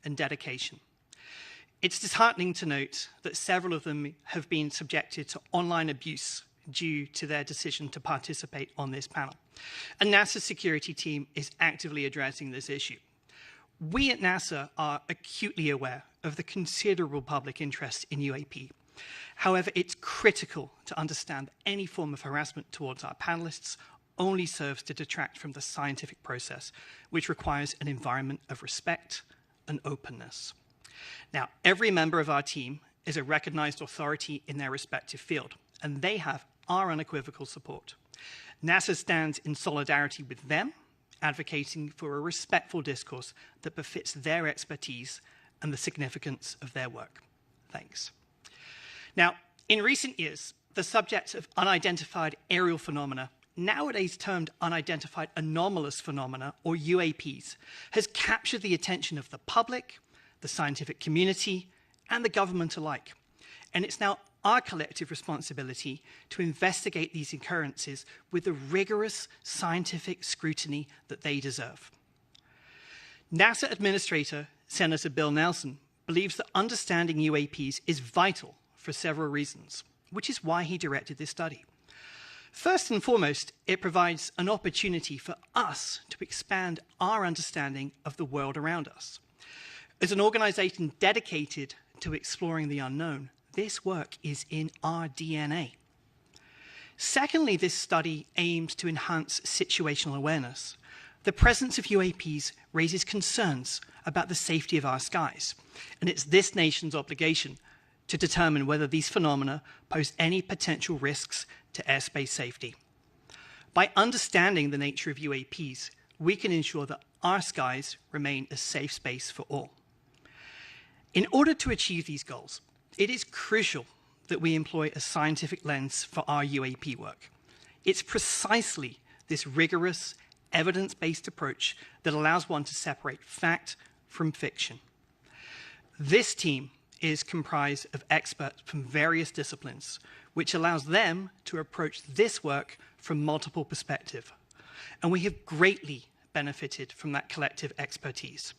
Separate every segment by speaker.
Speaker 1: and dedication. It's disheartening to note that several of them have been subjected to online abuse due to their decision to participate on this panel. And NASA's security team is actively addressing this issue. We at NASA are acutely aware of the considerable public interest in UAP. However, it's critical to understand that any form of harassment towards our panelists only serves to detract from the scientific process, which requires an environment of respect and openness. Now, every member of our team is a recognized authority in their respective field, and they have our unequivocal support. NASA stands in solidarity with them, advocating for a respectful discourse that befits their expertise and the significance of their work. Thanks. Now, in recent years, the subject of unidentified aerial phenomena, nowadays termed unidentified anomalous phenomena, or UAPs, has captured the attention of the public, the scientific community, and the government alike. And it's now our collective responsibility to investigate these occurrences with the rigorous scientific scrutiny that they deserve. NASA Administrator Senator Bill Nelson believes that understanding UAPs is vital for several reasons, which is why he directed this study. First and foremost, it provides an opportunity for us to expand our understanding of the world around us. As an organization dedicated to exploring the unknown, this work is in our DNA. Secondly, this study aims to enhance situational awareness. The presence of UAPs raises concerns about the safety of our skies, and it's this nation's obligation to determine whether these phenomena pose any potential risks to airspace safety. By understanding the nature of UAPs, we can ensure that our skies remain a safe space for all. In order to achieve these goals, it is crucial that we employ a scientific lens for our UAP work. It's precisely this rigorous, evidence-based approach that allows one to separate fact from fiction. This team is comprised of experts from various disciplines, which allows them to approach this work from multiple perspectives. And we have greatly benefited from that collective expertise.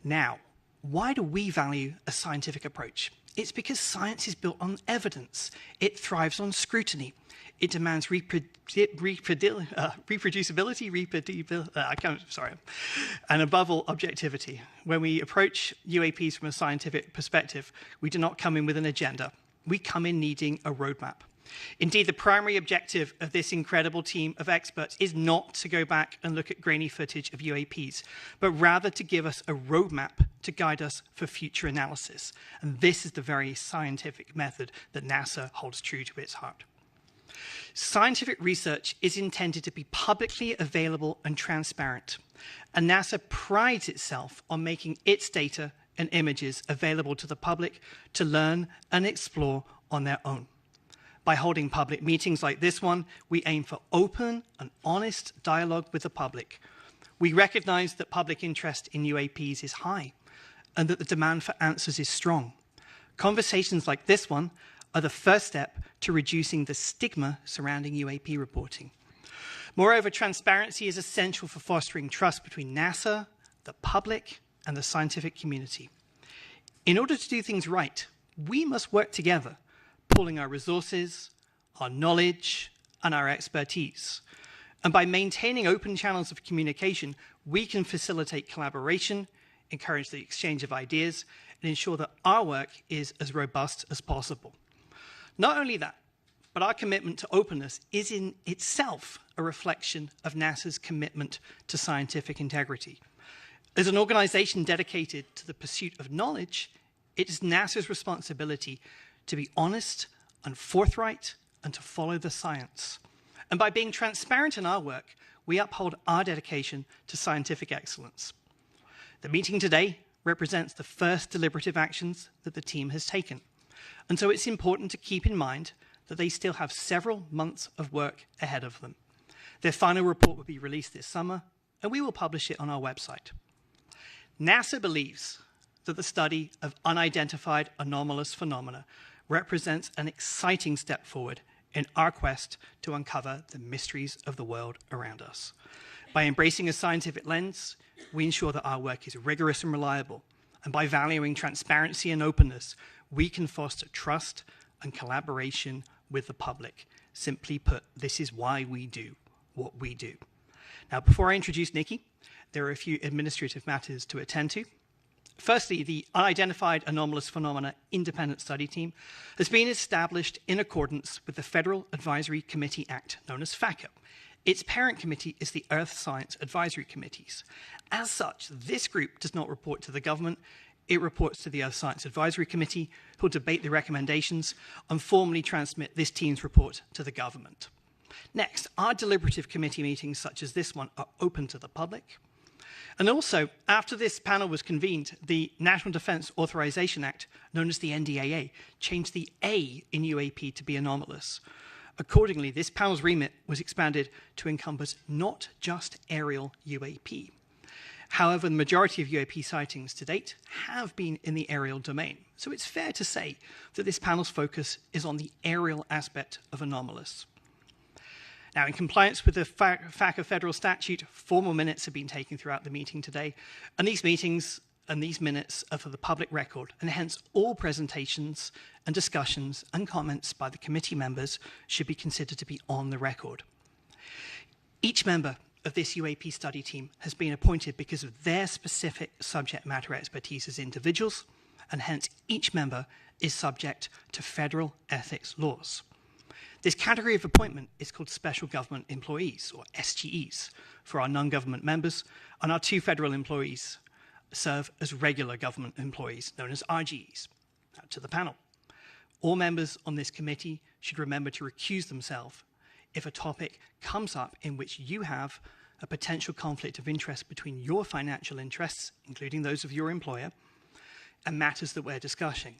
Speaker 1: Now, why do we value a scientific approach? It's because science is built on evidence. It thrives on scrutiny. It demands reproducibility, and above all, objectivity. When we approach UAPs from a scientific perspective, we do not come in with an agenda. We come in needing a roadmap. Indeed, the primary objective of this incredible team of experts is not to go back and look at grainy footage of UAPs, but rather to give us a roadmap to guide us for future analysis. And this is the very scientific method that NASA holds true to its heart. Scientific research is intended to be publicly available and transparent, and NASA prides itself on making its data and images available to the public to learn and explore on their own. By holding public meetings like this one, we aim for open and honest dialogue with the public. We recognize that public interest in UAPs is high and that the demand for answers is strong. Conversations like this one are the first step to reducing the stigma surrounding UAP reporting. Moreover, transparency is essential for fostering trust between NASA, the public, and the scientific community. In order to do things right, we must work together, pooling our resources, our knowledge, and our expertise. And by maintaining open channels of communication, we can facilitate collaboration, encourage the exchange of ideas, and ensure that our work is as robust as possible. Not only that, but our commitment to openness is in itself a reflection of NASA's commitment to scientific integrity. As an organization dedicated to the pursuit of knowledge, it is NASA's responsibility to be honest and forthright and to follow the science. And by being transparent in our work, we uphold our dedication to scientific excellence. The meeting today represents the first deliberative actions that the team has taken. And so it's important to keep in mind that they still have several months of work ahead of them. Their final report will be released this summer, and we will publish it on our website. NASA believes that the study of unidentified anomalous phenomena represents an exciting step forward in our quest to uncover the mysteries of the world around us. By embracing a scientific lens, we ensure that our work is rigorous and reliable, And by valuing transparency and openness, we can foster trust and collaboration with the public. Simply put, this is why we do what we do. Now, before I introduce Nikki, there are a few administrative matters to attend to. Firstly, the Unidentified Anomalous Phenomena Independent Study Team has been established in accordance with the Federal Advisory Committee Act, known as FACA. Its parent committee is the Earth Science Advisory Committees. As such, this group does not report to the government. It reports to the Earth Science Advisory Committee, who will debate the recommendations and formally transmit this team's report to the government. Next, our deliberative committee meetings, such as this one, are open to the public. And also, after this panel was convened, the National Defense Authorization Act, known as the NDAA, changed the A in UAP to be anomalous. Accordingly, this panel's remit was expanded to encompass not just aerial UAP. However, the majority of UAP sightings to date have been in the aerial domain. So it's fair to say that this panel's focus is on the aerial aspect of anomalous. Now, in compliance with the FACA federal statute, formal minutes have been taken throughout the meeting today, and these meetings and these minutes are for the public record, and hence all presentations and discussions and comments by the committee members should be considered to be on the record. Each member of this UAP study team has been appointed because of their specific subject matter expertise as individuals, and hence each member is subject to federal ethics laws. This category of appointment is called Special Government Employees, or SGEs, for our non-government members, and our 2 federal employees serve as regular government employees, known as RGEs. Now to the panel. All members on this committee should remember to recuse themselves if a topic comes up in which you have a potential conflict of interest between your financial interests, including those of your employer, and matters that we're discussing.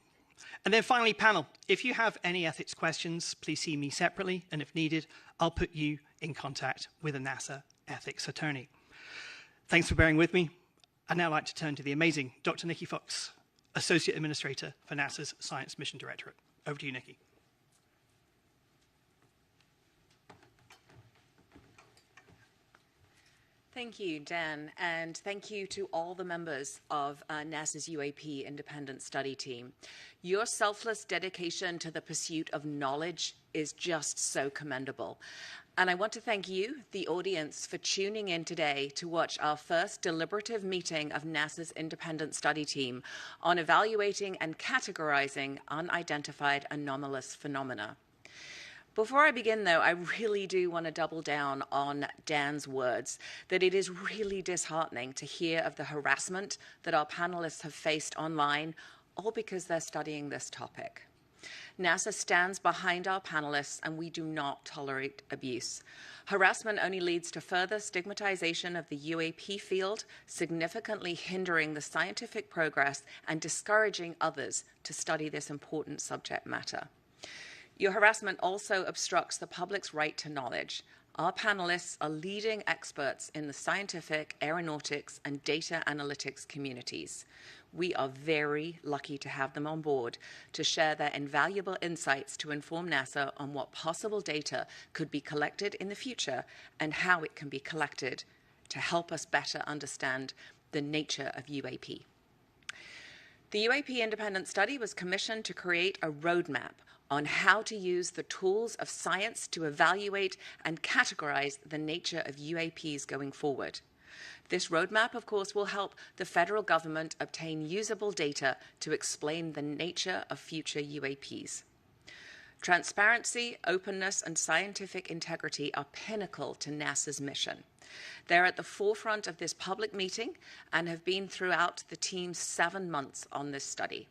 Speaker 1: And then finally, panel, if you have any ethics questions, please see me separately, and if needed, I'll put you in contact with a NASA ethics attorney. Thanks for bearing with me. I'd now like to turn to the amazing Dr. Nikki Fox, Associate Administrator for NASA's Science Mission Directorate. Over to you, Nikki.
Speaker 2: Thank you, Dan, and thank you to all the members of NASA's UAP Independent Study Team. Your selfless dedication to the pursuit of knowledge is just so commendable. And I want to thank you, the audience, for tuning in today to watch our first deliberative meeting of NASA's Independent Study Team on evaluating and categorizing unidentified anomalous phenomena. Before I begin, though, I really do want to double down on Dan's words, that it is really disheartening to hear of the harassment that our panelists have faced online, all because they're studying this topic. NASA stands behind our panelists, and we do not tolerate abuse. Harassment only leads to further stigmatization of the UAP field, significantly hindering the scientific progress and discouraging others to study this important subject matter. Your harassment also obstructs the public's right to knowledge. Our panelists are leading experts in the scientific, aeronautics, and data analytics communities. We are very lucky to have them on board to share their invaluable insights to inform NASA on what possible data could be collected in the future and how it can be collected to help us better understand the nature of UAP. The UAP Independent Study was commissioned to create a roadmap on how to use the tools of science to evaluate and categorize the nature of UAPs going forward. This roadmap, of course, will help the federal government obtain usable data to explain the nature of future UAPs. Transparency, openness, and scientific integrity are pinnacle to NASA's mission. They're at the forefront of this public meeting and have been throughout the team's 7 months on this study.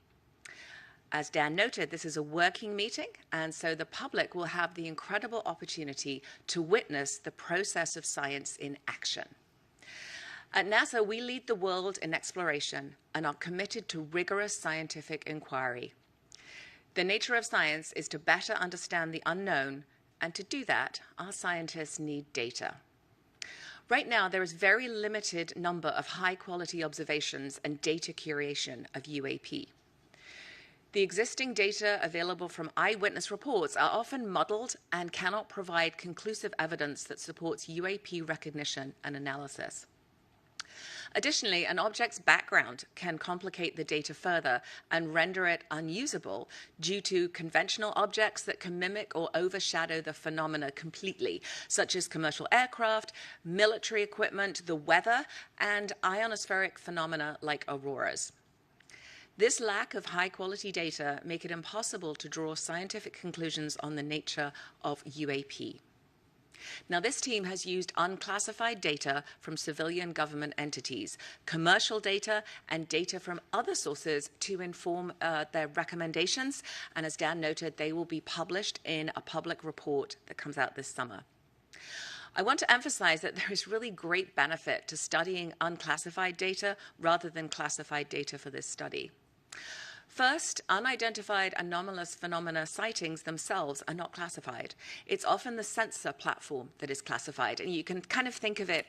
Speaker 2: As Dan noted, this is a working meeting, and so the public will have the incredible opportunity to witness the process of science in action. At NASA, we lead the world in exploration and are committed to rigorous scientific inquiry. The nature of science is to better understand the unknown, and to do that, our scientists need data. Right now, there is very limited number of high-quality observations and data curation of UAP. The existing data available from eyewitness reports are often muddled and cannot provide conclusive evidence that supports UAP recognition and analysis. Additionally, an object's background can complicate the data further and render it unusable due to conventional objects that can mimic or overshadow the phenomena completely, such as commercial aircraft, military equipment, the weather, and ionospheric phenomena like auroras. This lack of high-quality data make it impossible to draw scientific conclusions on the nature of UAP. Now, this team has used unclassified data from civilian government entities, commercial data, and data from other sources to inform their recommendations. And as Dan noted, they will be published in a public report that comes out this summer. I want to emphasize that there is really great benefit to studying unclassified data rather than classified data for this study. First, unidentified anomalous phenomena sightings themselves are not classified. It's often the sensor platform that is classified. And you can kind of think of it,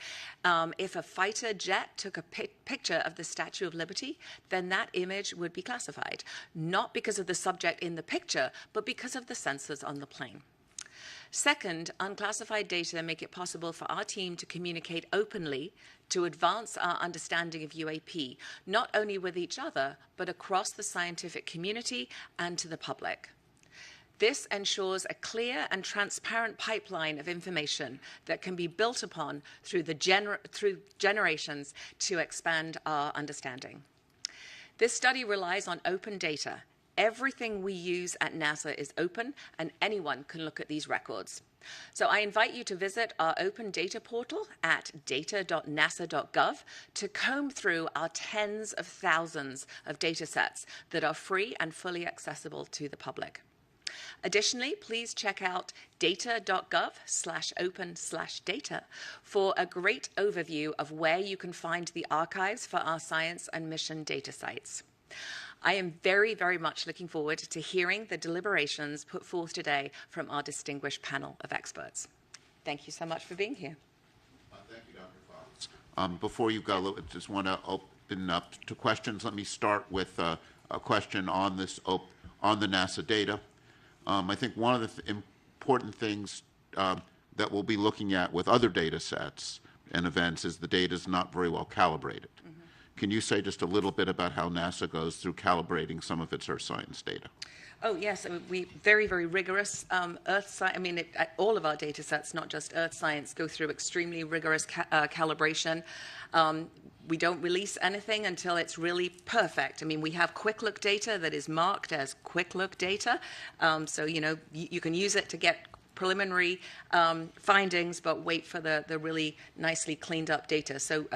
Speaker 2: if a fighter jet took a picture of the Statue of Liberty, then that image would be classified, not because of the subject in the picture, but because of the sensors on the plane. Second, unclassified data make it possible for our team to communicate openly to advance our understanding of UAP, not only with each other, but across the scientific community and to the public. This ensures a clear and transparent pipeline of information that can be built upon through generations to expand our understanding. This study relies on open data. Everything we use at NASA is open, and anyone can look at these records. So I invite you to visit our open data portal at data.nasa.gov to comb through our tens of thousands of data sets that are free and fully accessible to the public. Additionally, please check out data.gov/open/data for a great overview of where you can find the archives for our science and mission data sites. I am very, very much looking forward to hearing the deliberations put forth today from our distinguished panel of experts. Thank you so much for being here.
Speaker 3: Thank you, Dr. Fox. Before you go, I just want to open up to questions. Let me start with a question on the NASA data. I think one of the important things that we'll be looking at with other data sets and events is the data is not very well calibrated. Can you say just a little bit about how NASA goes through calibrating some of its Earth science data?
Speaker 2: Oh, yes. I mean, we very, very rigorous Earth science. I mean, all of our data sets, not just Earth science, go through extremely rigorous calibration. We don't release anything until it's really perfect. I mean, we have quick look data that is marked as quick look data. So, you know, you can use it to get preliminary findings, but wait for the really nicely cleaned up data. So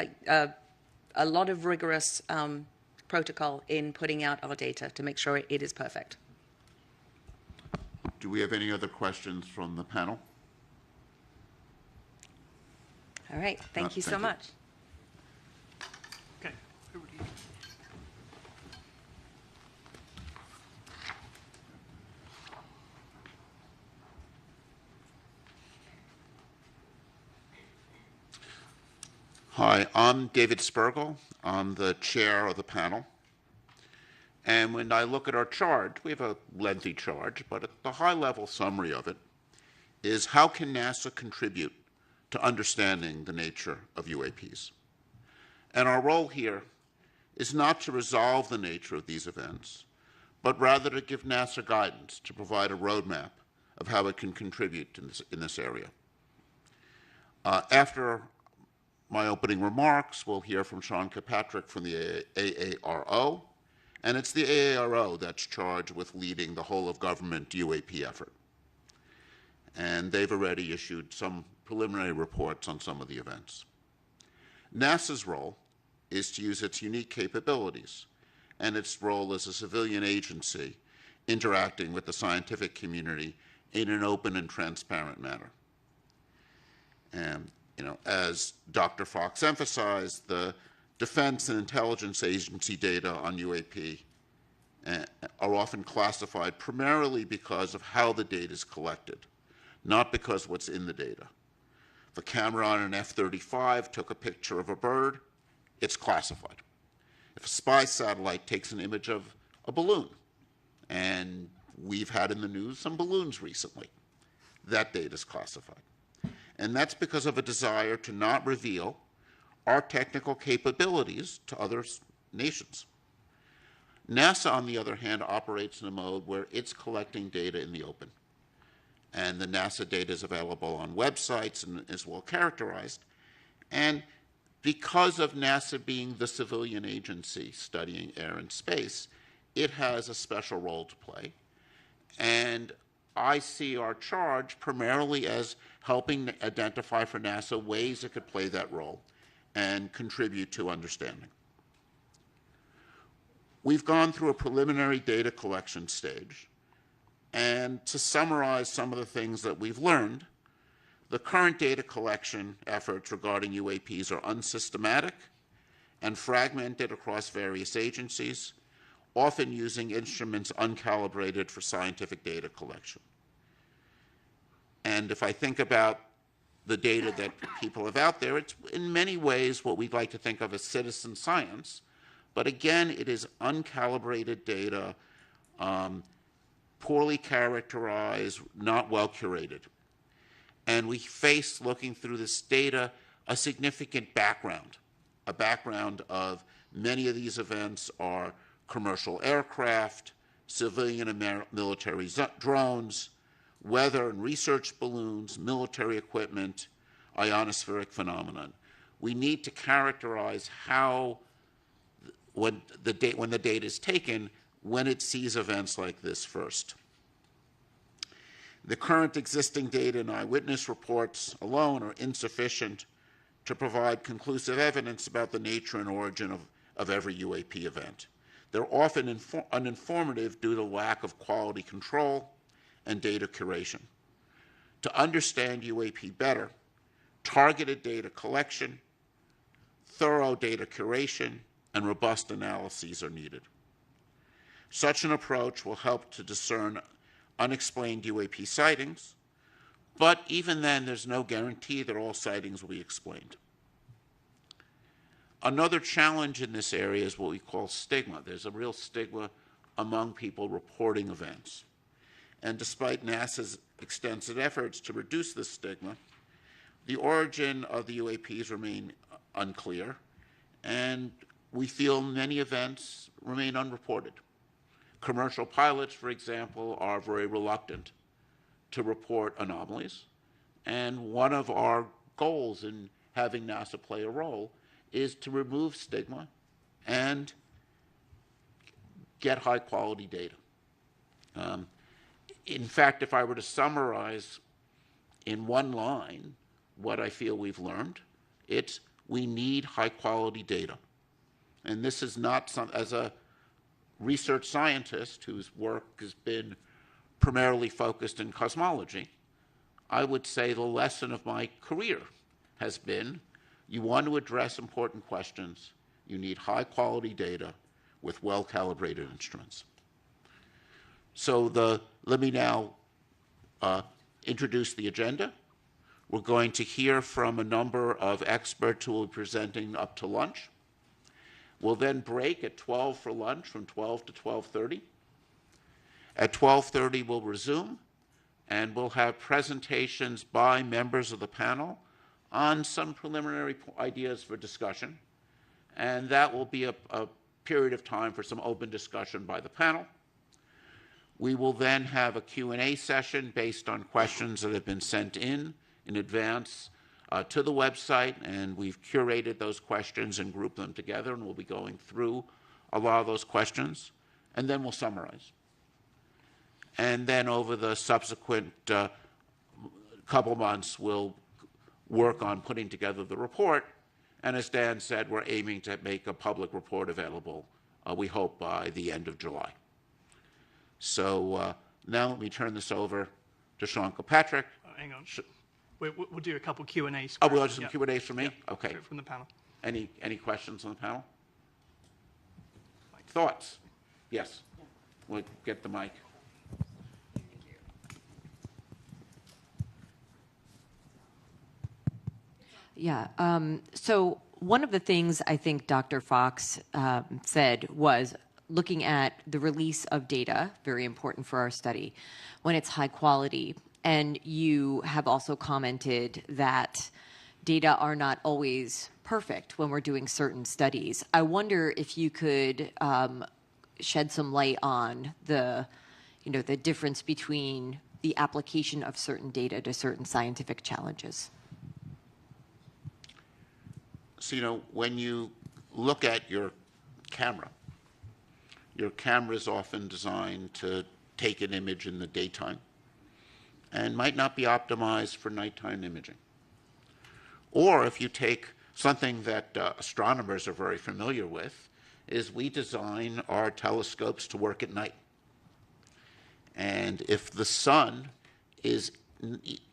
Speaker 2: a lot of rigorous protocol in putting out our data to make sure it is perfect.
Speaker 3: Do we have any other questions from the panel?
Speaker 2: All right. Thank you so much.
Speaker 1: Okay. Over to you.
Speaker 3: Hi, I'm David Spergel. I'm the chair of the panel. And when I look at our chart, we have a lengthy chart, but the high-level summary of it is how can NASA contribute to understanding the nature of UAPs? And our role here is not to resolve the nature of these events, but rather to give NASA guidance, to provide a roadmap of how it can contribute in this area. After my opening remarks, we'll hear from Sean Kirkpatrick from the AARO, and it's the AARO that's charged with leading the whole-of-government UAP effort. And they've already issued some preliminary reports on some of the events. NASA's role is to use its unique capabilities and its role as a civilian agency interacting with the scientific community in an open and transparent manner. And you know, as Dr. Fox emphasized, the Defense and Intelligence Agency data on UAP are often classified primarily because of how the data is collected, not because what's in the data. If a camera on an F-35 took a picture of a bird, it's classified. If a spy satellite takes an image of a balloon, and we've had in the news some balloons recently, that data is classified. And that's because of a desire to not reveal our technical capabilities to other nations. NASA, on the other hand, operates in a mode where it's collecting data in the open. And the NASA data is available on websites and is well characterized. And because of NASA being the civilian agency studying air and space, it has a special role to play. And I see our charge primarily as helping identify for NASA ways it could play that role and contribute to understanding. We've gone through a preliminary data collection stage, and to summarize some of the things that we've learned, the current data collection efforts regarding UAPs are unsystematic and fragmented across various agencies, often using instruments uncalibrated for scientific data collection. And if I think about the data that people have out there, it's in many ways what we'd like to think of as citizen science. But again, it is uncalibrated data, poorly characterized, not well curated. And we face, looking through this data, a significant background, a background of many of these events are commercial aircraft, civilian and military drones, weather and research balloons, military equipment, ionospheric phenomenon. We need to characterize how, when the data is taken, when it sees events like this first. The current existing data and eyewitness reports alone are insufficient to provide conclusive evidence about the nature and origin of every UAP event. They're often uninformative due to lack of quality control and data curation. To understand UAP better, targeted data collection, thorough data curation, and robust analyses are needed. Such an approach will help to discern unexplained UAP sightings, but even then, there's no guarantee that all sightings will be explained. Another challenge in this area is what we call stigma. There's a real stigma among people reporting events. And despite NASA's extensive efforts to reduce this stigma, the origin of the UAPs remain unclear, and we feel many events remain unreported. Commercial pilots, for example, are very reluctant to report anomalies, and one of our goals in having NASA play a role is to remove stigma and get high-quality data. In fact, if I were to summarize in one line what I feel we've learned, it's we need high-quality data. And this is not as a research scientist whose work has been primarily focused in cosmology, I would say the lesson of my career has been you want to address important questions, you need high-quality data with well-calibrated instruments. So let me now introduce the agenda. We're going to hear from a number of experts who will be presenting up to lunch. We'll then break at 12 for lunch, from 12 to 12:30. At 12:30, we'll resume, and we'll have presentations by members of the panel on some preliminary ideas for discussion. And that will be a period of time for some open discussion by the panel. We will then have a Q&A session based on questions that have been sent in advance to the website, and we've curated those questions and grouped them together, and we'll be going through a lot of those questions, and then we'll summarize. And then over the subsequent couple months, we'll work on putting together the report, and as Dan said, we're aiming to make a public report available, we hope, by the end of July. So now let me turn this over to Sean Kilpatrick.
Speaker 1: Hang on. We'll do a couple Q&As.
Speaker 3: Oh, we'll have some Q&As from me?
Speaker 1: Yep.
Speaker 3: Okay.
Speaker 1: From the panel.
Speaker 3: Any questions on the panel? Thoughts? Yes. We'll get the mic.
Speaker 4: Yeah. So one of the things I think Dr. Fox said was looking at the release of data, very important for our study, when it's high quality. And you have also commented that data are not always perfect when we're doing certain studies. I wonder if you could shed some light on the difference between the application of certain data to certain scientific challenges.
Speaker 3: So, when you look at your camera is often designed to take an image in the daytime and might not be optimized for nighttime imaging. Or if you take something that astronomers are very familiar with, is we design our telescopes to work at night. And if the sun is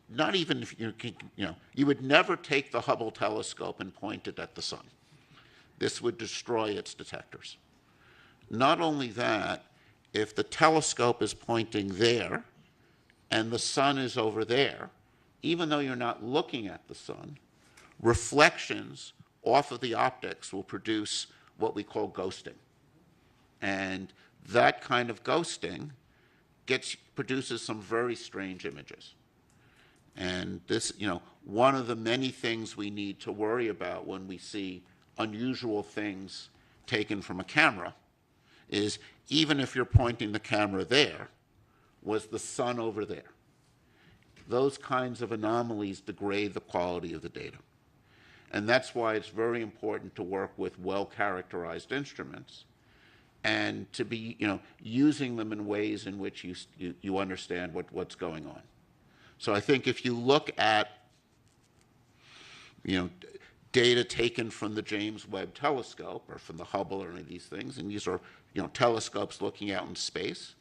Speaker 3: not even, if you would never take the Hubble telescope and point it at the sun. This would destroy its detectors. Not only that, if the telescope is pointing there and the sun is over there, even though you're not looking at the sun, reflections off of the optics will produce what we call ghosting. And that kind of ghosting produces some very strange images. And this, one of the many things we need to worry about when we see unusual things taken from a camera is, even if you're pointing the camera there, was the sun over there? Those kinds of anomalies degrade the quality of the data. And that's why it's very important to work with well-characterized instruments and to be, using them in ways in which you understand what's going on. So I think if you look at, data taken from the James Webb Telescope or from the Hubble or any of these things, and these are, telescopes looking out in space,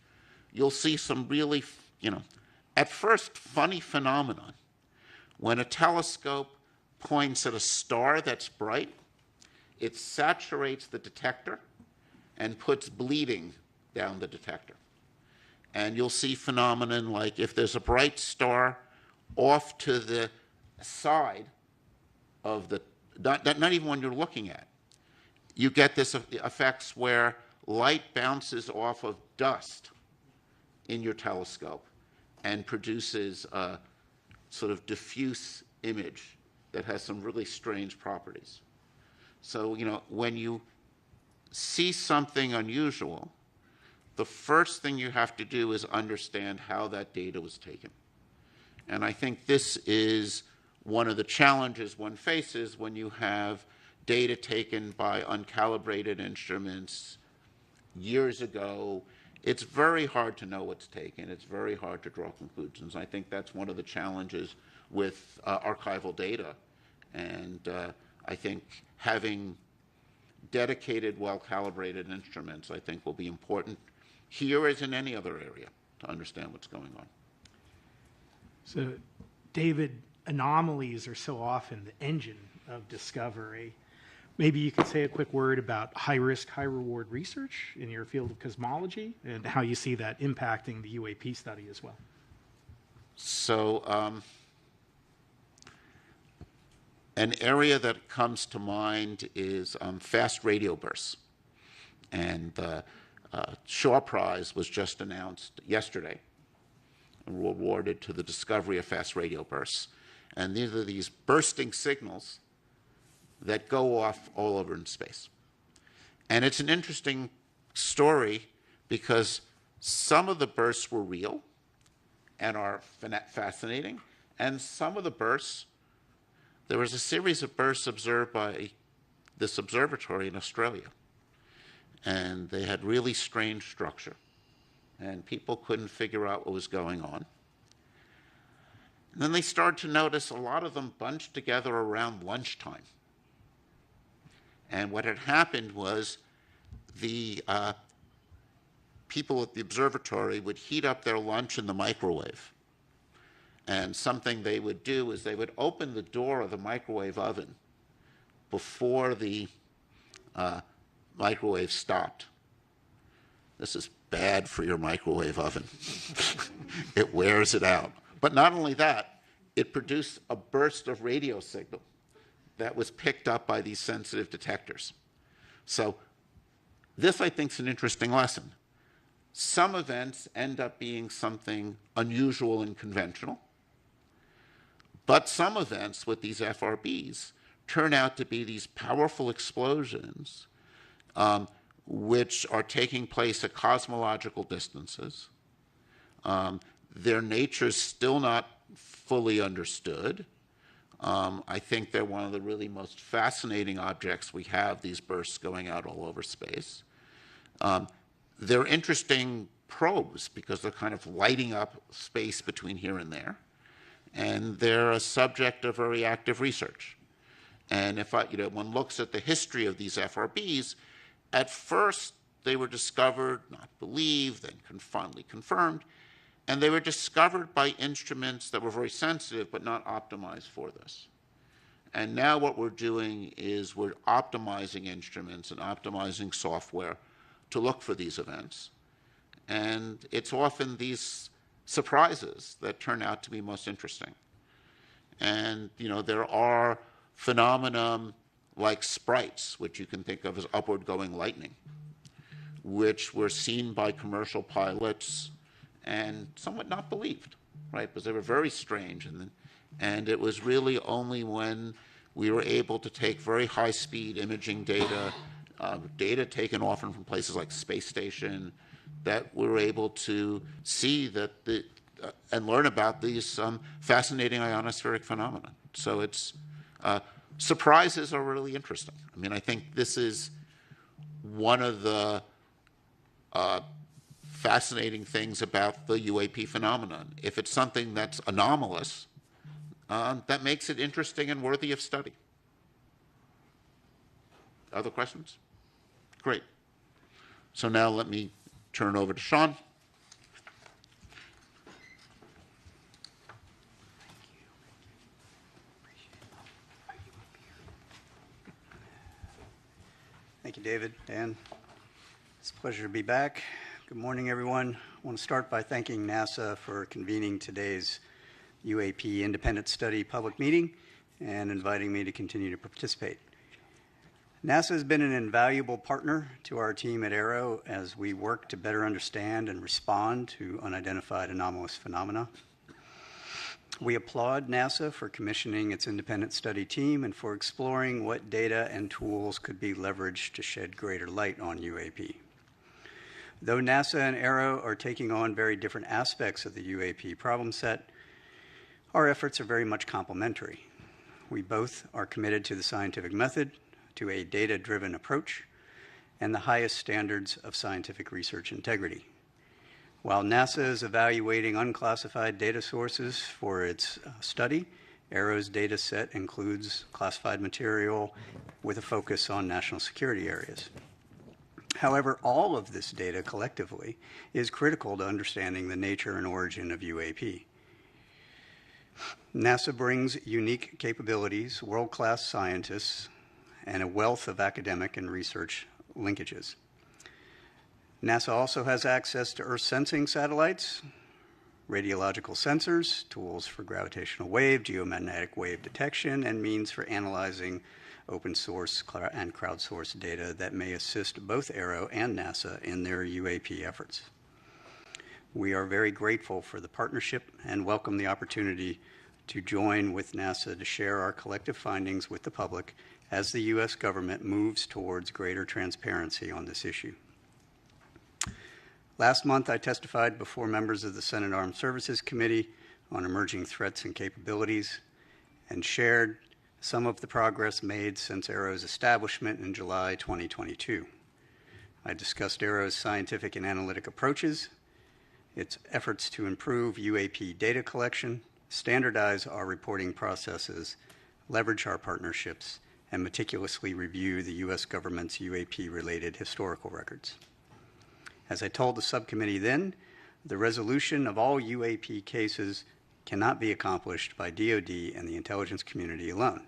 Speaker 3: you'll see some really, at first funny phenomenon. When a telescope points at a star that's bright, it saturates the detector and puts bleeding down the detector. And you'll see phenomenon like if there's a bright star off to the side of the, not even when you're looking at, you get this effects where light bounces off of dust in your telescope and produces a sort of diffuse image that has some really strange properties. So, when you see something unusual, the first thing you have to do is understand how that data was taken. And I think this is one of the challenges one faces when you have data taken by uncalibrated instruments years ago. It's very hard to know what's taken. It's very hard to draw conclusions. I think that's one of the challenges with archival data. And I think having dedicated, well-calibrated instruments, I think, will be important here as in any other area to understand what's going on.
Speaker 5: So, David, anomalies are so often the engine of discovery. Maybe you could say a quick word about high-risk, high-reward research in your field of cosmology and how you see that impacting the UAP study as well.
Speaker 3: So, an area that comes to mind is fast radio bursts. And the Shaw Prize was just announced yesterday and were awarded to the discovery of fast radio bursts. And these are these bursting signals that go off all over in space. And it's an interesting story because some of the bursts were real and are fascinating, and some of the bursts, there was a series of bursts observed by this observatory in Australia, and they had really strange structure, and people couldn't figure out what was going on. And then they started to notice a lot of them bunched together around lunchtime. And what had happened was the people at the observatory would heat up their lunch in the microwave. And something they would do is they would open the door of the microwave oven before the microwave stopped. This is bad for your microwave oven. It wears it out. But not only that, it produced a burst of radio signal that was picked up by these sensitive detectors. So this, I think, is an interesting lesson. Some events end up being something unusual and conventional, But some events with these FRBs turn out to be these powerful explosions which are taking place at cosmological distances. Their nature's still not fully understood. I think they're one of the really most fascinating objects we have, these bursts going out all over space. They're interesting probes because they're kind of lighting up space between here and there. And they're a subject of very active research. And if one looks at the history of these FRBs, at first they were discovered, not believed, then finally confirmed, and they were discovered by instruments that were very sensitive but not optimized for this. And now what we're doing is we're optimizing instruments and optimizing software to look for these events. And it's often these surprises that turn out to be most interesting. And there are phenomena like sprites, which you can think of as upward-going lightning, which were seen by commercial pilots and somewhat not believed, right? Because they were very strange. And it was really only when we were able to take very high-speed imaging data, data taken often from places like space station, that we were able to see that and learn about these fascinating ionospheric phenomena. So it's surprises are really interesting. I mean, I think this is one of the fascinating things about the UAP phenomenon. If it's something that's anomalous, that makes it interesting and worthy of study. Other questions? Great. So now let me turn over to Sean.
Speaker 6: Thank you, David. Dan, it's a pleasure to be back. Good morning, everyone. I want to start by thanking NASA for convening today's UAP Independent Study public meeting and inviting me to continue to participate. NASA has been an invaluable partner to our team at AARO as we work to better understand and respond to unidentified anomalous phenomena. We applaud NASA for commissioning its independent study team and for exploring what data and tools could be leveraged to shed greater light on UAP. Though NASA and AARO are taking on very different aspects of the UAP problem set, our efforts are very much complementary. We both are committed to the scientific method, to a data-driven approach, and the highest standards of scientific research integrity. While NASA is evaluating unclassified data sources for its study, AARO's data set includes classified material with a focus on national security areas. However, all of this data collectively is critical to understanding the nature and origin of UAP. NASA brings unique capabilities, world-class scientists, and a wealth of academic and research linkages. NASA also has access to Earth sensing satellites, radiological sensors, tools for gravitational wave, geomagnetic wave detection, and means for analyzing open source and crowdsourced data that may assist both AARO and NASA in their UAP efforts. We are very grateful for the partnership and welcome the opportunity to join with NASA to share our collective findings with the public as the U.S. government moves towards greater transparency on this issue. Last month, I testified before members of the Senate Armed Services Committee on emerging threats and capabilities and shared some of the progress made since AARO's establishment in July 2022. I discussed AARO's scientific and analytic approaches, its efforts to improve UAP data collection, standardize our reporting processes, leverage our partnerships, and meticulously review the U.S. government's UAP-related historical records. As I told the subcommittee then, the resolution of all UAP cases cannot be accomplished by DoD and the intelligence community alone.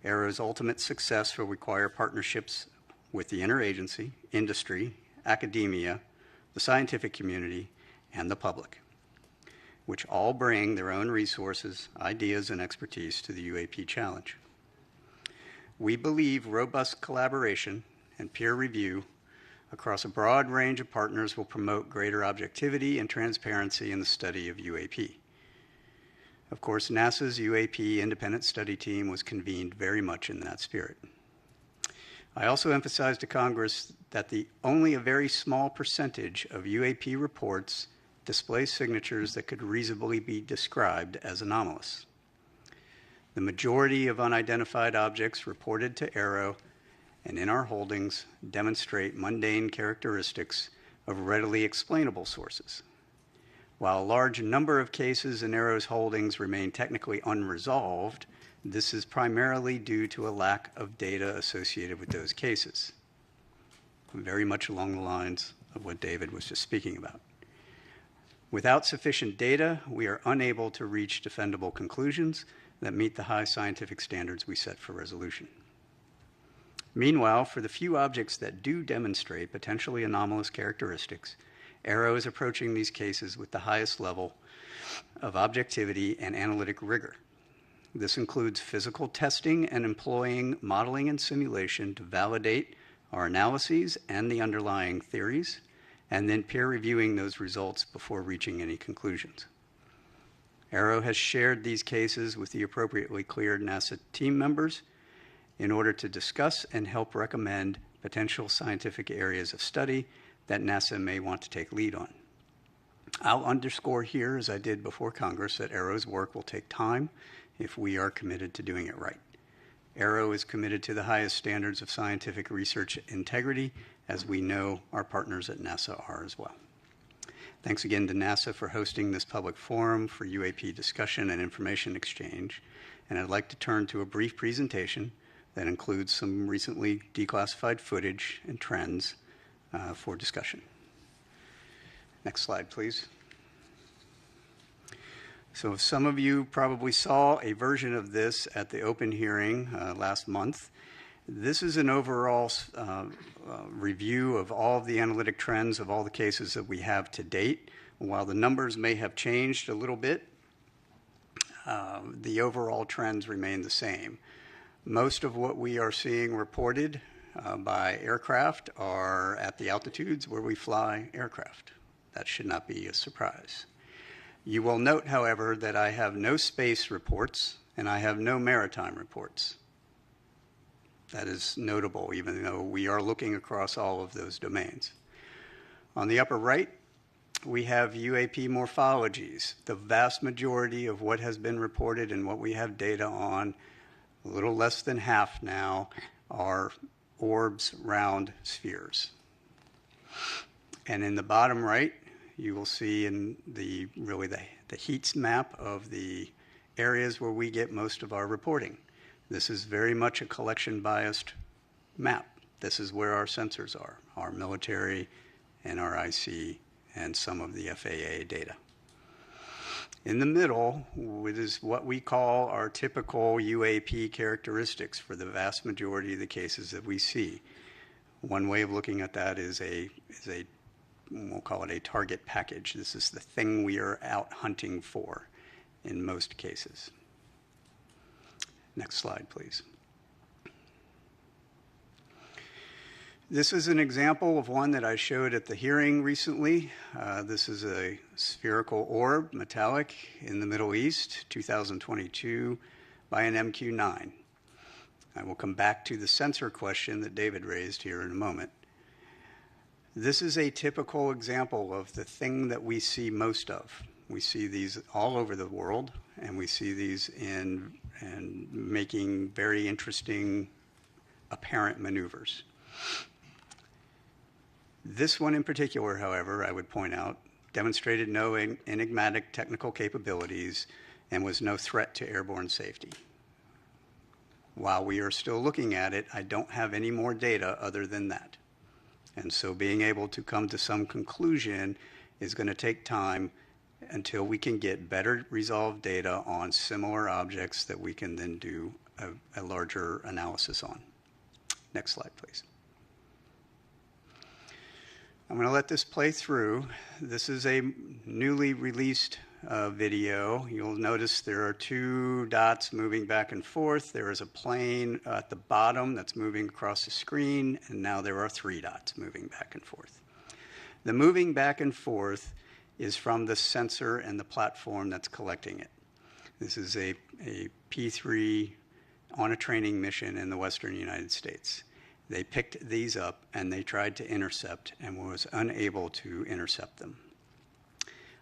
Speaker 6: AARO's ultimate success will require partnerships with the interagency, industry, academia, the scientific community, and the public, which all bring their own resources, ideas, and expertise to the UAP challenge. We believe robust collaboration and peer review across a broad range of partners will promote greater objectivity and transparency in the study of UAP. Of course, NASA's UAP independent study team was convened very much in that spirit. I also emphasized to Congress that only a very small percentage of UAP reports display signatures that could reasonably be described as anomalous. The majority of unidentified objects reported to AARO and in our holdings demonstrate mundane characteristics of readily explainable sources. While a large number of cases in AARO's holdings remain technically unresolved, this is primarily due to a lack of data associated with those cases, very much along the lines of what David was just speaking about. Without sufficient data, we are unable to reach defendable conclusions that meet the high scientific standards we set for resolution. Meanwhile, for the few objects that do demonstrate potentially anomalous characteristics, AARO is approaching these cases with the highest level of objectivity and analytic rigor. This includes physical testing and employing modeling and simulation to validate our analyses and the underlying theories, and then peer reviewing those results before reaching any conclusions. AARO has shared these cases with the appropriately cleared NASA team members in order to discuss and help recommend potential scientific areas of study that NASA may want to take lead on. I'll underscore here, as I did before Congress, that AARO's work will take time if we are committed to doing it right. AARO is committed to the highest standards of scientific research integrity, as we know our partners at NASA are as well. Thanks again to NASA for hosting this public forum for UAP discussion and information exchange. And I'd like to turn to a brief presentation that includes some recently declassified footage and trends for discussion. Next slide, please. So some of you probably saw a version of this at the open hearing last month. This is an overall review of all of the analytic trends of all the cases that we have to date. While the numbers may have changed a little bit, the overall trends remain the same. Most of what we are seeing reported by aircraft are at the altitudes where we fly aircraft. That should not be a surprise. You will note, however, that I have no space reports and I have no maritime reports. That is notable, even though we are looking across all of those domains. On the upper right, we have UAP morphologies. The vast majority of what has been reported and what we have data on, a little less than half now, are orbs, round spheres. And in the bottom right, you will see in the heat map of the areas where we get most of our reporting. This is very much a collection-biased map. This is where our sensors are, our military and our IC and some of the FAA data. In the middle, it is what we call our typical UAP characteristics for the vast majority of the cases that we see. One way of looking at that is we'll call it a target package. This is the thing we are out hunting for in most cases. Next slide, please. This is an example of one that I showed at the hearing recently. This is a spherical orb, metallic, in the Middle East, 2022, by an MQ-9. I will come back to the sensor question that David raised here in a moment. This is a typical example of the thing that we see most of. We see these all over the world, and we see these in making very interesting apparent maneuvers. This one in particular, however, I would point out, demonstrated no enigmatic technical capabilities and was no threat to airborne safety. While we are still looking at it, I don't have any more data other than that. And so being able to come to some conclusion is going to take time until we can get better resolved data on similar objects that we can then do a larger analysis on. Next slide, please. I'm going to let this play through. This is a newly released video. You'll notice there are two dots moving back and forth. There is a plane at the bottom that's moving across the screen, and now there are three dots moving back and forth. The moving back and forth is from the sensor and the platform that's collecting it. This is a P3 on a training mission in the western United States. They picked these up and they tried to intercept and was unable to intercept them.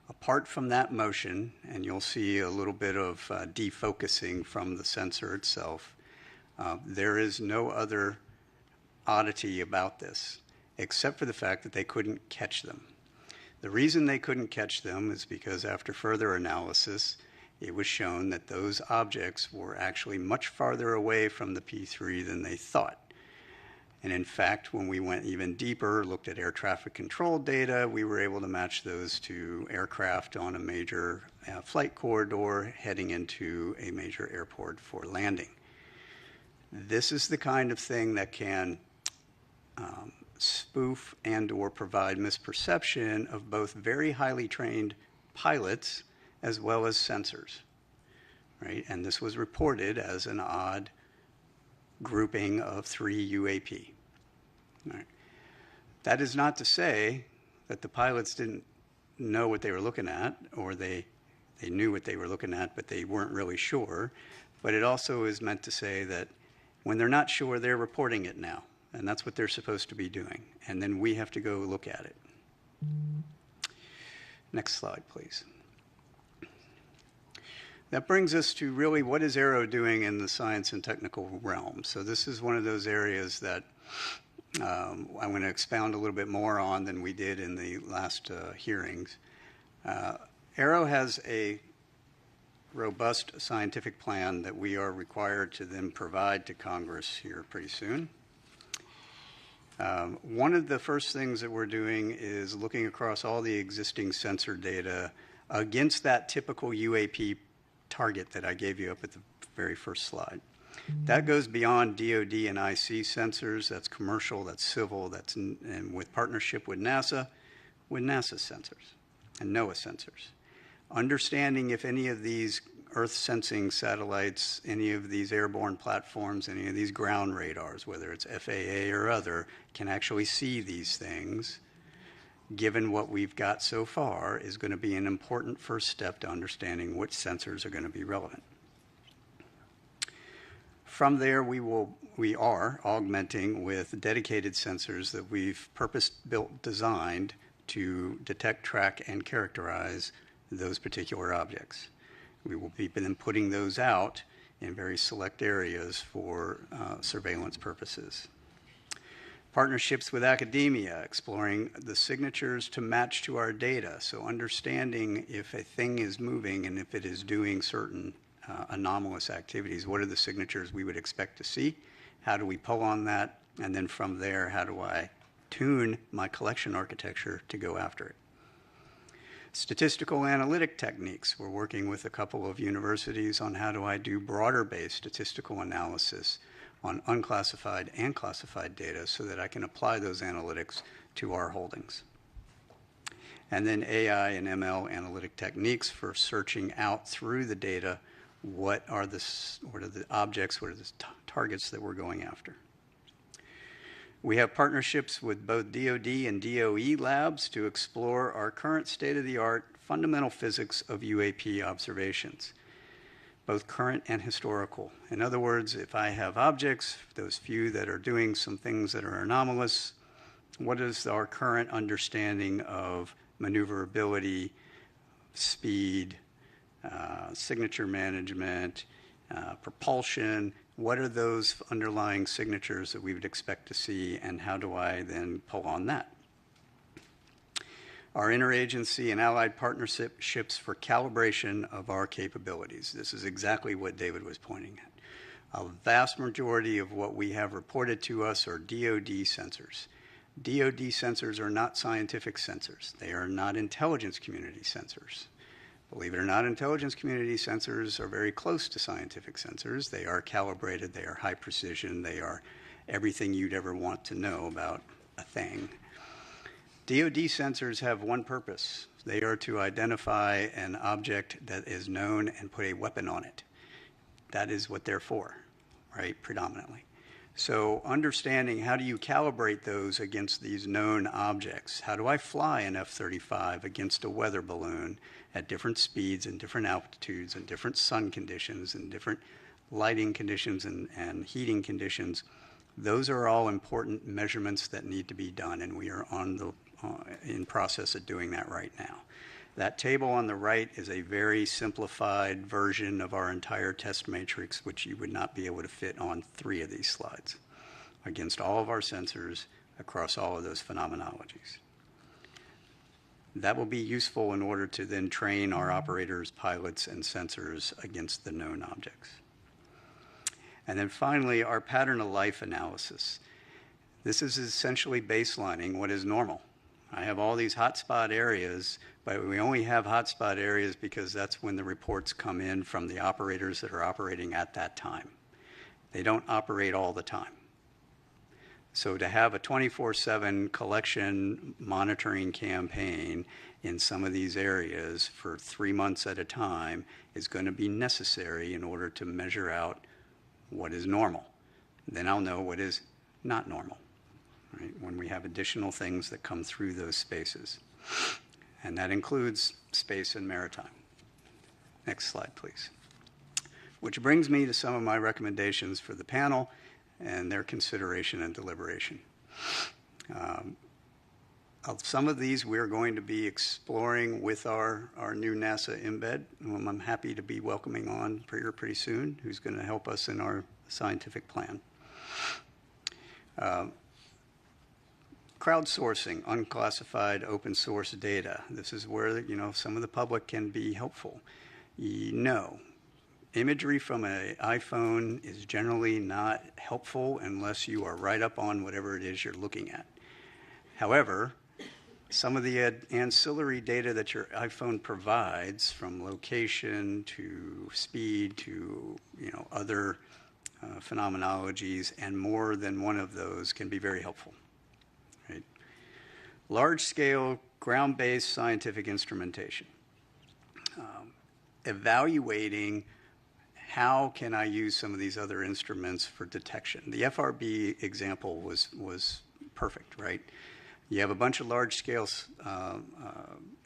Speaker 6: Apart from that motion, and you'll see a little bit of defocusing from the sensor itself, there is no other oddity about this, except for the fact that they couldn't catch them. The reason they couldn't catch them is because after further analysis, it was shown that those objects were actually much farther away from the P3 than they thought. And in fact, when we went even deeper, looked at air traffic control data, we were able to match those to aircraft on a major flight corridor heading into a major airport for landing. This is the kind of thing that can spoof and or provide misperception of both very highly trained pilots as well as sensors, right? And this was reported as an odd grouping of 3 UAP. All right. That is not to say that the pilots didn't know what they were looking at, or they knew what they were looking at, but they weren't really sure. But it also is meant to say that when they're not sure, they're reporting it now. And that's what they're supposed to be doing. And then we have to go look at it. Next slide, please. That brings us to really what is AARO doing in the science and technical realm. So this is one of those areas that I'm going to expound a little bit more on than we did in the last hearings. AARO has a robust scientific plan that we are required to then provide to Congress here pretty soon. One of the first things that we're doing is looking across all the existing sensor data against that typical UAP target that I gave you up at the very first slide. That goes beyond DoD and IC sensors. That's commercial, that's civil, that's and with partnership with NASA sensors and NOAA sensors. Understanding if any of these Earth sensing satellites, any of these airborne platforms, any of these ground radars, whether it's FAA or other, can actually see these things, given what we've got so far, is going to be an important first step to understanding which sensors are going to be relevant. From there, we are augmenting with dedicated sensors that we've purpose-built, designed to detect, track, and characterize those particular objects. We will be then putting those out in very select areas for surveillance purposes. Partnerships with academia, exploring the signatures to match to our data. So understanding if a thing is moving and if it is doing certain anomalous activities, what are the signatures we would expect to see? How do we pull on that? And then from there, how do I tune my collection architecture to go after it? Statistical analytic techniques. We're working with a couple of universities on how do I do broader-based statistical analysis on unclassified and classified data so that I can apply those analytics to our holdings. And then AI and ML analytic techniques for searching out through the data what are the objects, what are the targets that we're going after. We have partnerships with both DoD and DOE labs to explore our current state-of-the-art fundamental physics of UAP observations, both current and historical. In other words, if I have objects, those few that are doing some things that are anomalous, what is our current understanding of maneuverability, speed, signature management, propulsion? What are those underlying signatures that we would expect to see, and how do I then pull on that? Our interagency and allied partnerships for calibration of our capabilities. This is exactly what David was pointing at. A vast majority of what we have reported to us are DoD sensors. DoD sensors are not scientific sensors. They are not intelligence community sensors. Believe it or not, intelligence community sensors are very close to scientific sensors. They are calibrated, they are high precision, they are everything you'd ever want to know about a thing. DoD sensors have one purpose. They are to identify an object that is known and put a weapon on it. That is what they're for, right, predominantly. So understanding how do you calibrate those against these known objects? How do I fly an F-35 against a weather balloon at different speeds and different altitudes and different sun conditions and different lighting conditions and heating conditions? Those are all important measurements that need to be done, and we are in process of doing that right now. That table on the right is a very simplified version of our entire test matrix, which you would not be able to fit on 3 of these slides against all of our sensors across all of those phenomenologies. That will be useful in order to then train our operators, pilots, and sensors against the known objects. And then finally, our pattern of life analysis. This is essentially baselining what is normal. I have all these hotspot areas, but we only have hotspot areas because that's when the reports come in from the operators that are operating at that time. They don't operate all the time. So to have a 24/7 collection monitoring campaign in some of these areas for 3 months at a time is going to be necessary in order to measure out what is normal. Then I'll know what is not normal, right, when we have additional things that come through those spaces. And that includes space and maritime. Next slide, please. Which brings me to some of my recommendations for the panel and their consideration and deliberation. Some of these we're going to be exploring with our new NASA embed, whom I'm happy to be welcoming on pretty soon, who's going to help us in our scientific plan. Crowdsourcing unclassified open source data. This is where some of the public can be helpful. Imagery from an iPhone is generally not helpful unless you are right up on whatever it is you're looking at. However, some of the ancillary data that your iPhone provides, from location to speed to other phenomenologies, and more than one of those can be very helpful. Right? Large-scale, ground-based scientific instrumentation. Evaluating how can I use some of these other instruments for detection. The FRB example was perfect, right? You have a bunch of large-scale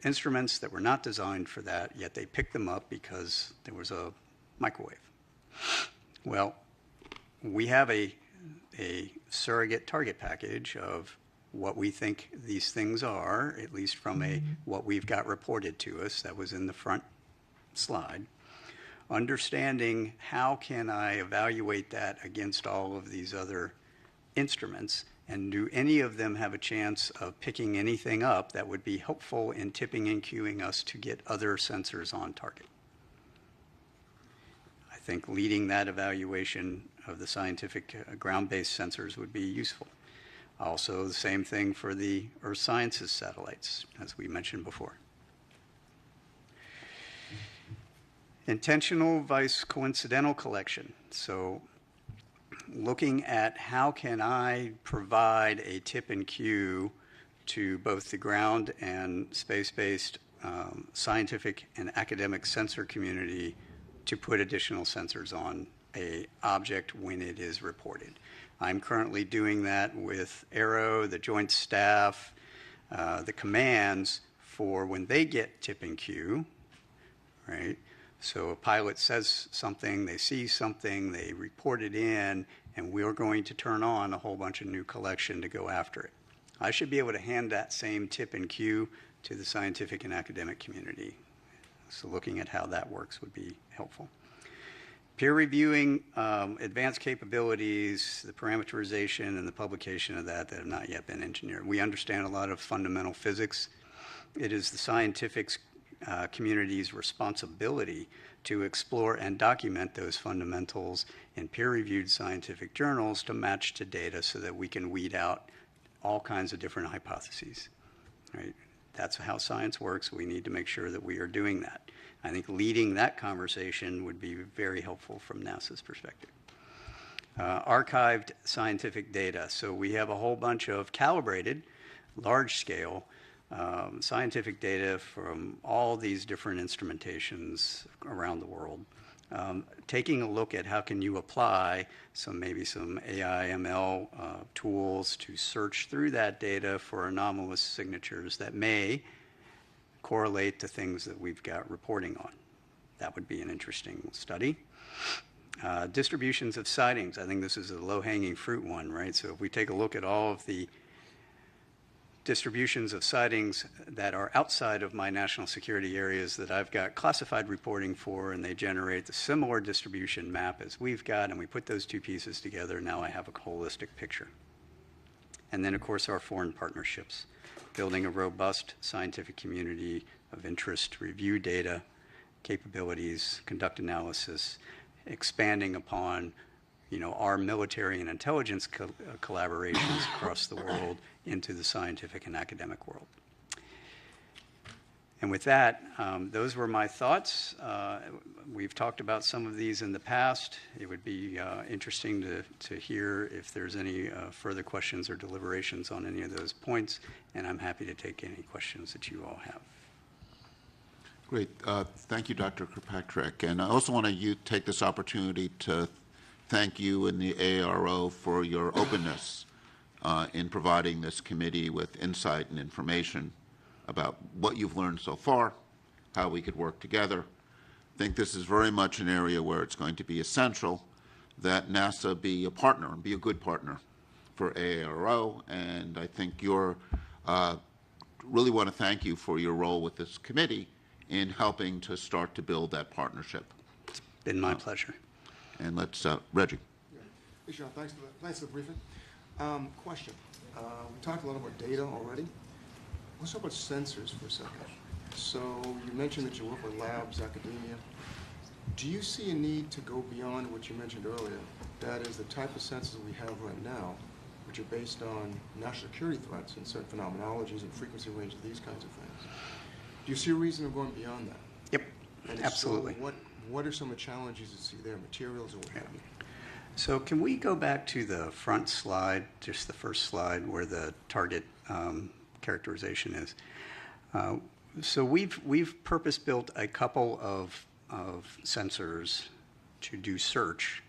Speaker 6: instruments that were not designed for that, yet they picked them up because there was a microwave. Well, we have a surrogate target package of what we think these things are, at least from what we've got reported to us. That was in the front slide. Understanding how can I evaluate that against all of these other instruments, and do any of them have a chance of picking anything up that would be helpful in tipping and cueing us to get other sensors on target. I think leading that evaluation of the scientific ground-based sensors would be useful. Also, the same thing for the Earth Sciences satellites, as we mentioned before. Intentional vice coincidental collection. So looking at how can I provide a tip and cue to both the ground and space-based scientific and academic sensor community to put additional sensors on an object when it is reported. I'm currently doing that with AARO, the Joint Staff, the commands for when they get tip and cue, right? So a pilot says something, they see something, they report it in, and we're going to turn on a whole bunch of new collection to go after it. I should be able to hand that same tip and cue to the scientific and academic community. So looking at how that works would be helpful. Peer reviewing advanced capabilities, the parameterization and the publication of that have not yet been engineered. We understand a lot of fundamental physics. It is the scientific community's responsibility to explore and document those fundamentals in peer-reviewed scientific journals to match to data so that we can weed out all kinds of different hypotheses. Right? That's how science works. We need to make sure that we are doing that. I think leading that conversation would be very helpful from NASA's perspective. Archived scientific data. So we have a whole bunch of calibrated, large-scale scientific data from all these different instrumentations around the world. taking a look at how can you apply maybe some AI, ML tools to search through that data for anomalous signatures that may correlate to things that we've got reporting on. That would be an interesting study. Distributions of sightings. I think this is a low-hanging fruit one, right? So if we take a look at all of the distributions of sightings that are outside of my national security areas that I've got classified reporting for, and they generate the similar distribution map as we've got, and we put those two pieces together, now I have a holistic picture. And then, of course, our foreign partnerships, building a robust scientific community of interest to review data, capabilities, conduct analysis, expanding upon our military and intelligence collaborations across the world into the scientific and academic world. And with that, those were my thoughts. We've talked about some of these in the past. It would be interesting to hear if there's any further questions or deliberations on any of those points, and I'm happy to take any questions that you all have.
Speaker 3: Great. Thank you, Dr. Kirkpatrick. And I also want to take this opportunity to thank you and the AARO for your openness in providing this committee with insight and information about what you've learned so far, how we could work together. I think this is very much an area where it's going to be essential that NASA be a partner and be a good partner for AARO. And I think you're really want to thank you for your role with this committee in helping to start to build that partnership.
Speaker 6: It's been my pleasure.
Speaker 3: And let's, Reggie.
Speaker 7: Hey, Sean, thanks for the briefing. Question. We talked a lot about data already. Let's talk about sensors for a second. So you mentioned that you work with labs, academia. Do you see a need to go beyond what you mentioned earlier? That is the type of sensors we have right now, which are based on national security threats and certain phenomenologies and frequency range of these kinds of things. Do you see a reason of going beyond that?
Speaker 6: Yep,
Speaker 7: And
Speaker 6: absolutely.
Speaker 7: So what are some of the challenges you see there, materials or what have you?
Speaker 6: So can we go back to the front slide, just the first slide where the target characterization is? So we've purpose-built a couple of sensors to do search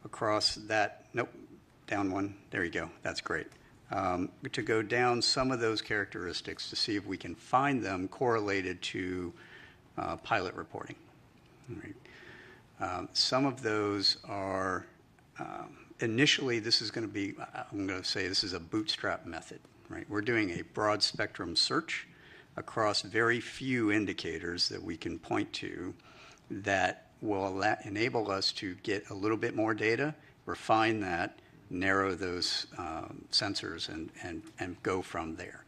Speaker 6: across that. Nope, down one. There you go. That's great. To go down some of those characteristics to see if we can find them correlated to pilot reporting. Right. Some of those are initially. This is going to be. I'm going to say this is a bootstrap method. Right. We're doing a broad spectrum search across very few indicators that we can point to that will enable us to get a little bit more data, refine that, narrow those sensors, and go from there.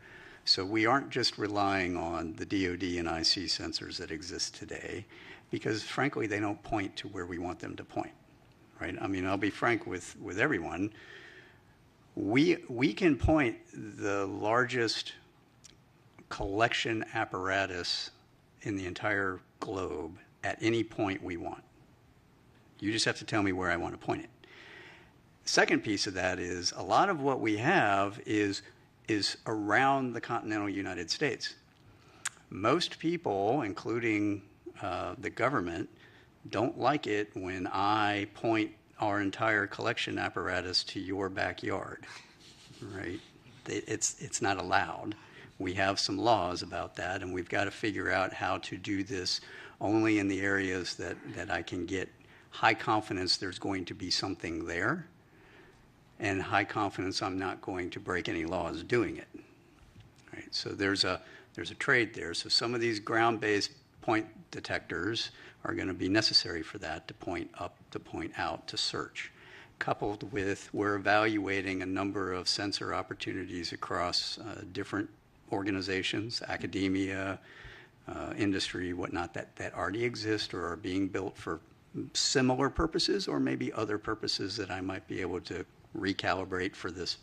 Speaker 6: So we aren't just relying on the DoD and IC sensors that exist today, because frankly they don't point to where we want them to point. Right? I mean, I'll be frank with everyone. We can point the largest collection apparatus in the entire globe at any point we want. You just have to tell me where I want to point it. Second piece of that is a lot of what we have is around the continental United States. Most people, including the government, don't like it when I point our entire collection apparatus to your backyard, right? It's not allowed. We have some laws about that, and we've got to figure out how to do this only in the areas that I can get high confidence there's going to be something there, and high confidence I'm not going to break any laws doing it. Right? So there's a trade there. So some of these ground-based point detectors are going to be necessary for that, to point up, to point out, to search. Coupled with, we're evaluating a number of sensor opportunities across different organizations, academia, industry, whatnot, that already exist or are being built for similar purposes, or maybe other purposes that I might be able to recalibrate for this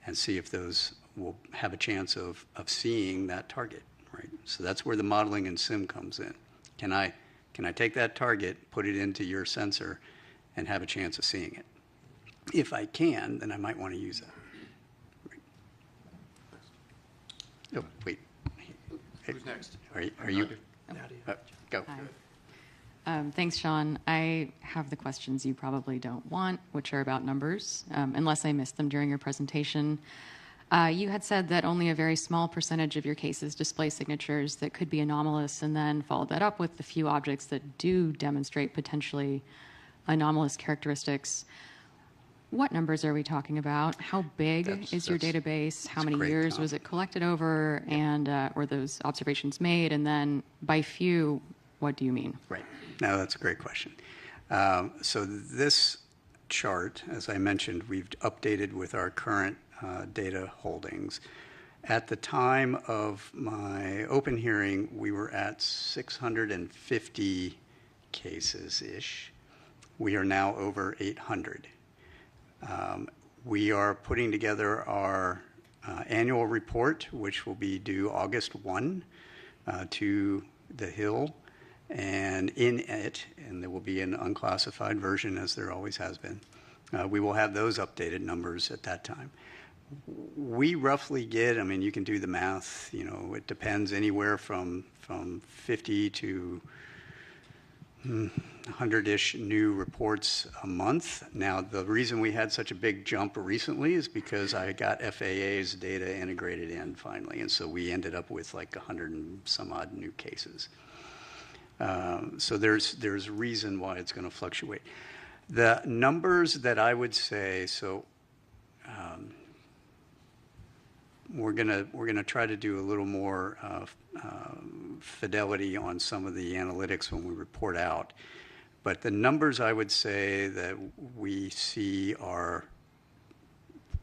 Speaker 6: and see if those will have a chance of seeing that target, right? So that's where the modeling and sim comes in. Can I take that target, put it into your sensor, and have a chance of seeing it? If I can, then I might want to use that. Right. Oh, wait.
Speaker 7: Who's next?
Speaker 6: Are you?
Speaker 1: Nadia.
Speaker 6: Go.
Speaker 8: Thanks, Sean. I have the questions you probably don't want, which are about numbers, unless I missed them during your presentation. You had said that only a very small percentage of your cases display signatures that could be anomalous, and then followed that up with the few objects that do demonstrate potentially anomalous characteristics. What numbers are we talking about? How big is your database? How many years was it collected over, and were those observations made? And then by few, what do you mean?
Speaker 6: Right. No, that's a great question. So this chart, as I mentioned, we've updated with our current data holdings. At the time of my open hearing, we were at 650 cases-ish. We are now over 800. We are putting together our annual report, which will be due August 1 to the Hill. And in it, and there will be an unclassified version, as there always has been, we will have those updated numbers at that time. We roughly get, I mean, you can do the math, you know, it depends anywhere from 50 to 100-ish new reports a month. Now, the reason we had such a big jump recently is because I got FAA's data integrated in finally, and so we ended up with like 100 and some odd new cases. So there's reason why it's going to fluctuate. The numbers that I would say, so we're gonna try to do a little more fidelity on some of the analytics when we report out. But the numbers I would say that we see are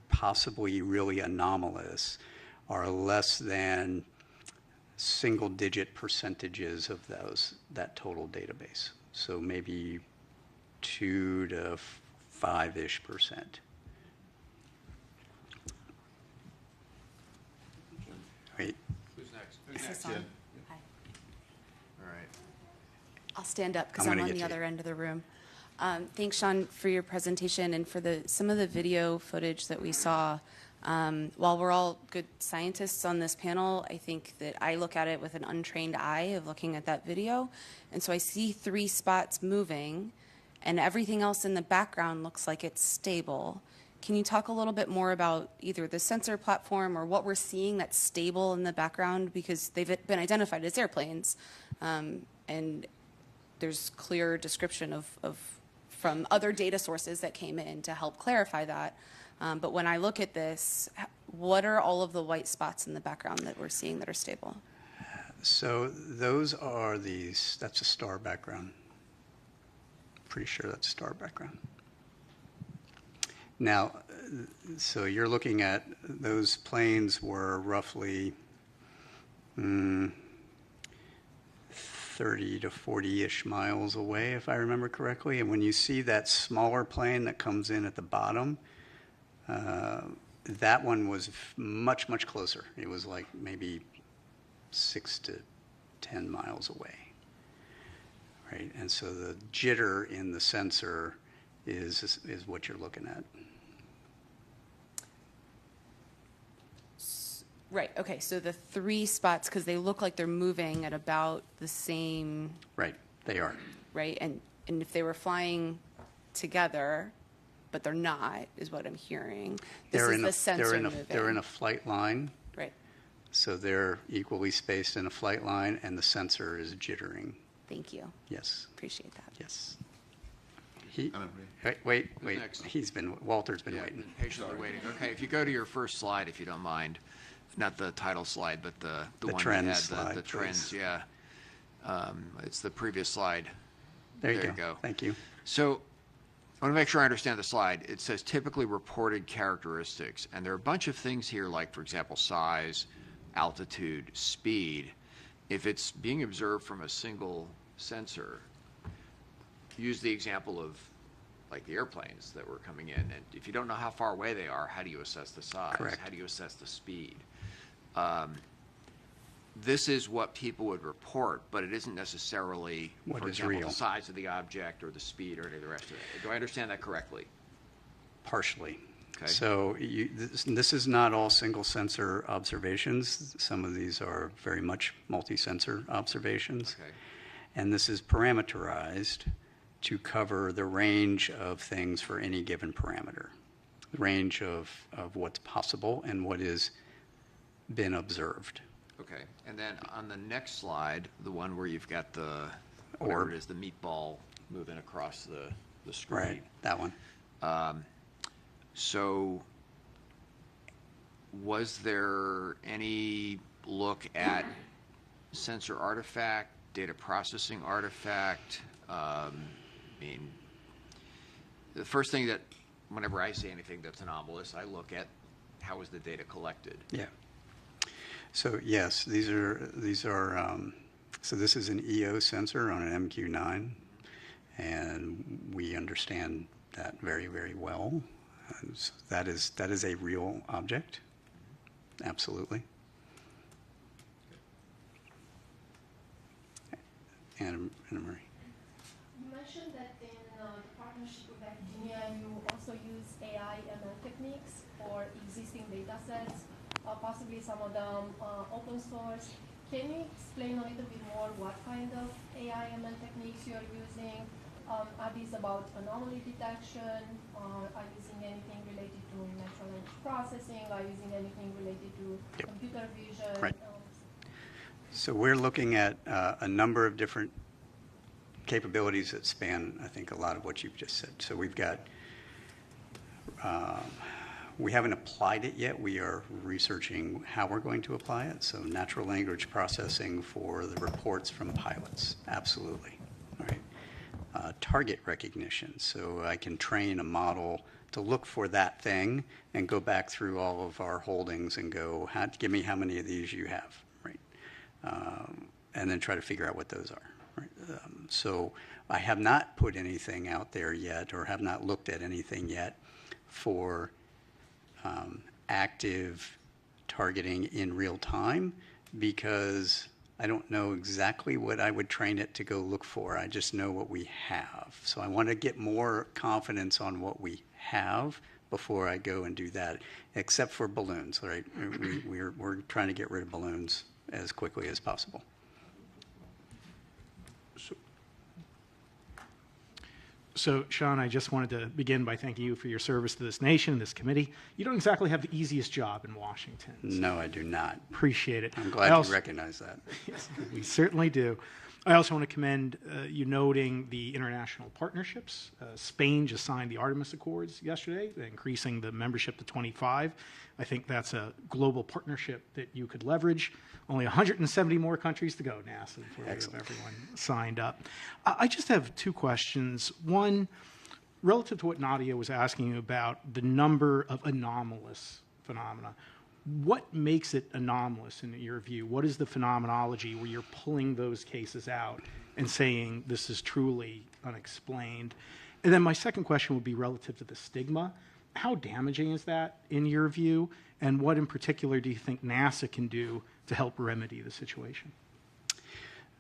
Speaker 6: possibly really anomalous are less than single-digit percentages of that total database. So maybe 2 to 5-ish%. Wait.
Speaker 9: Who's next?
Speaker 10: Is this on? Hi.
Speaker 9: All right.
Speaker 10: I'll stand up because I'm on the other end of the room. Thanks, Sean, for your presentation and for some of the video footage that we saw. While we're all good scientists on this panel, I think that I look at it with an untrained eye of looking at that video. And so I see 3 spots moving, and everything else in the background looks like it's stable. Can you talk a little bit more about either the sensor platform or what we're seeing that's stable in the background? Because they've been identified as airplanes, and there's clear description of from other data sources that came in to help clarify that. But when I look at this, what are all of the white spots in the background that we're seeing that are stable?
Speaker 6: So those are that's a star background. Pretty sure that's a star background. Now, so you're looking at those planes were roughly 30 to 40-ish miles away, if I remember correctly. And when you see that smaller plane that comes in at the bottom, that one was much, much closer. It was like maybe 6 to 10 miles away, right? And so the jitter in the sensor is what you're looking at.
Speaker 10: Right, okay, so the 3 spots, because they look like they're moving at about the same...
Speaker 6: Right, they are.
Speaker 10: Right, and if they were flying together, but they're not, is what I'm hearing. This is the sensor moving.
Speaker 6: They're in a flight line.
Speaker 10: Right.
Speaker 6: So they're equally spaced in a flight line, and the sensor is jittering.
Speaker 10: Thank you.
Speaker 6: Yes.
Speaker 10: Appreciate that.
Speaker 6: Yes. Wait. Walter's been waiting.
Speaker 9: Patiently waiting. Okay, if you go to your first slide, if you don't mind, not the title slide, but the one
Speaker 6: trends
Speaker 9: you had,
Speaker 6: slide,
Speaker 9: the trends,
Speaker 6: please.
Speaker 9: yeah. It's the previous slide.
Speaker 6: There you go. Thank you.
Speaker 9: So I want to make sure I understand the slide. It says typically reported characteristics, and there are a bunch of things here, like, for example, size, altitude, speed. If it's being observed from a single sensor, use the example of like the airplanes that were coming in, and if you don't know how far away they are, how do you assess the size?
Speaker 6: Correct.
Speaker 9: How do you assess the speed? This is what people would report, but it isn't necessarily,
Speaker 6: what
Speaker 9: for
Speaker 6: is
Speaker 9: example,
Speaker 6: real.
Speaker 9: the size of the object or the speed or any of the rest of it. Do I understand that correctly?
Speaker 6: Partially.
Speaker 9: Okay.
Speaker 6: So this is not all single sensor observations. Some of these are very much multi-sensor observations.
Speaker 9: Okay.
Speaker 6: And this is parameterized to cover the range of things for any given parameter, the range of what's possible and what has been observed.
Speaker 9: Okay, and then on the next slide, the one where you've got the,
Speaker 6: Orb.
Speaker 9: whatever it is, the meatball moving across the screen.
Speaker 6: Right, that one.
Speaker 9: So was there any look at sensor artifact, data processing artifact? I mean, the first thing that, whenever I see anything that's anomalous, I look at how was the data collected.
Speaker 6: Yeah. So yes, these are so this is an EO sensor on an MQ-9, and we understand that very, very well. So that is a real object, absolutely. Anna Marie.
Speaker 11: You mentioned that in the partnership with academia, you also use AI ML techniques for existing data sets, possibly some of them open source. Can you explain a little bit more what kind of AI ML techniques you're using? Are these about anomaly detection? Are you using anything related to natural language processing? Are you using anything related to computer vision?
Speaker 6: Right. So we're looking at a number of different capabilities that span, I think, a lot of what you've just said. So we've got, we haven't applied it yet. We are researching how we're going to apply it. So natural language processing for the reports from pilots, absolutely. All right. Target recognition, so I can train a model to look for that thing and go back through all of our holdings and go, give me how many of these you have, right? And then try to figure out what those are. Right? So I have not put anything out there yet, or have not looked at anything yet for active targeting in real time, because I don't know exactly what I would train it to go look for. I just know what we have. So I want to get more confidence on what we have before I go and do that, except for balloons, right? We're trying to get rid of balloons as quickly as possible.
Speaker 5: So, Sean, I just wanted to begin by thanking you for your service to this nation, this committee. You don't exactly have the easiest job in Washington. So
Speaker 6: no, I do not.
Speaker 5: Appreciate it.
Speaker 6: I'm glad you recognize that.
Speaker 5: Yes, we certainly do. I also want to commend you noting the international partnerships. Spain just signed the Artemis Accords yesterday, increasing the membership to 25. I think that's a global partnership that you could leverage. Only 170 more countries to go, NASA, before we have everyone signed up. I just have two questions. One, relative to what Nadia was asking you about the number of anomalous phenomena. What makes it anomalous in your view? What is the phenomenology where you're pulling those cases out and saying this is truly unexplained? And then my second question would be relative to the stigma. How damaging is that in your view? And what in particular do you think NASA can do to help remedy the situation?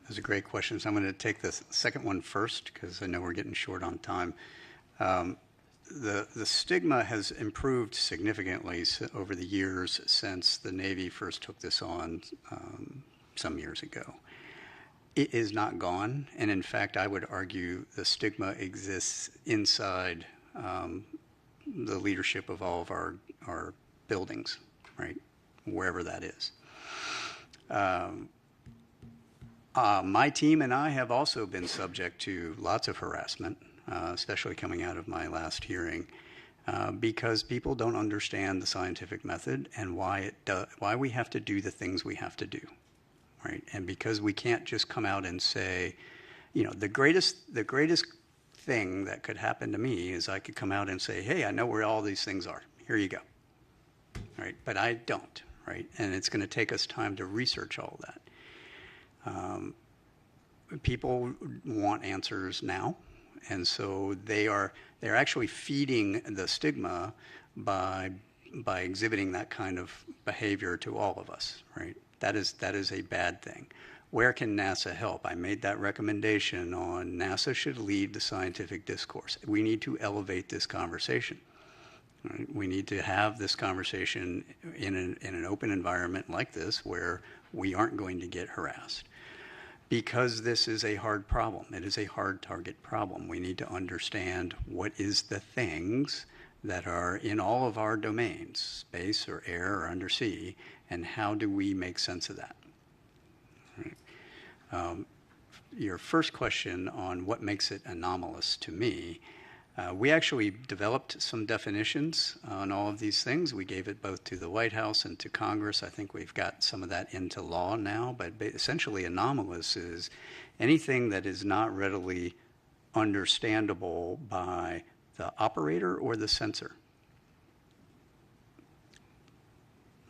Speaker 6: Those are great questions. I'm going to take the second one first because I know we're getting short on time. The stigma has improved significantly over the years since the Navy first took this on some years ago. It is not gone, and in fact, I would argue the stigma exists inside the leadership of all of our buildings, right, wherever that is. My team and I have also been subject to lots of harassment, especially coming out of my last hearing, because people don't understand the scientific method and why we have to do the things we have to do, right? And because we can't just come out and say, you know, the greatest thing that could happen to me is I could come out and say, hey, I know where all these things are. Here you go, right? But I don't, right? And it's going to take us time to research all that. People want answers now. And so they're actually feeding the stigma by exhibiting that kind of behavior to all of us, right? That is a bad thing. Where can NASA help? I made that recommendation on NASA should lead the scientific discourse. We need to elevate this conversation. Right? We need to have this conversation in an open environment like this where we aren't going to get harassed. because this is a hard problem. It is a hard target problem. We need to understand what is the things that are in all of our domains, space or air or undersea, and how do we make sense of that? Right. Your first question on what makes it anomalous to me, we actually developed some definitions on all of these things. We gave it both to the White House and to Congress. I think we've got some of that into law now, but essentially anomalous is anything that is not readily understandable by the operator or the sensor.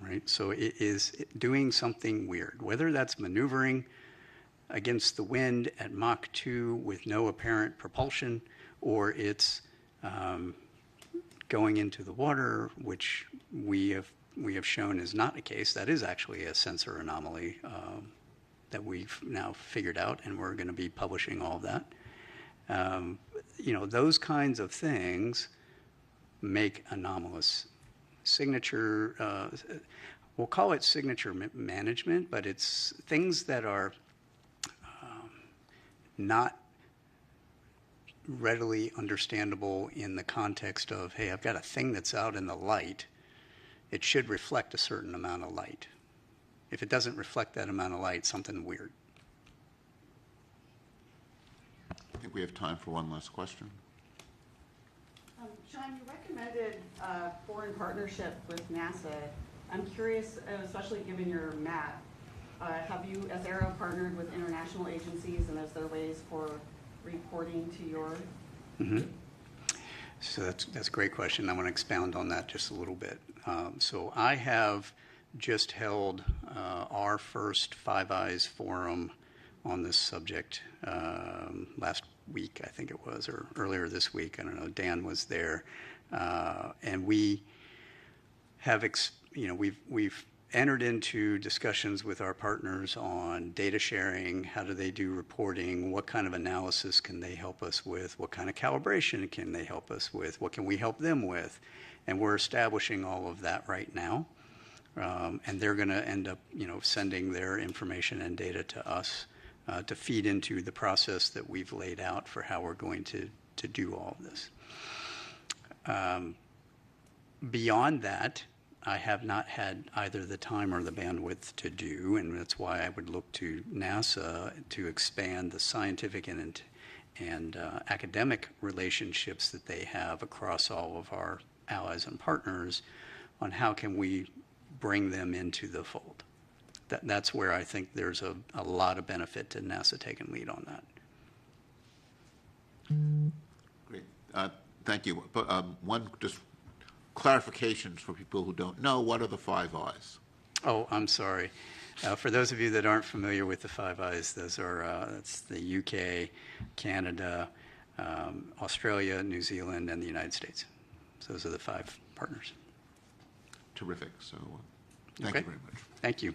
Speaker 6: Right? So it is doing something weird, whether that's maneuvering against the wind at Mach 2 with no apparent propulsion, or it's going into the water, which we have shown is not the case. That is actually a sensor anomaly that we've now figured out, and we're going to be publishing all of that. Those kinds of things make anomalous. Signature, we'll call it signature management, but it's things that are not readily understandable in the context of, hey, I've got a thing that's out in the light. It should reflect a certain amount of light. If it doesn't reflect that amount of light, something weird.
Speaker 3: I think we have time for one last question.
Speaker 12: Sean, you recommended a foreign partnership with NASA. I'm curious, especially given your map, have you, as AARO, partnered with international agencies, and is there ways for reporting to your?
Speaker 6: Mm-hmm. So that's a great question. I want to expound on that just a little bit. So I have just held our first Five Eyes forum on this subject last week, I think it was, or earlier this week. I don't know. Dan was there, and we have, we've entered into discussions with our partners on data sharing. How do they do reporting? What kind of analysis can they help us with? What kind of calibration can they help us with? What can we help them with? And we're establishing all of that right now. And they're going to end up, sending their information and data to us to feed into the process that we've laid out for how we're going to do all of this. Beyond that, I have not had either the time or the bandwidth to do, and that's why I would look to NASA to expand the scientific and academic relationships that they have across all of our allies and partners on how can we bring them into the fold. That's where I think there's a lot of benefit to NASA taking lead on that.
Speaker 3: Great. Thank you. But one just clarifications for people who don't know, what are the Five Eyes?
Speaker 6: Oh, I'm sorry. For those of you that aren't familiar with the Five Eyes, those are that's the UK, Canada, Australia, New Zealand, and the United States. So those are the 5 partners.
Speaker 3: Terrific. So thank you very much.
Speaker 6: Thank you.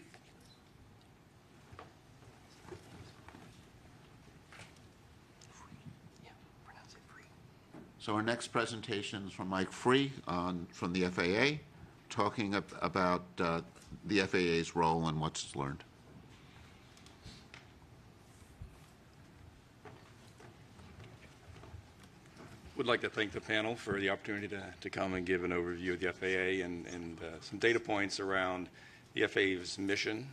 Speaker 3: So our next presentation is from Mike Free from the FAA, talking about the FAA's role and what's learned.
Speaker 13: Would like to thank the panel for the opportunity to come and give an overview of the FAA and some data points around the FAA's mission,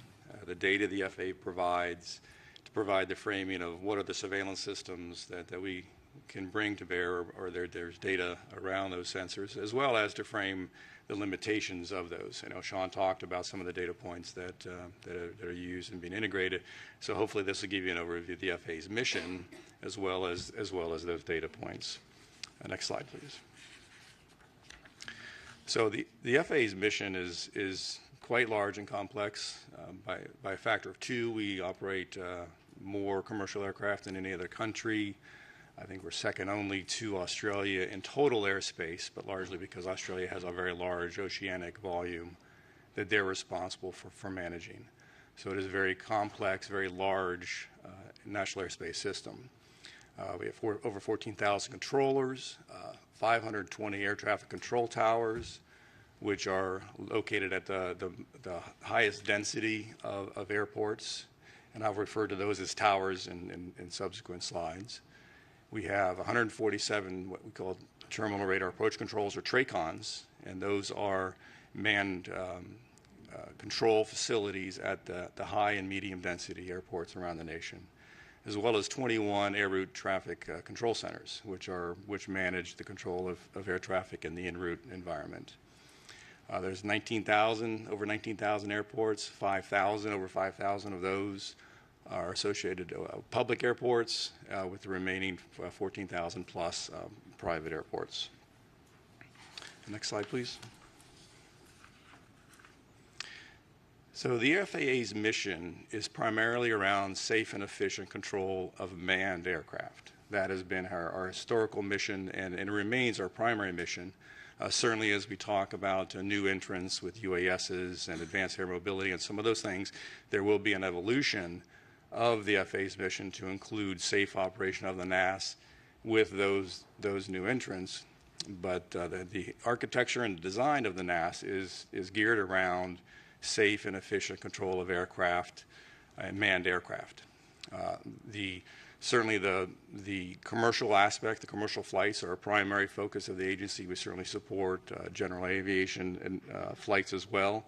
Speaker 13: the data the FAA provides to provide the framing of what are the surveillance systems that we can bring to bear, or there's data around those sensors, as well as to frame the limitations of those. Sean talked about some of the data points that are used and being integrated. So hopefully this will give you an overview of the FAA's mission, as well as those data points. Next slide, please. So the FAA's mission is quite large and complex. By a factor of 2, we operate more commercial aircraft than any other country. I think we're second only to Australia in total airspace, but largely because Australia has a very large oceanic volume that they're responsible for managing. So it is a very complex, very large national airspace system. We have over 14,000 controllers, 520 air traffic control towers, which are located at the highest density of airports and I'll refer to those as towers in subsequent slides. We have 147 what we call terminal radar approach controls, or TRACONs, and those are manned control facilities at the high and medium density airports around the nation, as well as 21 air route traffic control centers, which manage the control of air traffic in the en route environment. There's over 19,000 airports, over 5,000 of those are associated public airports, with the remaining 14,000 plus private airports. Next slide, please. So the FAA's mission is primarily around safe and efficient control of manned aircraft. That has been our historical mission, and it remains our primary mission. Certainly as we talk about new entrants with UASs and advanced air mobility and some of those things, there will be an evolution of the FAA's mission to include safe operation of the NAS with those new entrants. But the architecture and design of the NAS is geared around safe and efficient control of aircraft and manned aircraft. Certainly the commercial aspect, the commercial flights are a primary focus of the agency. We certainly support general aviation and flights as well.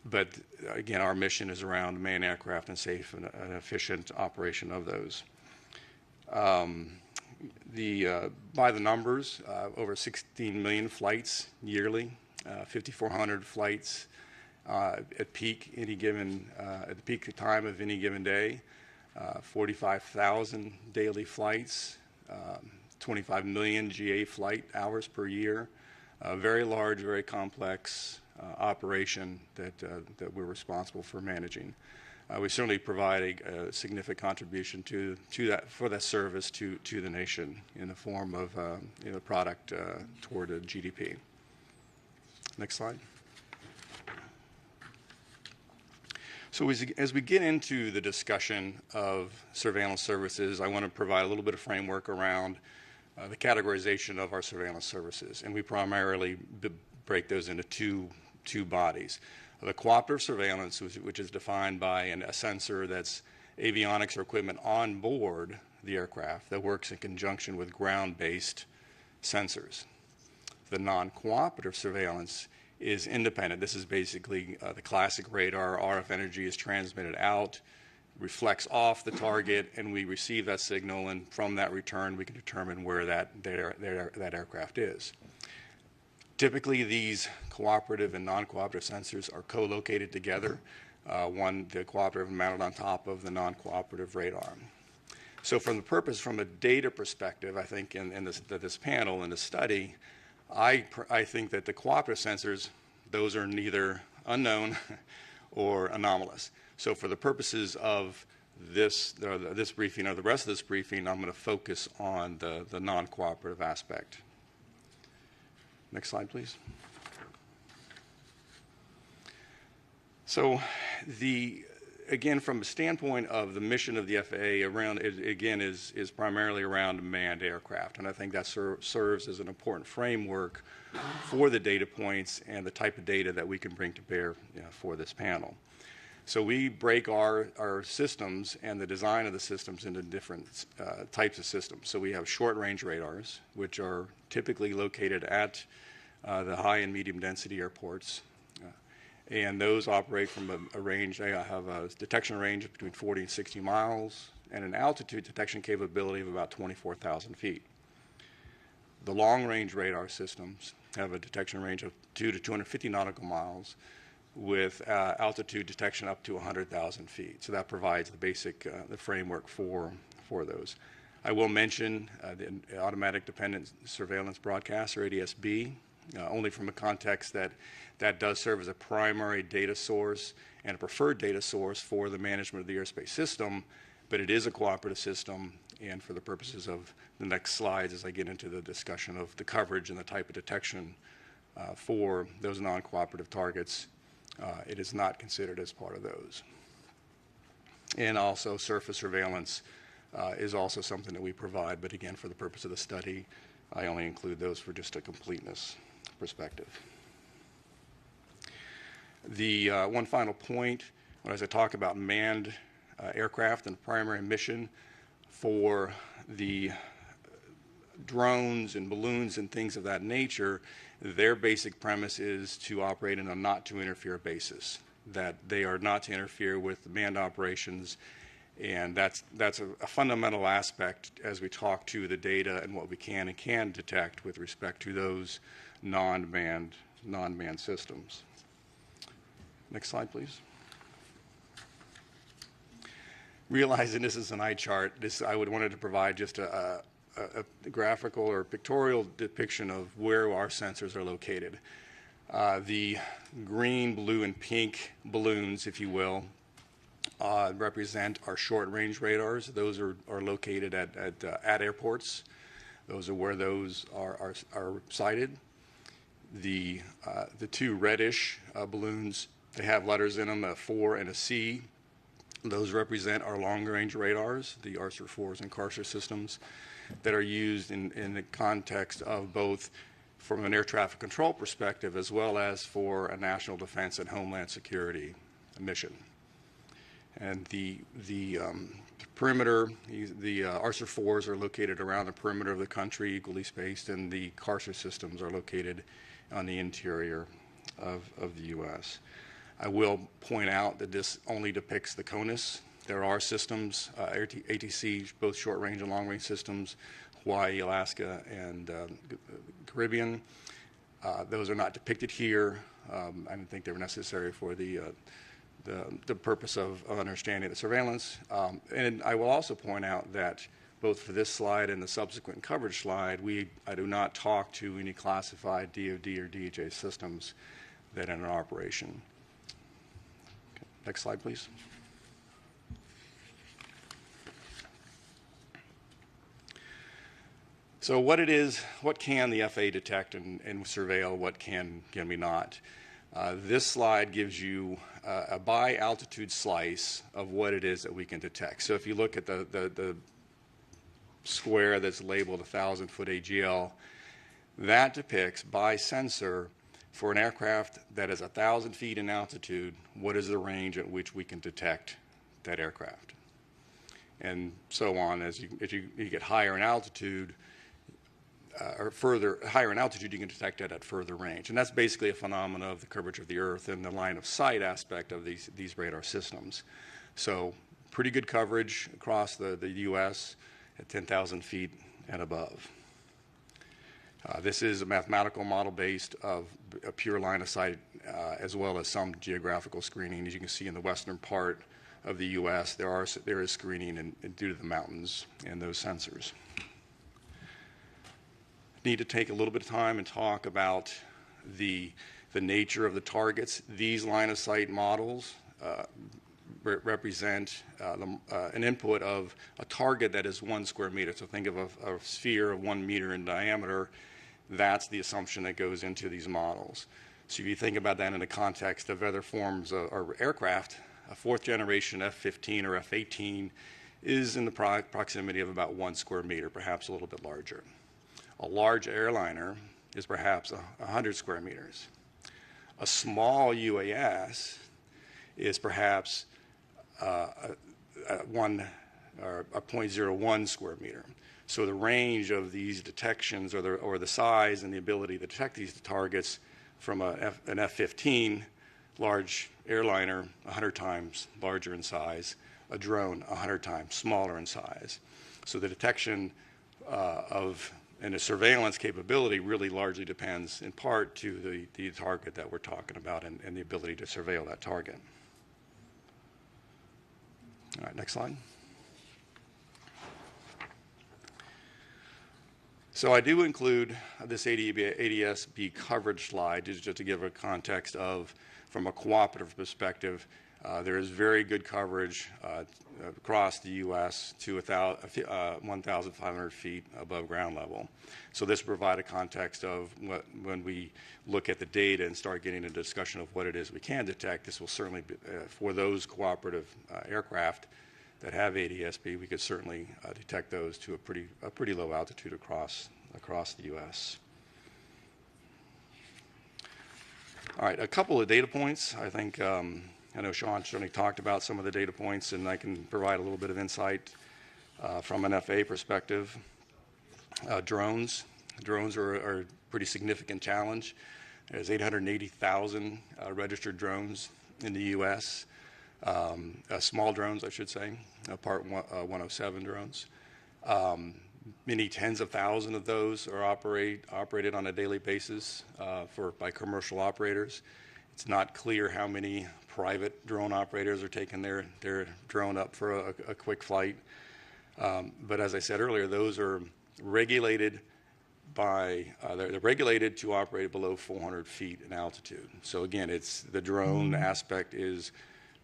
Speaker 13: But again, our mission is around manned aircraft and safe and efficient operation of those. By the numbers, over 16 million flights yearly, 5,400 flights at peak at the peak time of any given day, 45,000 daily flights, 25 million GA flight hours per year. A very large, very complex operation that we're responsible for managing. We certainly provide a significant contribution for that service to the nation in the form of product toward a GDP. Next slide. So as we get into the discussion of surveillance services, I want to provide a little bit of framework around the categorization of our surveillance services, and we primarily break those into two bodies. The cooperative surveillance, which is defined by a sensor that's avionics or equipment on board the aircraft that works in conjunction with ground-based sensors. The non-cooperative surveillance is independent. This is basically the classic radar. RF energy is transmitted out, reflects off the target, and we receive that signal, and from that return we can determine where that aircraft is. Typically, these cooperative and non-cooperative sensors are co-located together. The cooperative mounted on top of the non-cooperative radar. So from a data perspective, I think in this panel, in the study, I think that the cooperative sensors, those are neither unknown or anomalous. So for the purposes of this briefing or the rest of this briefing, I'm going to focus on the non-cooperative aspect. Next slide, please. So again, from a standpoint of the mission of the FAA, is primarily around manned aircraft, and I think that serves as an important framework for the data points and the type of data that we can bring to bear for this panel. So we break our systems and the design of the systems into different types of systems. So we have short-range radars, which are typically located at the high and medium density airports. And those operate from a range. They have a detection range of between 40 and 60 miles and an altitude detection capability of about 24,000 feet. The long-range radar systems have a detection range of 2 to 250 nautical miles with altitude detection up to 100,000 feet. So that provides the basic the framework for those. I will mention the Automatic Dependent Surveillance Broadcast, or ADS-B, only from a context that does serve as a primary data source and a preferred data source for the management of the airspace system, but it is a cooperative system, and for the purposes of the next slides as I get into the discussion of the coverage and the type of detection for those non-cooperative targets, it is not considered as part of those. And also surface surveillance is also something that we provide, but again, for the purpose of the study, I only include those for just a completeness perspective. The one final point, as I talk about manned aircraft and primary mission for the drones and balloons and things of that nature, their basic premise is to operate in a not to interfere basis, that they are not to interfere with manned operations. And that's a fundamental aspect as we talk to the data and what we can and can't detect with respect to those non-manned systems. Next slide, please. Realizing this is an eye chart, I wanted to provide just a graphical or pictorial depiction of where our sensors are located. The green, blue, and pink balloons, if you will, represent our short-range radars. Those are located at airports. Those are where those are sited. The two reddish balloons, they have letters in them, a 4 and a C. Those represent our long-range radars, the ARSR-4s and CARSR systems that are used in the context of both from an air traffic control perspective as well as for a national defense and homeland security mission. And the perimeter, the ARSR-4s are located around the perimeter of the country, equally spaced, and the CARSR systems are located on the interior of the U.S. I will point out that this only depicts the CONUS. There are systems, ATC, both short-range and long-range systems, Hawaii, Alaska, and Caribbean. Those are not depicted here. I didn't think they were necessary for the purpose of understanding the surveillance. And I will also point out that both for this slide and the subsequent coverage slide, I do not talk to any classified DoD or DHA systems that are in operation. Okay, next slide, please. So what can the FAA detect and surveil, what can we not? This slide gives you a by altitude slice of what it is that we can detect. So if you look at the square that's labeled 1,000-foot AGL, that depicts by sensor for an aircraft that is 1,000 feet in altitude, what is the range at which we can detect that aircraft. And so on, as you get higher in altitude, or higher in altitude, you can detect it at further range. And that's basically a phenomenon of the curvature of the Earth and the line of sight aspect of these radar systems. So pretty good coverage across the U.S. at 10,000 feet and above. This is a mathematical model based of a pure line of sight as well as some geographical screening. As you can see in the western part of the U.S., there is screening due to the mountains and those sensors. Need to take a little bit of time and talk about the nature of the targets. These line of sight models represent an input of a target that is 1 square meter. So think of a sphere of 1 meter in diameter. That's the assumption that goes into these models. So if you think about that in the context of other forms or aircraft, a 4th generation F-15 or F-18 is in the proximity of about 1 square meter, perhaps a little bit larger. A large airliner is perhaps 100 square meters. A small UAS is perhaps a 0.01 square meter. So the range of these detections or the size and the ability to detect these targets from an F-15, large airliner, 100 times larger in size, a drone 100 times smaller in size. So the detection and the surveillance capability really largely depends in part to the target that we're talking about and the ability to surveil that target. All right, next slide. So I do include this ADS-B coverage slide just to give a context of, from a cooperative perspective, there is very good coverage across the U.S. to 1,500 feet above ground level. So this provides a context of when we look at the data and start getting a discussion of what it is we can detect. This will certainly be, for those cooperative aircraft that have ADS-B, we could certainly detect those to a pretty low altitude across the U.S. All right, a couple of data points I think I know Sean certainly talked about some of the data points, and I can provide a little bit of insight from an FAA perspective. Drones. Drones are a pretty significant challenge. There's 880,000 registered drones in the U.S., small drones, I should say, Part 107 drones. Many tens of thousands of those are operated on a daily basis by commercial operators. It's not clear how many private drone operators are taking their drone up for a quick flight. But as I said earlier, those are regulated they're regulated to operate below 400 feet in altitude. So again, it's the drone aspect is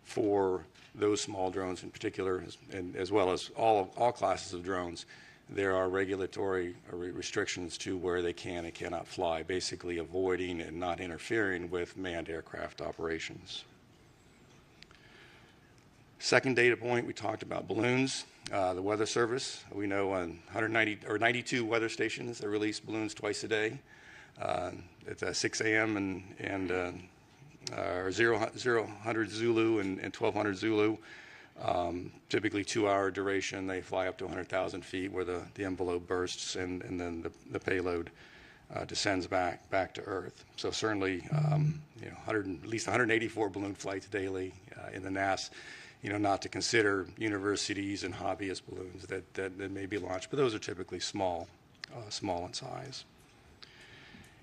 Speaker 13: for those small drones in particular, and as well as all classes of drones. There are regulatory restrictions to where they can and cannot fly, basically avoiding and not interfering with manned aircraft operations. Second data point, we talked about balloons. The Weather Service, we know on 92 weather stations that release balloons twice a day. At 6 a.m. and 0000 Zulu and 1200 Zulu. Typically 2-hour duration. They fly up to 100,000 feet where the envelope bursts and then the payload descends back to Earth. So certainly, at least 184 balloon flights daily in the NAS. Not to consider universities and hobbyist balloons that may be launched, but those are typically small in size.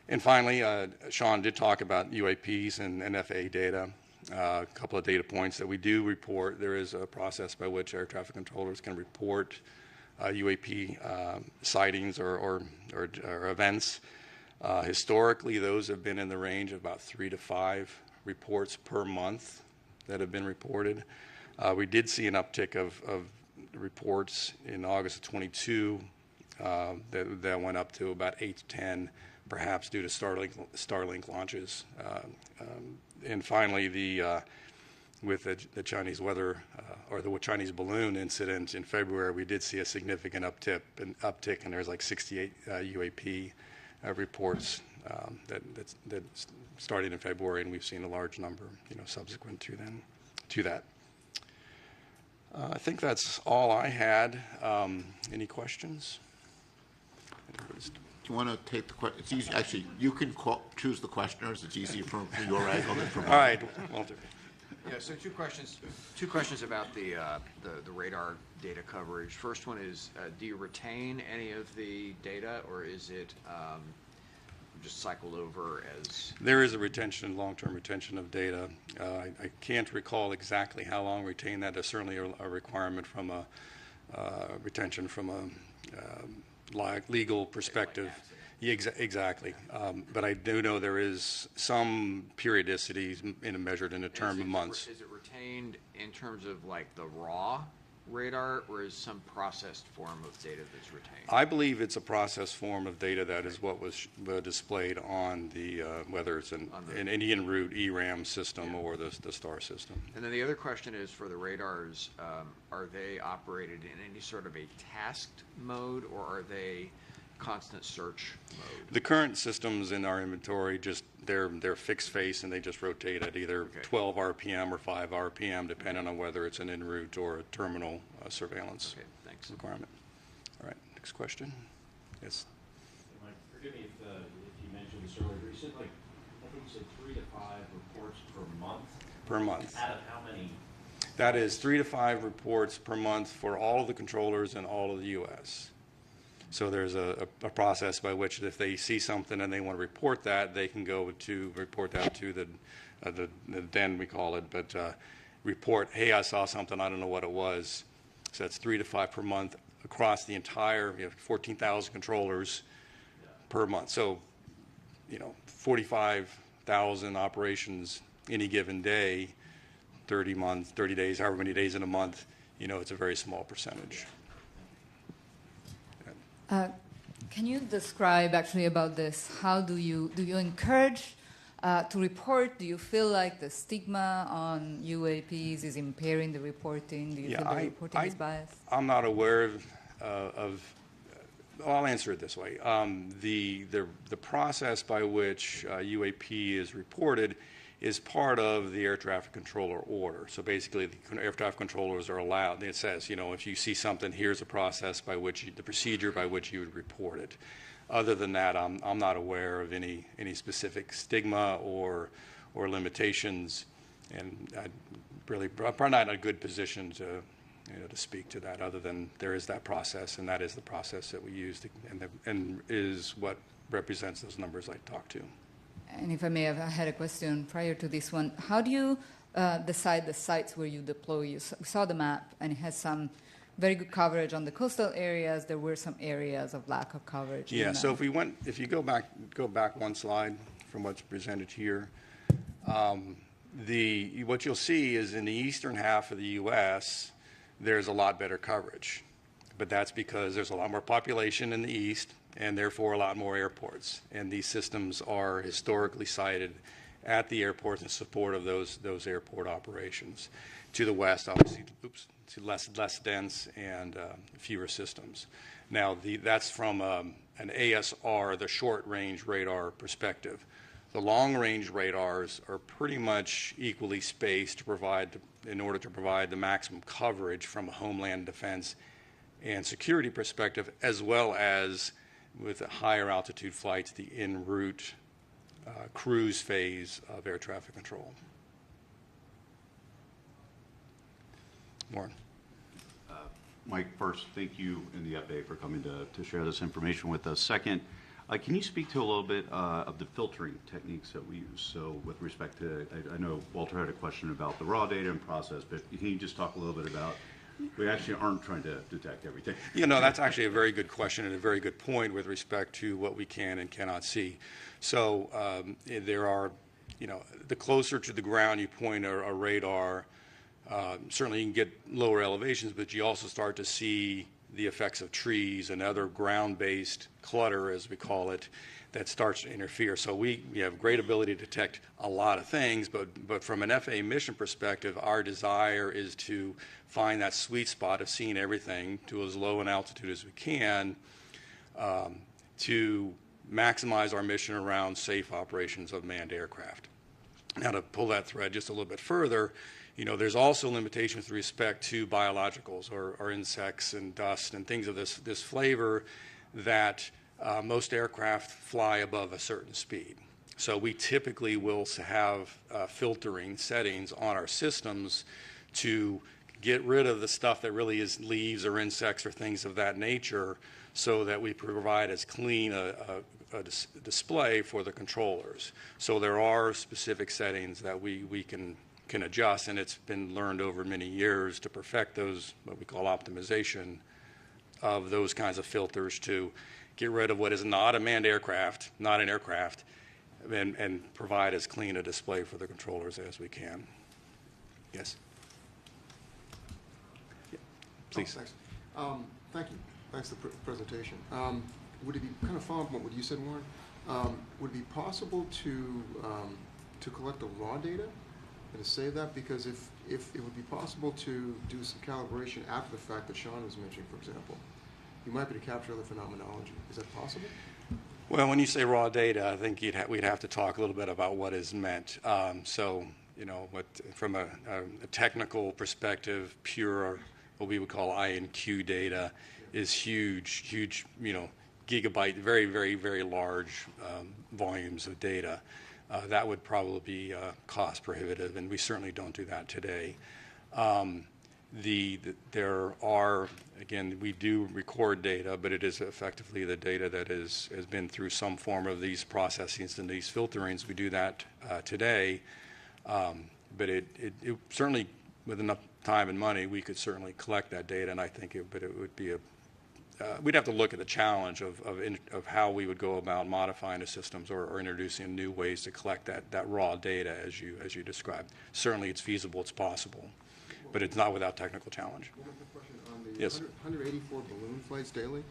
Speaker 13: And finally, Sean did talk about UAPs and FAA data. A couple of data points that we do report. There is a process by which air traffic controllers can report UAP sightings or events. Historically, those have been in the range of about 3 to 5 reports per month that have been reported. We did see an uptick of reports in August of 22 that went up to about 8 to 10, perhaps due to Starlink launches. And finally, with the Chinese weather or the Chinese balloon incident in February, we did see a significant uptick, and there's like 68 UAP reports that started in February, and we've seen a large number, subsequent to that. I think that's all I had. Any questions?
Speaker 3: Do you want to take the question? It's easy. Actually, you can choose the questioners. It's easier from your angle than from mine.
Speaker 13: All right, Walter.
Speaker 9: Yeah, so two questions about the radar data coverage. First one is, do you retain any of the data, or is it just cycled over as?
Speaker 13: There is a long-term retention of data. I can't recall exactly how long we retain that. There's certainly a requirement from a retention from a legal perspective. Yeah, exactly. But I do know there is some periodicity measured in a term of months.
Speaker 9: Is it retained in terms of like the raw radar, or is some processed form of data that's retained?
Speaker 13: I believe it's a processed form of data that is what was displayed on the, whether it's an en route ERAM system or the STAR system.
Speaker 9: And then the other question is, for the radars, are they operated in any sort of a tasked mode, or are they constant search mode?
Speaker 13: The current systems in our inventory, they're fixed face, and they just rotate at either 12 RPM or 5 RPM, depending on whether it's an en route or a terminal surveillance requirement. All right, next question. Yes.
Speaker 14: Mike, forgive me if you mentioned this earlier. You said, I think you said 3 to 5 reports per month.
Speaker 13: Per month.
Speaker 14: Out of how many?
Speaker 13: That is 3 to 5 reports per month for all of the controllers in all of the U.S. So there's a process by which if they see something and they want to report that, they can go to report that to the den, we call it, but report, hey, I saw something, I don't know what it was. So that's 3 to 5 per month across the entire, 14,000 controllers per month. So, 45,000 operations any given day, 30 days, however many days in a month, it's a very small percentage.
Speaker 15: Can you describe actually about this? How do you encourage to report? Do you feel like the stigma on UAPs is impairing the reporting? Do you feel the reporting is biased?
Speaker 13: I'm not aware of I'll answer it this way. The process by which UAP is reported is part of the air traffic controller order. So basically, the air traffic controllers are allowed. It says, if you see something, here's a process by which the procedure by which you would report it. Other than that, I'm not aware of any specific stigma or limitations, and I'm probably not in a good position to speak to that. Other than there is that process, and that is the process that we use, and is what represents those numbers I talked to.
Speaker 15: And if I may have, I had a question prior to this one. How do you decide the sites where you deploy? You saw the map, and it has some very good coverage on the coastal areas. There were some areas of lack of coverage.
Speaker 13: Yeah. So if you go back one slide from what's presented here, what you'll see is in the eastern half of the U.S. there's a lot better coverage, but that's because there's a lot more population in the east, and therefore a lot more airports. And these systems are historically sited at the airports in support of those airport operations. To the west, obviously, less dense and fewer systems. Now, that's from an ASR, the short-range radar perspective. The long-range radars are pretty much equally spaced in order to provide the maximum coverage from a homeland defense and security perspective, as well as with higher altitude flights, the en route cruise phase of air traffic control. Warren.
Speaker 16: Mike, first, thank you and the FAA for coming to share this information with us. Second, can you speak to a little bit of the filtering techniques that we use? So with respect to, I know Walter had a question about the raw data and process, but can you just talk a little bit about, we actually aren't trying to detect everything.
Speaker 13: That's actually a very good question and a very good point with respect to what we can and cannot see. So there are, the closer to the ground you point a radar, certainly you can get lower elevations, but you also start to see the effects of trees and other ground-based clutter, as we call it, that starts to interfere. So we have great ability to detect a lot of things, but from an FAA mission perspective, our desire is to find that sweet spot of seeing everything to as low an altitude as we can to maximize our mission around safe operations of manned aircraft. Now, to pull that thread just a little bit further, there's also limitations with respect to biologicals or insects and dust and things of this flavor that most aircraft fly above a certain speed. So we typically will have filtering settings on our systems to get rid of the stuff that really is leaves or insects or things of that nature, so that we provide as clean a display for the controllers. So there are specific settings that we can adjust, and it's been learned over many years to perfect those, what we call optimization of those kinds of filters, to get rid of what is not a manned aircraft, not an aircraft, and provide as clean a display for the controllers as we can. Yes? Yeah. Please.
Speaker 7: Thanks. Thank you. Thanks for the presentation. Would it be, kind of following up on what you said, Warren, would it be possible to collect the raw data and to save that? Because if it would be possible to do some calibration after the fact that Sean was mentioning, for example, you might be able to capture other phenomenology. Is that possible?
Speaker 13: Well, when you say raw data, I think we'd have to talk a little bit about what is meant. From a technical perspective, pure, what we would call INQ data is huge, gigabyte, very, very, very large volumes of data. That would probably be cost prohibitive, and we certainly don't do that today. There are, again, we do record data, but it is effectively the data that has been through some form of these processings and these filterings. We do that today, but it certainly, with enough time and money, we could certainly collect that data, and I think it would be we'd have to look at the challenge of how we would go about modifying the systems or introducing new ways to collect that raw data as you described. Certainly it's feasible, it's possible, but it's not without technical challenge.
Speaker 7: One other question on the
Speaker 13: Yes.
Speaker 7: 184 balloon flights daily.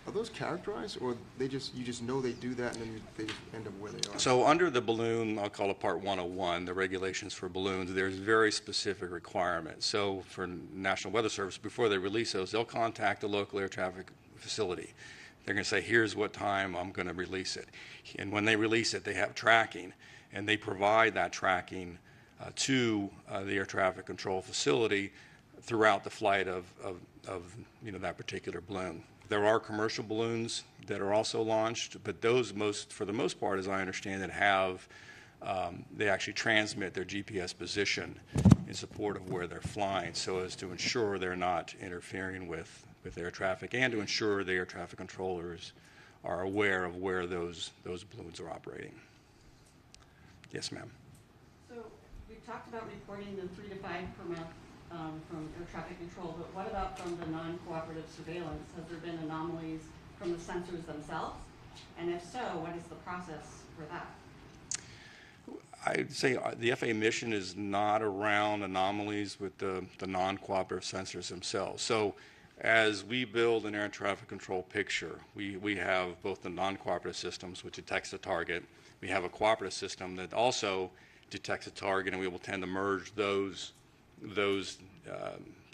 Speaker 7: Are those characterized, or you just know they do that and then they just end up where they are?
Speaker 13: So under the balloon, I'll call it Part 101, the regulations for balloons, there's very specific requirements. So for National Weather Service, before they release those, they'll contact the local air traffic facility. They're going to say, here's what time I'm going to release it. And when they release it, they have tracking. and they provide that tracking to the air traffic control facility throughout the flight of that particular balloon. There are commercial balloons that are also launched, but those for the most part, as I understand it, they actually transmit their GPS position in support of where they're flying, so as to ensure they're not interfering with air traffic, and to ensure the air traffic controllers are aware of where those balloons are operating. Yes, ma'am.
Speaker 12: So we've talked about reporting the 3 to 5 per month from air traffic control, but what about from the non-cooperative surveillance? Has there been anomalies from the sensors themselves? And if so, what is the process for that?
Speaker 13: I'd say the FAA mission is not around anomalies with the non-cooperative sensors themselves. So as we build an air traffic control picture, we have both the non-cooperative systems, which detects the target. We have a cooperative system that also detects a target, and we will tend to merge those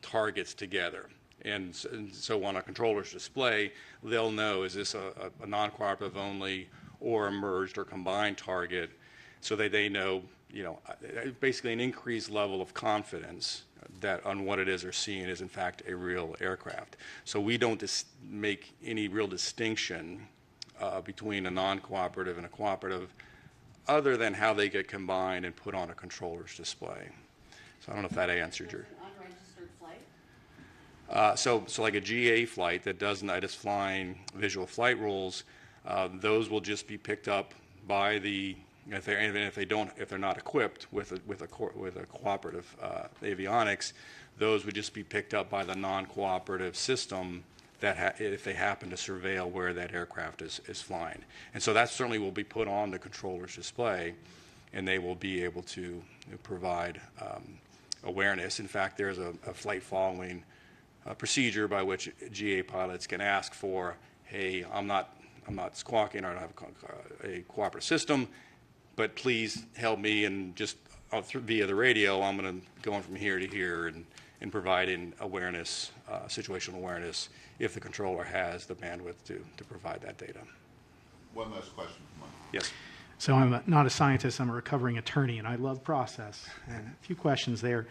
Speaker 13: targets together. And so on a controller's display, they'll know, is this a non-cooperative only or a merged or combined target, so that they know, basically an increased level of confidence that on what it is they're seeing is in fact a real aircraft. So we don't make any real distinction between a non-cooperative and a cooperative, other than how they get combined and put on a controller's display. So I don't know if that answered your...
Speaker 12: Unregistered flight?
Speaker 13: So like a GA flight that is flying visual flight rules, those will just be picked up by if they're not equipped with a cooperative avionics, those would just be picked up by the non-cooperative system if they happen to surveil where that aircraft is flying. And so that certainly will be put on the controller's display, and they will be able to provide awareness. In fact, there's a flight following procedure by which GA pilots can ask for, hey, I'm not squawking, or I don't have a cooperative system, but please help me, and just via the radio, I'm going to go on from here to here and providing awareness, situational awareness, if the controller has the bandwidth to provide that data.
Speaker 3: One last question.
Speaker 13: Yes.
Speaker 5: So I'm not a scientist, I'm a recovering attorney, and I love process. And a few questions there.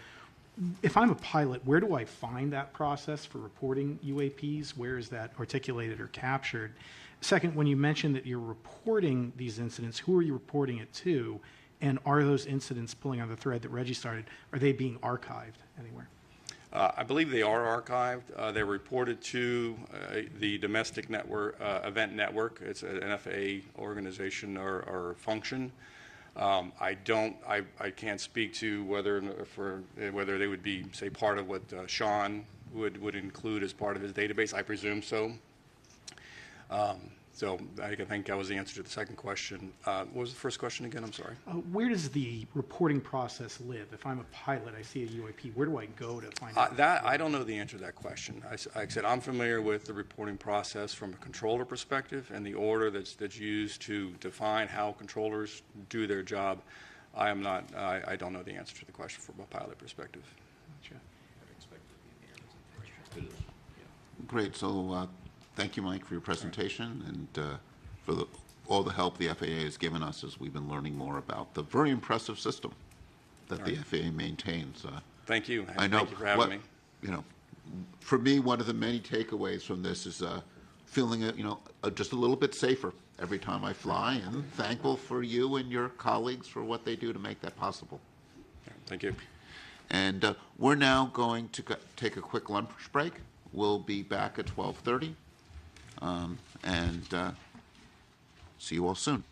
Speaker 5: If I'm a pilot, where do I find that process for reporting UAPs? Where is that articulated or captured? Second, when you mentioned that you're reporting these incidents, who are you reporting it to? And are those incidents, pulling on the thread that Reggie started, are they being archived anywhere?
Speaker 13: I believe they are archived. They're reported to the domestic network, event network. It's an FAA organization or function. I can't speak to whether they would be, say, part of what Sean would include as part of his database. I presume so. So I think that was the answer to the second question. What was the first question again? I'm sorry.
Speaker 5: Where does the reporting process live? If I'm a pilot, I see a UAP, where do I go to find out?
Speaker 13: I don't know the answer to that question. Like I said, I'm familiar with the reporting process from a controller perspective and the order that's used to define how controllers do their job. I don't know the answer to the question from a pilot perspective.
Speaker 5: Gotcha.
Speaker 3: Great. So thank you, Mike, for your presentation and for all the help the FAA has given us as we've been learning more about the very impressive system that the FAA maintains.
Speaker 13: Thank you.
Speaker 3: I know.
Speaker 13: Thank you for having me.
Speaker 3: For me, one of the many takeaways from this is feeling, just a little bit safer every time I fly, and thankful for you and your colleagues for what they do to make that possible.
Speaker 13: Yeah, thank you.
Speaker 3: And we're now going to take a quick lunch break. We'll be back at 12:30. And see you all soon.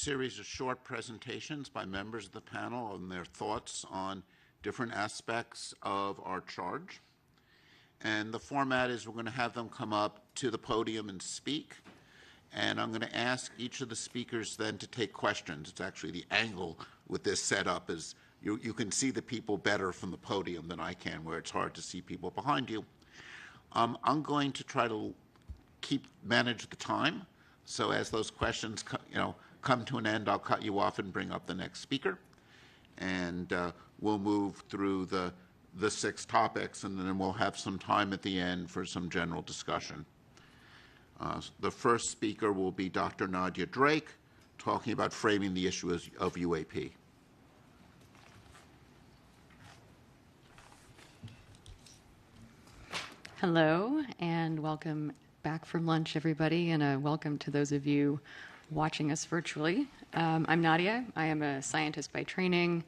Speaker 3: series of short presentations by members of the panel on their thoughts on different aspects of our charge. And the format is we're going to have them come up to the podium and speak. And I'm going to ask each of the speakers then to take questions. It's actually the angle with this setup is you can see the people better from the podium than I can, where it's hard to see people behind you. I'm going to try to manage the time. So as those questions come to an end, I'll cut you off and bring up the next speaker. And we'll move through the 6 topics, and then we'll have some time at the end for some general discussion. The first speaker will be Dr. Nadia Drake, talking about framing the issue of UAP.
Speaker 8: Hello, and welcome back from lunch, everybody, and a welcome to those of you watching us virtually. I'm Nadia. I am a scientist by training.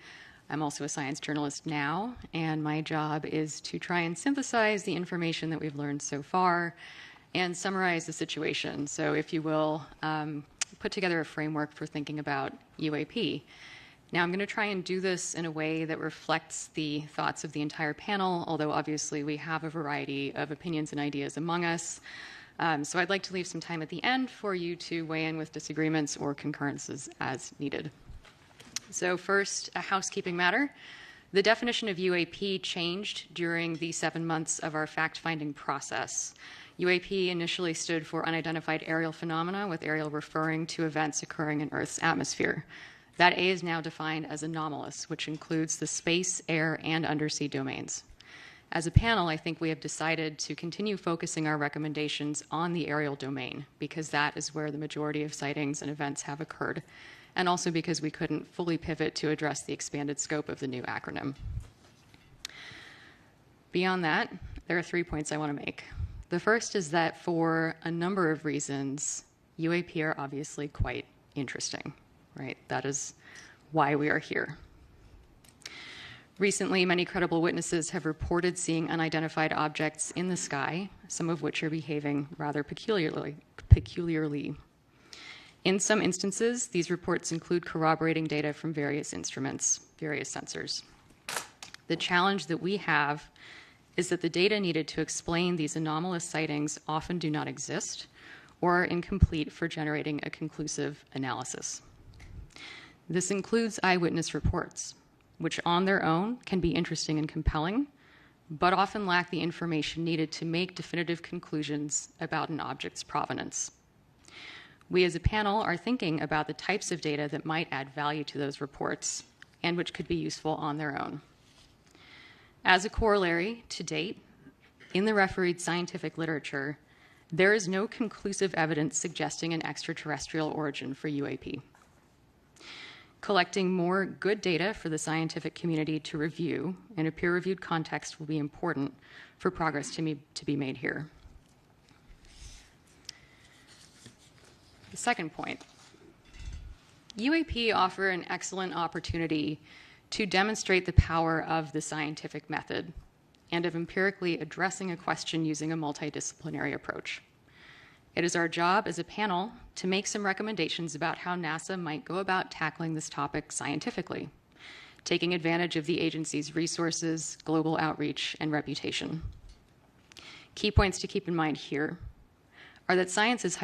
Speaker 8: I'm also a science journalist now, and my job is to try and synthesize the information that we've learned so far and summarize the situation. So if you will, put together a framework for thinking about UAP. Now, I'm going to try and do this in a way that reflects the thoughts of the entire panel, although obviously we have a variety of opinions and ideas among us. So I'd like to leave some time at the end for you to weigh in with disagreements or concurrences as needed. So first, a housekeeping matter. The definition of UAP changed during the 7 months of our fact-finding process. UAP initially stood for unidentified aerial phenomena, with aerial referring to events occurring in Earth's atmosphere. That A is now defined as anomalous, which includes the space, air, and undersea domains. As a panel, I think we have decided to continue focusing our recommendations on the aerial domain, because that is where the majority of sightings and events have occurred, and also because we couldn't fully pivot to address the expanded scope of the new acronym. Beyond that, there are 3 points I want to make. The first is that for a number of reasons, UAP are obviously quite interesting, right? That is why we are here. Recently, many credible witnesses have reported seeing unidentified objects in the sky, some of which are behaving rather peculiarly. In some instances, these reports include corroborating data from various instruments, various sensors. The challenge that we have is that the data needed to explain these anomalous sightings often do not exist or are incomplete for generating a conclusive analysis. This includes eyewitness reports, which on their own can be interesting and compelling, but often lack the information needed to make definitive conclusions about an object's provenance. We as a panel are thinking about the types of data that might add value to those reports and which could be useful on their own. As a corollary, to date, in the refereed scientific literature, there is no conclusive evidence suggesting an extraterrestrial origin for UAP. Collecting more good data for the scientific community to review in a peer-reviewed context will be important for progress to be made here. The second point, UAP offer an excellent opportunity to demonstrate the power of the scientific method and of empirically addressing a question using a multidisciplinary approach. It is our job as a panel to make some recommendations about how NASA might go about tackling this topic scientifically, taking advantage of the agency's resources, global outreach, and reputation. Key points to keep in mind here are that science is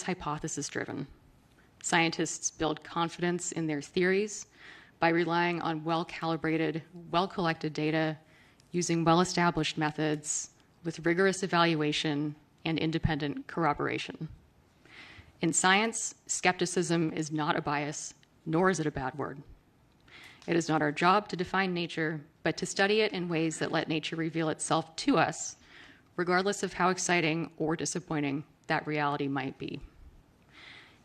Speaker 8: hypothesis-driven. Scientists build confidence in their theories by relying on well-calibrated, well-collected data, using well-established methods with rigorous evaluation and independent corroboration. In science, skepticism is not a bias, nor is it a bad word. It is not our job to define nature, but to study it in ways that let nature reveal itself to us, regardless of how exciting or disappointing that reality might be.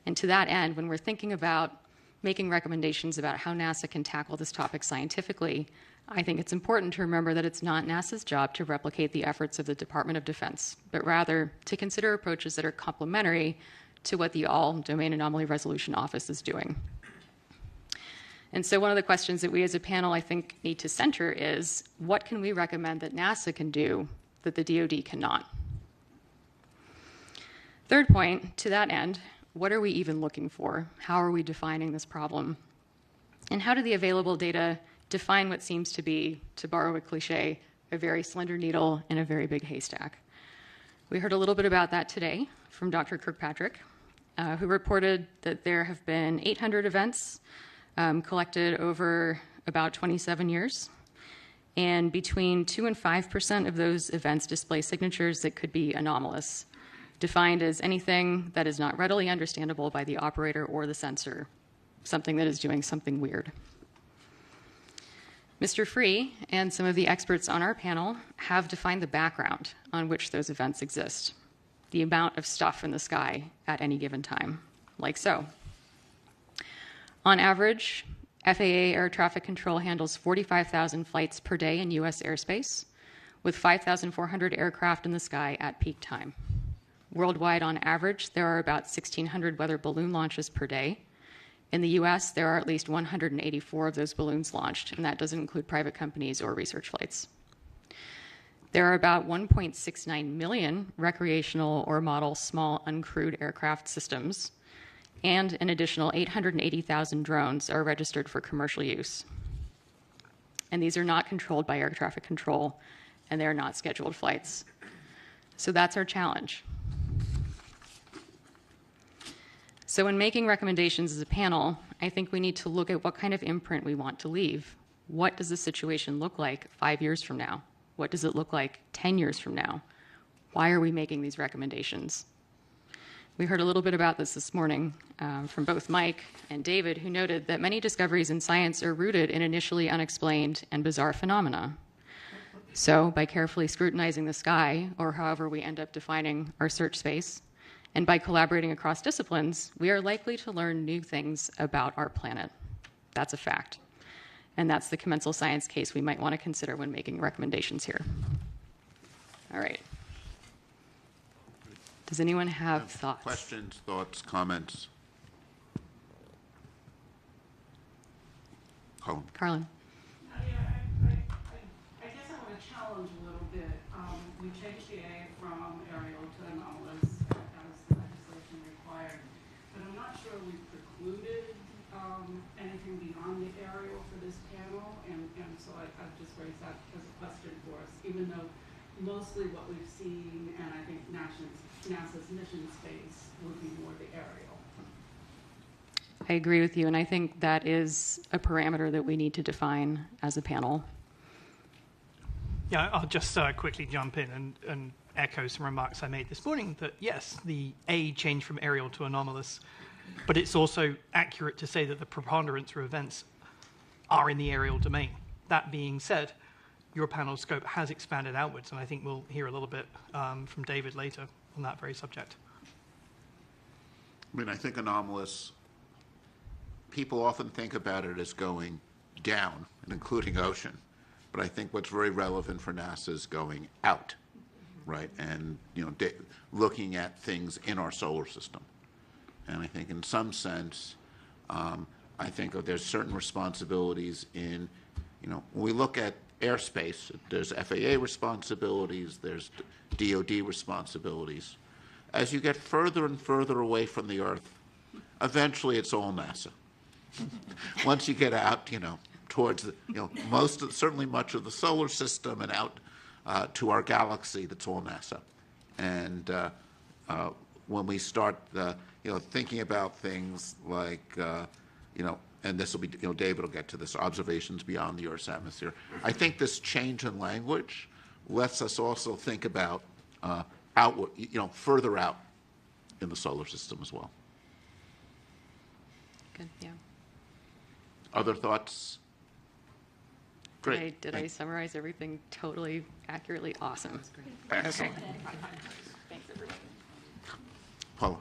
Speaker 8: And to that end, when we're thinking about making recommendations about how NASA can tackle this topic scientifically, I think it's important to remember that it's not NASA's job to replicate the efforts of the Department of Defense, but rather to consider approaches that are complementary to what the All-Domain Anomaly Resolution Office is doing. And so one of the questions that we as a panel, I think, need to center is, what can we recommend that NASA can do that the DoD cannot? Third point, to that end, What are we even looking for? How are we defining this problem? And how do the available data define what seems to be, to borrow a cliche, a very slender needle in a very big haystack? We heard a little bit about that today from Dr. Kirkpatrick, who reported that there have been 800 events collected over about 27 years. And between 2 and 5% of those events display signatures that could be anomalous, defined as anything that is not readily understandable by the operator or the sensor, something that is doing something weird. Mr. Free and some of the experts on our panel have defined the background on which those events exist, the amount of stuff in the sky at any given time, like so. On average, FAA air traffic control handles 45,000 flights per day in U.S. airspace, with 5,400 aircraft in the sky at peak time. Worldwide, on average, there are about 1,600 weather balloon launches per day. In the US, there are at least 184 of those balloons launched, and that doesn't include private companies or research flights. There are about 1.69 million recreational or model small uncrewed aircraft systems, and an additional 880,000 drones are registered for commercial use. And these are not controlled by air traffic control, and they are not scheduled flights. So that's our challenge. So when making recommendations as a panel, I think we need to look at what kind of imprint we want to leave. What does the situation look like 5 years from now? What does it look like 10 years from now? Why are we making these recommendations? We heard a little bit about this morning from both Mike and David, who noted that many discoveries in science are rooted in initially unexplained and bizarre phenomena. So by carefully scrutinizing the sky, or however we end up defining our search space, and by collaborating across disciplines, we are likely to learn new things about our planet. That's a fact. And that's the commensal science case we might want to consider when making recommendations here. All right. Does anyone have thoughts?
Speaker 3: Questions, thoughts, comments?
Speaker 8: Carlin.
Speaker 12: I guess I want to challenge a little bit. We changed the A from aerial to anomalous as the legislation required, but I'm not sure we precluded anything beyond the aerial for this panel, and so I've just raised that as a question for us, even though mostly what we've seen, and I think NASA's mission space would be more the aerial.
Speaker 8: I agree with you, and I think that is a parameter that we need to define as a panel.
Speaker 1: Yeah, I'll just quickly jump in and echo some remarks I made this morning that, yes, the A changed from aerial to anomalous, but it's also accurate to say that the preponderance of events are in the aerial domain. That being said, your panel scope has expanded outwards, and I think we'll hear a little bit from David later on that very subject.
Speaker 3: I mean, I think anomalous, people often think about it as going down, and including ocean. But I think what's very relevant for NASA is going out, right? And, looking at things in our solar system. And I think in some sense, I think there's certain responsibilities in, when we look at airspace, there's FAA responsibilities, there's DoD responsibilities. As you get further and further away from the Earth, eventually it's all NASA. Once you get out, towards the, certainly much of the solar system and out to our galaxy, that's all NASA. And when we start, thinking about things like, and this will be, David will get to this, observations beyond the Earth's atmosphere. I think this change in language lets us also think about outward, further out in the solar system as well.
Speaker 8: Good, yeah.
Speaker 3: Other thoughts? Great.
Speaker 8: Did I summarize everything totally accurately? Awesome.
Speaker 3: Excellent.
Speaker 8: Okay. Thanks, everybody.
Speaker 3: Paula.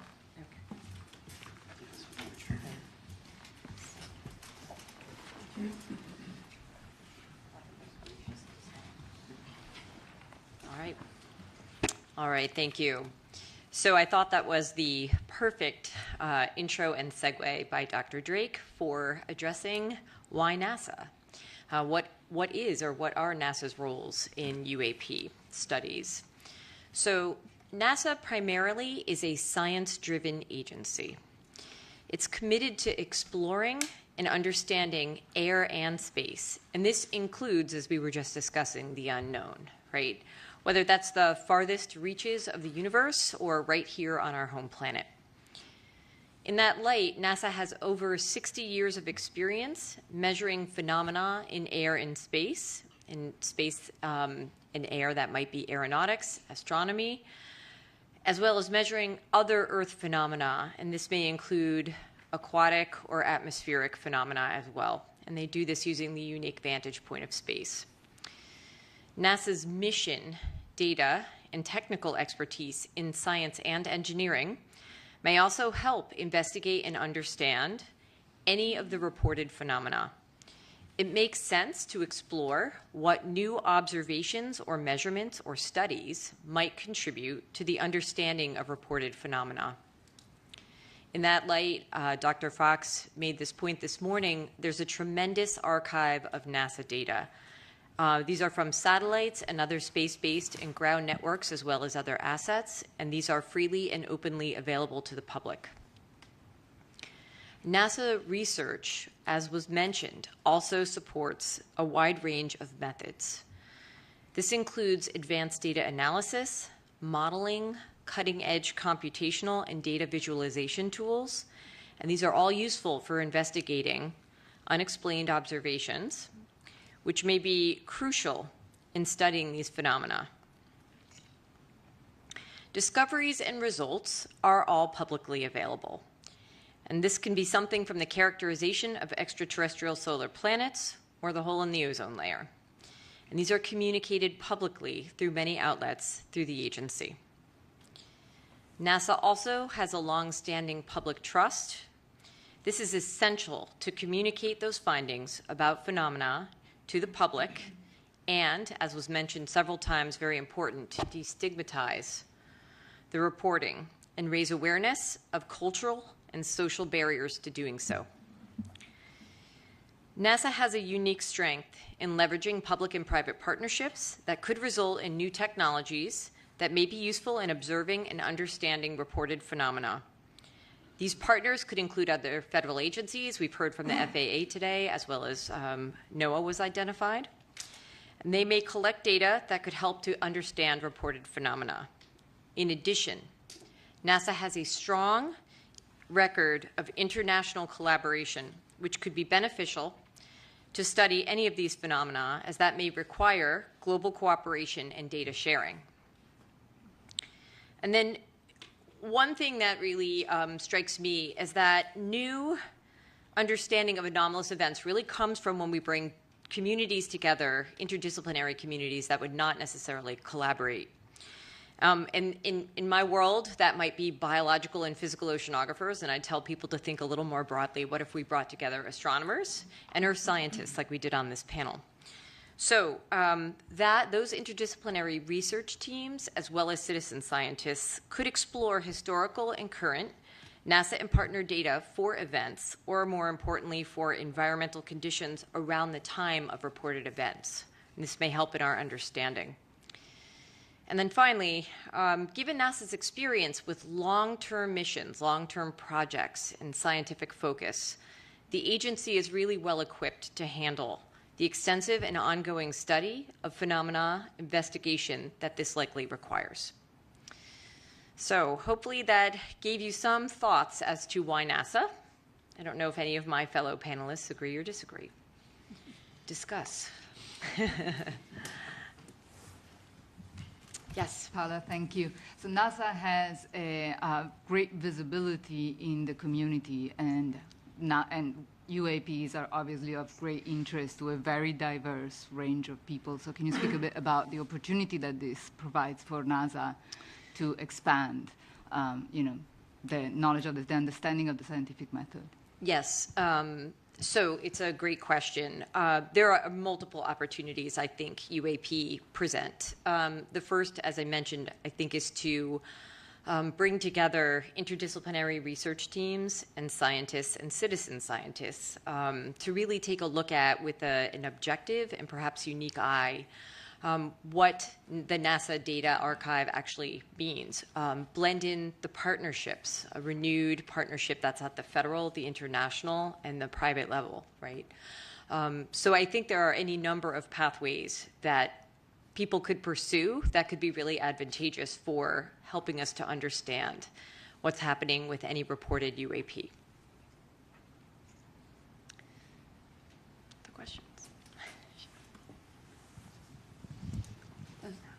Speaker 4: All right, thank you. So I thought that was the perfect intro and segue by Dr. Drake for addressing why NASA. What is or what are NASA's roles in UAP studies? So NASA primarily is a science-driven agency. It's committed to exploring and understanding air and space. And this includes, as we were just discussing, the unknown, right? Whether that's the farthest reaches of the universe or right here on our home planet. In that light, NASA has over 60 years of experience measuring phenomena in air and space, in air that might be aeronautics, astronomy, as well as measuring other Earth phenomena, and this may include aquatic or atmospheric phenomena as well. And they do this using the unique vantage point of space. NASA's mission, data, and technical expertise in science and engineering may also help investigate and understand any of the reported phenomena. It makes sense to explore what new observations or measurements or studies might contribute to the understanding of reported phenomena. In that light, Dr. Fox made this point this morning, there's a tremendous archive of NASA data. These are from satellites and other space-based and ground networks, as well as other assets, and these are freely and openly available to the public. NASA research, as was mentioned, also supports a wide range of methods. This includes advanced data analysis, modeling, cutting-edge computational and data visualization tools, and these are all useful for investigating unexplained observations, which may be crucial in studying these phenomena. Discoveries and results are all publicly available. And this can be something from the characterization of extraterrestrial solar planets or the hole in the ozone layer. And these are communicated publicly through many outlets through the agency. NASA also has a long-standing public trust. This is essential to communicate those findings about phenomena to the public and, as was mentioned several times, very important, to destigmatize the reporting and raise awareness of cultural and social barriers to doing so. NASA has a unique strength in leveraging public and private partnerships that could result in new technologies that may be useful in observing and understanding reported phenomena. These partners could include other federal agencies. We've heard from the FAA today, as well as NOAA was identified. And they may collect data that could help to understand reported phenomena. In addition, NASA has a strong record of international collaboration, which could be beneficial to study any of these phenomena, as that may require global cooperation and data sharing. And then one thing that really strikes me is that new understanding of anomalous events really comes from when we bring communities together, interdisciplinary communities that would not necessarily collaborate. And in my world, that might be biological and physical oceanographers, and I tell people to think a little more broadly. What if we brought together astronomers and earth scientists like we did on this panel? So those interdisciplinary research teams, as well as citizen scientists, could explore historical and current NASA and partner data for events, or more importantly, for environmental conditions around the time of reported events. And this may help in our understanding. And then finally, given NASA's experience with long-term missions, long-term projects, and scientific focus, the agency is really well equipped to handle the extensive and ongoing study of phenomena investigation that this likely requires. So hopefully that gave you some thoughts as to why NASA. I don't know if any of my fellow panelists agree or disagree. Discuss. Yes.
Speaker 15: Paula, thank you. So NASA has a great visibility in the community, and UAPs are obviously of great interest to a very diverse range of people. So can you speak a bit about the opportunity that this provides for NASA to expand, the knowledge of the understanding of the scientific method?
Speaker 4: Yes. So it's a great question. There are multiple opportunities I think UAP present. The first, as I mentioned, I think is to bring together interdisciplinary research teams and scientists and citizen scientists to really take a look at, with an objective and perhaps unique eye, what the NASA Data Archive actually means. Blend in the partnerships, a renewed partnership that's at the federal, the international, and the private level, right? So I think there are any number of pathways that people could pursue that could be really advantageous for helping us to understand what's happening with any reported UAP. The questions?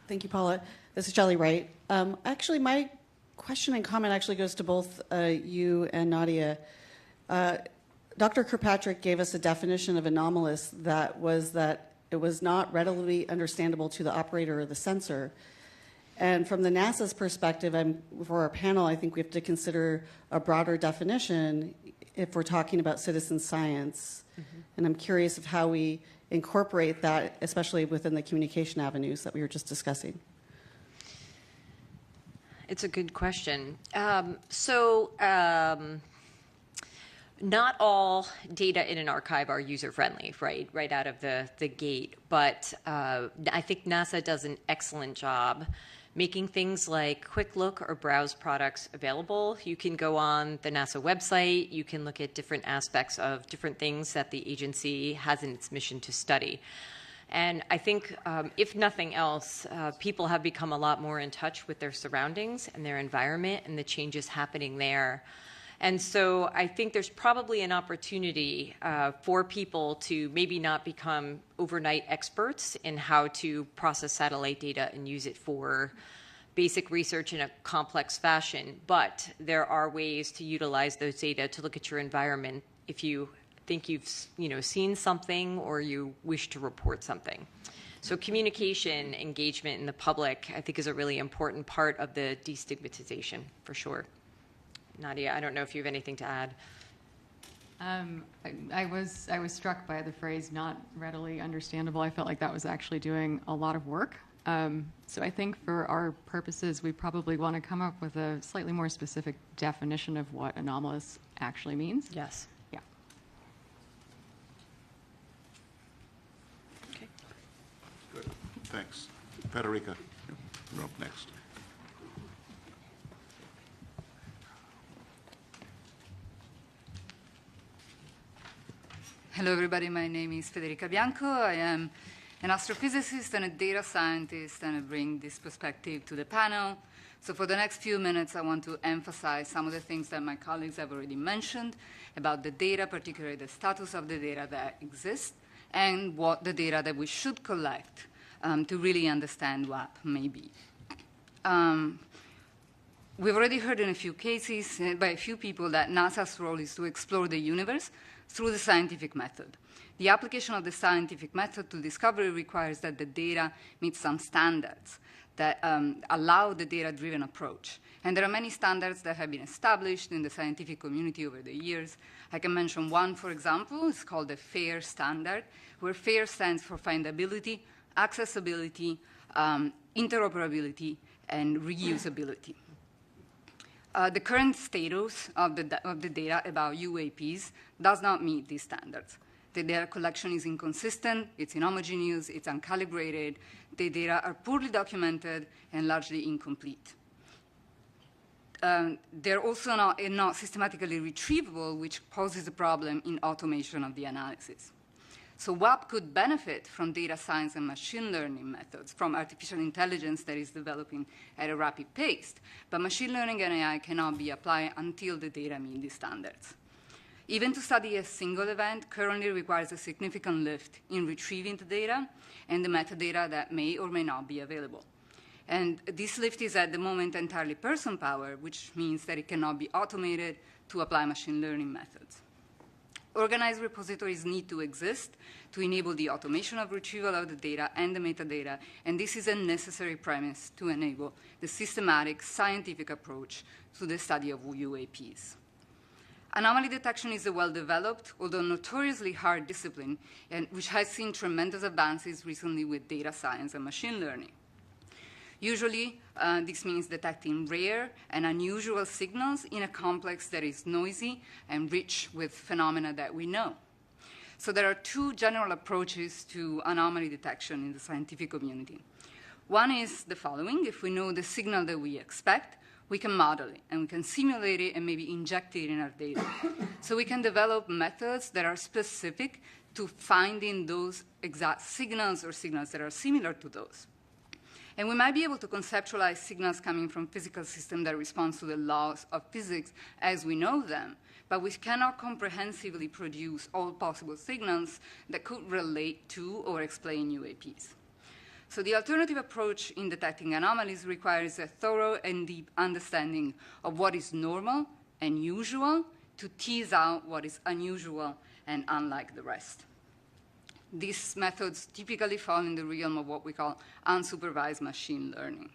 Speaker 12: Thank you, Paula. This is Jelly Wright. Actually, my question and comment actually goes to both you and Nadia. Dr. Kirkpatrick gave us a definition of anomalous that it was not readily understandable to the operator or the sensor. And from the NASA's perspective, for our panel, I think we have to consider a broader definition if we're talking about citizen science. Mm-hmm. And I'm curious of how we incorporate that, especially within the communication avenues that we were just discussing.
Speaker 4: It's a good question. Not all data in an archive are user-friendly, right out of the gate. But I think NASA does an excellent job making things like quick look or browse products available. You can go on the NASA website. You can look at different aspects of different things that the agency has in its mission to study. And I think, if nothing else, people have become a lot more in touch with their surroundings and their environment and the changes happening there. And so I think there's probably an opportunity for people to maybe not become overnight experts in how to process satellite data and use it for basic research in a complex fashion. But there are ways to utilize those data to look at your environment if you think you've seen something or you wish to report something. So communication, engagement in the public, I think, is a really important part of the destigmatization, for sure. Nadia, I don't know if you have anything to add.
Speaker 8: I was struck by the phrase "not readily understandable." I felt like that was actually doing a lot of work. So I think for our purposes, we probably want to come up with a slightly more specific definition of what anomalous actually means.
Speaker 4: Yes.
Speaker 8: Yeah.
Speaker 3: Okay. Good. Thanks. Federica, you're up next.
Speaker 15: Hello, everybody. My name is Federica Bianco. I am an astrophysicist and a data scientist, and I bring this perspective to the panel. So for the next few minutes, I want to emphasize some of the things that my colleagues have already mentioned about the data, particularly the status of the data that exists, and what the data that we should collect to really understand what may be. We've already heard in a few cases by a few people that NASA's role is to explore the universe through the scientific method. The application of the scientific method to discovery requires that the data meet some standards that allow the data-driven approach. And there are many standards that have been established in the scientific community over the years. I can mention one, for example. It's called the FAIR standard, where FAIR stands for findability, accessibility, interoperability, and reusability. The current status of the data about UAPs does not meet these standards. The data collection is inconsistent, it's inhomogeneous, it's uncalibrated, the data are poorly documented and largely incomplete. They're also not systematically retrievable, which poses a problem in automation of the analysis. So WAP could benefit from data science and machine learning methods, from artificial intelligence that is developing at a rapid pace. But machine learning and AI cannot be applied until the data meet these standards. Even to study a single event currently requires a significant lift in retrieving the data and the metadata that may or may not be available. And this lift is at the moment entirely person-powered, which means that it cannot be automated to apply machine learning methods. Organized repositories need to exist to enable the automation of retrieval of the data and the metadata, and this is a necessary premise to enable the systematic scientific approach to the study of UAPs. Anomaly detection is a well-developed, although notoriously hard discipline, and which has seen tremendous advances recently with data science and machine learning. Usually, this means detecting rare and unusual signals in a complex that is noisy and rich with phenomena that we know.
Speaker 17: So there are two general approaches to anomaly detection in the scientific community. One is the following. If we know the signal that we expect, we can model it, and we can simulate it and maybe inject it in our data. So we can develop methods that are specific to finding those exact signals or signals that are similar to those. And we might be able to conceptualize signals coming from physical systems that respond to the laws of physics as we know them, but we cannot comprehensively produce all possible signals that could relate to or explain UAPs. So the alternative approach in detecting anomalies requires a thorough and deep understanding of what is normal and usual to tease out what is unusual and unlike the rest. These methods typically fall in the realm of what we call unsupervised machine learning.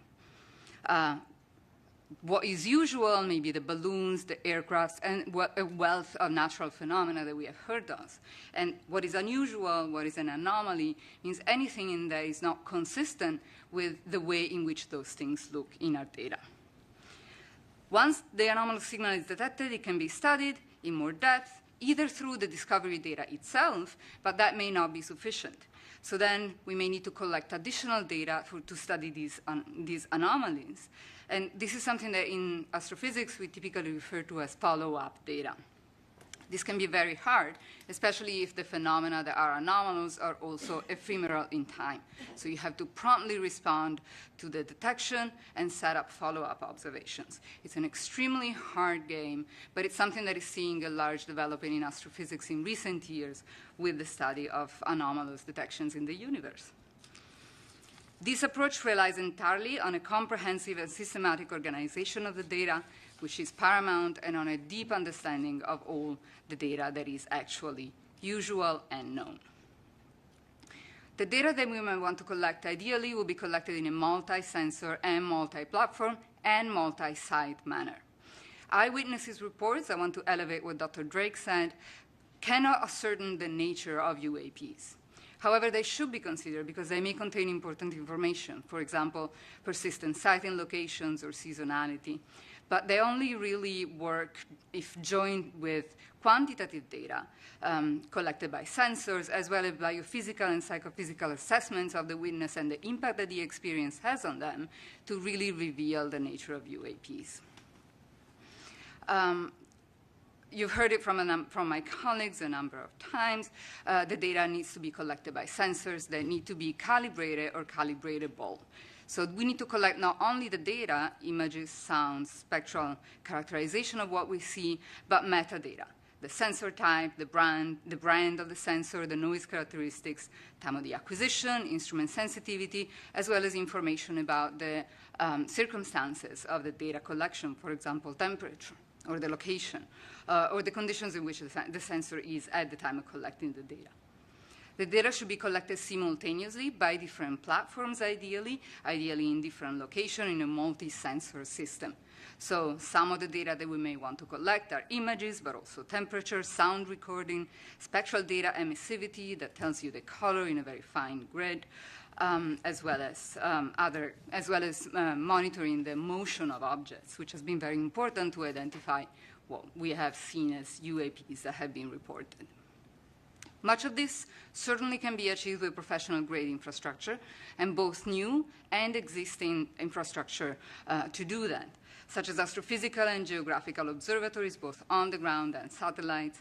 Speaker 17: What is usual, maybe the balloons, the aircrafts, and a wealth of natural phenomena that we have heard of. And what is unusual, what is an anomaly, means anything in there is not consistent with the way in which those things look in our data. Once the anomalous signal is detected, it can be studied in more depth, either through the discovery data itself, but that may not be sufficient. So then we may need to collect additional data to study these anomalies. And this is something that in astrophysics we typically refer to as follow-up data. This can be very hard, especially if the phenomena that are anomalous are also ephemeral in time. So you have to promptly respond to the detection and set up follow-up observations. It's an extremely hard game, but it's something that is seeing a large development in astrophysics in recent years with the study of anomalous detections in the universe. This approach relies entirely on a comprehensive and systematic organization of the data, which is paramount, and on a deep understanding of all the data that is actually usual and known. The data that we might want to collect ideally will be collected in a multi-sensor and multi-platform and multi-site manner. Eyewitnesses reports, I want to elevate what Dr. Drake said, cannot ascertain the nature of UAPs. However, they should be considered because they may contain important information, for example, persistent sighting locations or seasonality. But they only really work if joined with quantitative data collected by sensors, as well as biophysical and psychophysical assessments of the witness and the impact that the experience has on them to really reveal the nature of UAPs. You've heard it from my colleagues a number of times. The data needs to be collected by sensors that need to be calibrated or calibratable. So we need to collect not only the data, images, sounds, spectral characterization of what we see, but metadata. The sensor type, the brand of the sensor, the noise characteristics, time of the acquisition, instrument sensitivity, as well as information about the circumstances of the data collection, for example, temperature, or the location, or the conditions in which the sensor is at the time of collecting the data. The data should be collected simultaneously by different platforms, ideally in different locations in a multi-sensor system. So some of the data that we may want to collect are images, but also temperature, sound recording, spectral data emissivity that tells you the color in a very fine grid, as well as monitoring the motion of objects, which has been very important to identify what we have seen as UAPs that have been reported. Much of this certainly can be achieved with professional-grade infrastructure, and both new and existing infrastructure to do that, such as astrophysical and geographical observatories, both on the ground and satellites.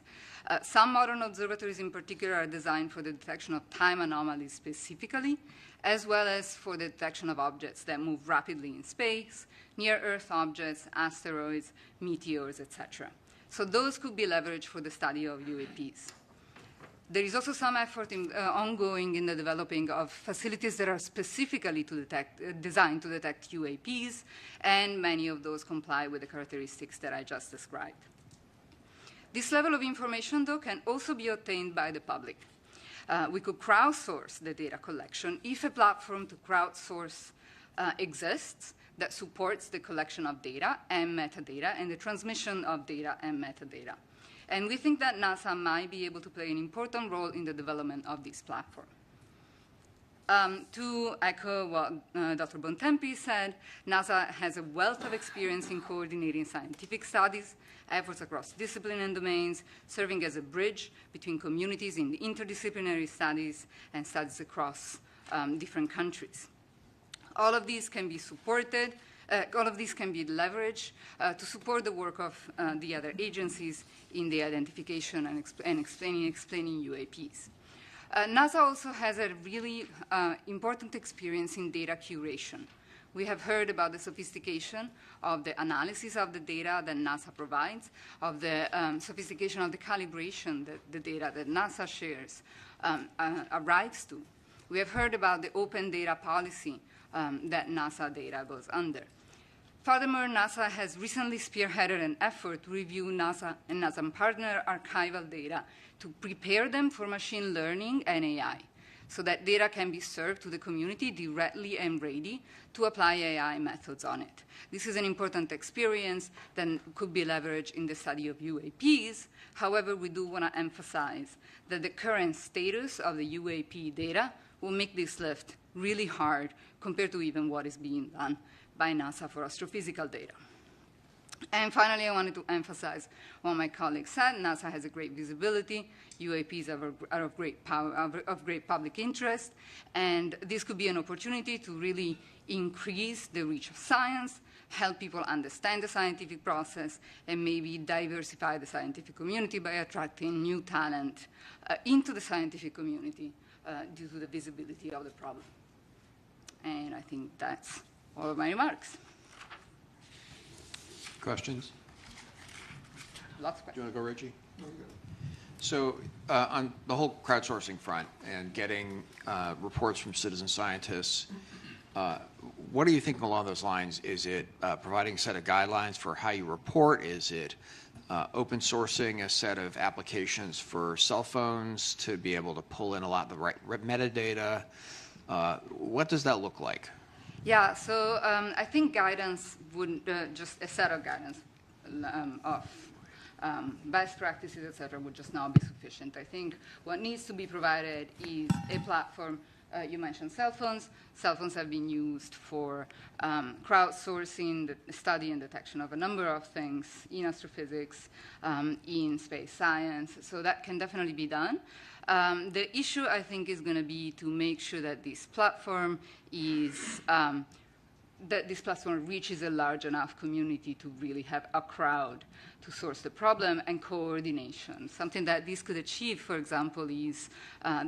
Speaker 17: Some modern observatories in particular are designed for the detection of time anomalies specifically, as well as for the detection of objects that move rapidly in space, near-Earth objects, asteroids, meteors, etc. So those could be leveraged for the study of UAPs. There is also some effort ongoing in the developing of facilities that are specifically designed to detect UAPs, and many of those comply with the characteristics that I just described. This level of information, though, can also be obtained by the public. We could crowdsource the data collection if a platform to crowdsource exists that supports the collection of data and metadata and the transmission of data and metadata. And we think that NASA might be able to play an important role in the development of this platform. To echo what Dr. Bontempi said, NASA has a wealth of experience in coordinating scientific studies, efforts across discipline and domains, serving as a bridge between communities in interdisciplinary studies and studies across different countries. All of these can be supported, all of these can be leveraged to support the work of the other agencies in the identification and explaining UAPs. NASA also has a really important experience in data curation. We have heard about the sophistication of the analysis of the data that NASA provides, of the sophistication of the calibration that the data that NASA shares arrives to. We have heard about the open data policy that NASA data goes under. Furthermore, NASA has recently spearheaded an effort to review NASA and NASA partner archival data to prepare them for machine learning and AI, so that data can be served to the community directly and ready to apply AI methods on it. This is an important experience that could be leveraged in the study of UAPs. However, we do want to emphasize that the current status of the UAP data will make this lift really hard compared to even what is being done by NASA for astrophysical data. And finally, I wanted to emphasize what my colleague said. NASA has a great visibility. UAPs are of great public interest. And this could be an opportunity to really increase the reach of science, help people understand the scientific process, and maybe diversify the scientific community by attracting new talent into the scientific community due to the visibility of the problem. And I think that's all of my remarks.
Speaker 9: Questions?
Speaker 17: Lots of questions.
Speaker 9: Do you want to go, Richie? So on the whole crowdsourcing front and getting reports from citizen scientists, what are you thinking along those lines? Is it providing a set of guidelines for how you report? Is it open sourcing a set of applications for cell phones to be able to pull in a lot of the right metadata? What does that look like?
Speaker 17: Yeah, so I think guidance would just a set of guidance of best practices, et cetera, would just not be sufficient. I think what needs to be provided is a platform. You mentioned cell phones. Cell phones have been used for crowdsourcing, the study and detection of a number of things in astrophysics, in space science. So that can definitely be done. The issue, I think, is going to be to make sure that this platform is reaches a large enough community to really have a crowd to source the problem and coordination. Something that this could achieve, for example, is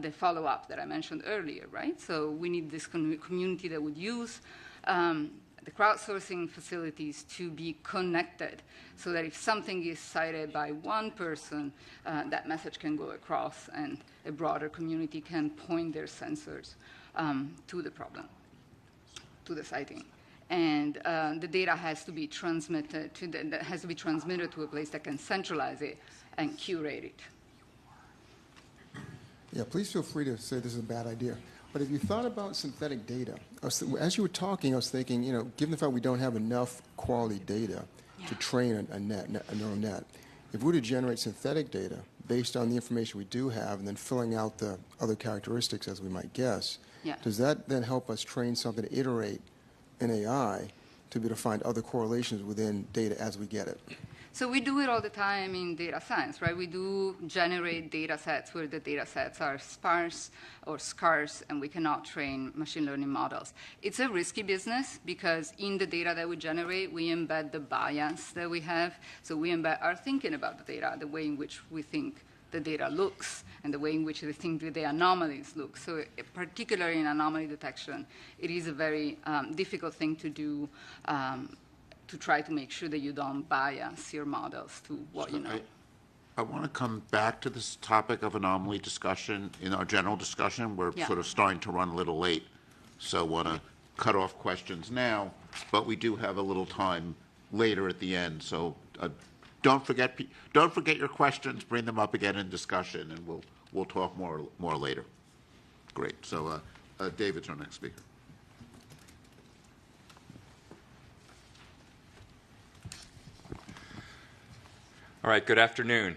Speaker 17: the follow-up that I mentioned earlier, right? So we need this community that would use the crowdsourcing facilities to be connected so that if something is cited by one person, that message can go across and a broader community can point their sensors to the problem, to the sighting. And the data has to be transmitted to a place that can centralize it and curate it.
Speaker 7: Yeah, please feel free to say this is a bad idea. But if you thought about synthetic data, as you were talking, I was thinking, given the fact we don't have enough quality data to train a neural net, if we were to generate synthetic data based on the information we do have and then filling out the other characteristics as we might guess, does that then help us train something to iterate in AI to be able to find other correlations within data as we get it?
Speaker 17: So we do it all the time in data science, right? We do generate data sets where the data sets are sparse or scarce, and we cannot train machine learning models. It's a risky business because in the data that we generate, we embed the bias that we have. So we embed our thinking about the data, the way in which we think the data looks, and the way in which we think the anomalies look. So particularly in anomaly detection, it is a very difficult thing to do to try to make sure that you don't bias your models to what you know.
Speaker 3: I want to come back to this topic of anomaly discussion in our general discussion. We're sort of starting to run a little late, so I want to cut off questions now, but we do have a little time later at the end. So don't forget your questions. Bring them up again in discussion, and we'll talk more later. Great. So David's our next speaker.
Speaker 18: All right, good afternoon.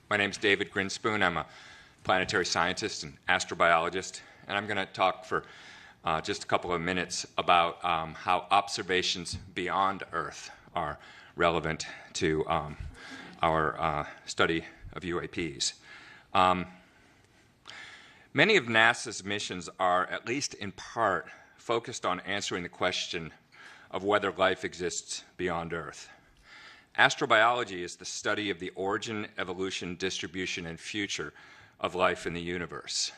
Speaker 18: My name is David Grinspoon. I'm a planetary scientist and astrobiologist
Speaker 19: and I'm going to talk for just a couple of minutes about how observations beyond Earth are relevant to our study of UAPs. Many of NASA's missions are, at least in part, focused on answering the question of whether life exists beyond Earth. Astrobiology is the study of the origin, evolution, distribution, and future of life in the universe.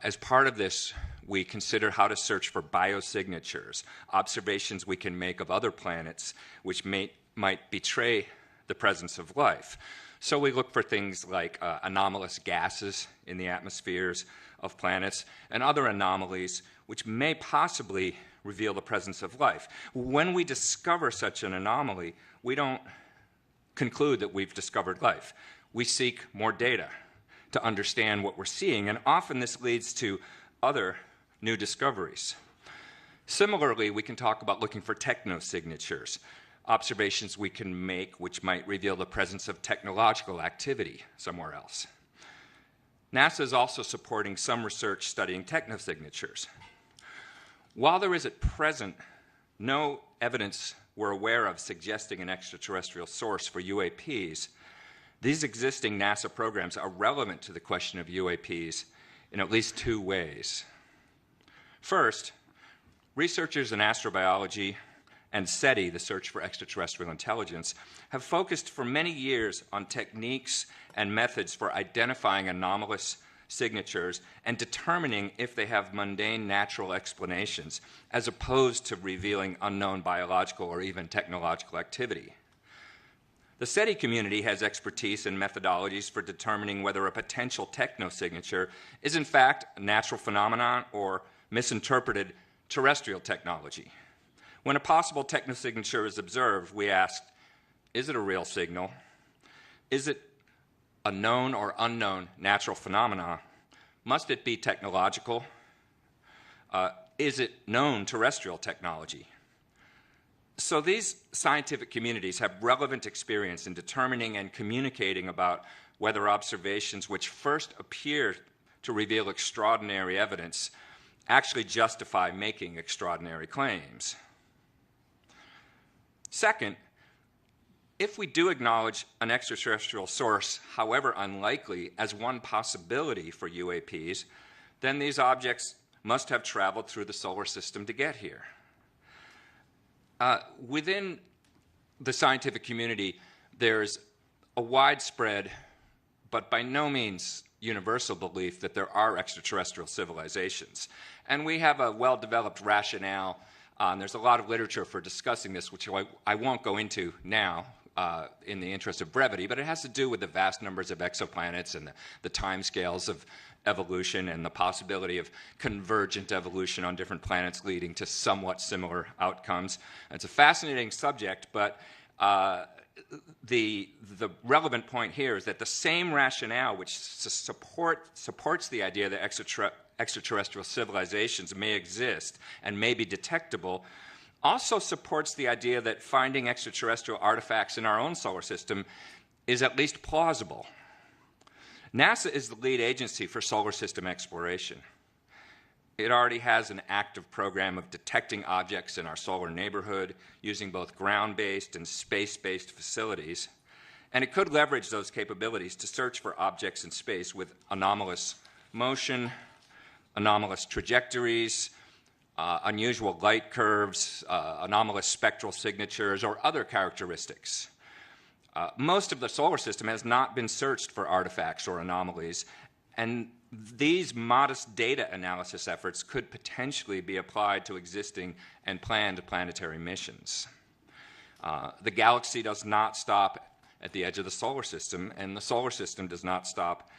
Speaker 19: As part of this, we consider how to search for biosignatures, observations we can make of other planets which might betray the presence of life. So we look for things like anomalous gases in the atmospheres of planets and other anomalies which may possibly reveal the presence of life. When we discover such an anomaly, we don't conclude that we've discovered life. We seek more data to understand what we're seeing, and often this leads to other new discoveries. Similarly, we can talk about looking for technosignatures, observations we can make which might reveal the presence of technological activity somewhere else. NASA is also supporting some research studying technosignatures. While there is at present no evidence we're aware of suggesting an extraterrestrial source for UAPs, these existing NASA programs are relevant to the question of UAPs in at least two ways. First, researchers in astrobiology and SETI, the Search for Extraterrestrial Intelligence, have focused for many years on techniques and methods for identifying anomalous signatures and determining if they have mundane natural explanations, as opposed to revealing unknown biological or even technological activity. The SETI community has expertise and methodologies for determining whether a potential technosignature is in fact a natural phenomenon or misinterpreted terrestrial technology. When a possible technosignature is observed, we ask, is it a real signal? Is it a known or unknown natural phenomenon? Must it be technological? Is it known terrestrial technology? So these scientific communities have relevant experience in determining and communicating about whether observations which first appear to reveal extraordinary evidence actually justify making extraordinary claims. Second, if we do acknowledge an extraterrestrial source, however unlikely, as one possibility for UAPs, then these objects must have traveled through the solar system to get here. Within the scientific community, there's a widespread, but by no means universal belief that there are extraterrestrial civilizations. And we have a well-developed rationale. There's a lot of literature for discussing this, which I won't go into now in the interest of brevity, but it has to do with the vast numbers of exoplanets and the timescales of evolution and the possibility of convergent evolution on different planets leading to somewhat similar outcomes. It's a fascinating subject, but the relevant point here is that the same rationale which supports the idea that extraterrestrial civilizations may exist and may be detectable also supports the idea that finding extraterrestrial artifacts in our own solar system is at least plausible. NASA is the lead agency for solar system exploration. It already has an active program of detecting objects in our solar neighborhood using both ground-based and space-based facilities, and it could leverage those capabilities to search for objects in space with anomalous motion, anomalous trajectories, unusual light curves, anomalous spectral signatures, or other characteristics. Most of the solar system has not been searched for artifacts or anomalies, and these modest data analysis efforts could potentially be applied to existing and planned planetary missions. The galaxy does not stop at the edge of the solar system, and the solar system does not stop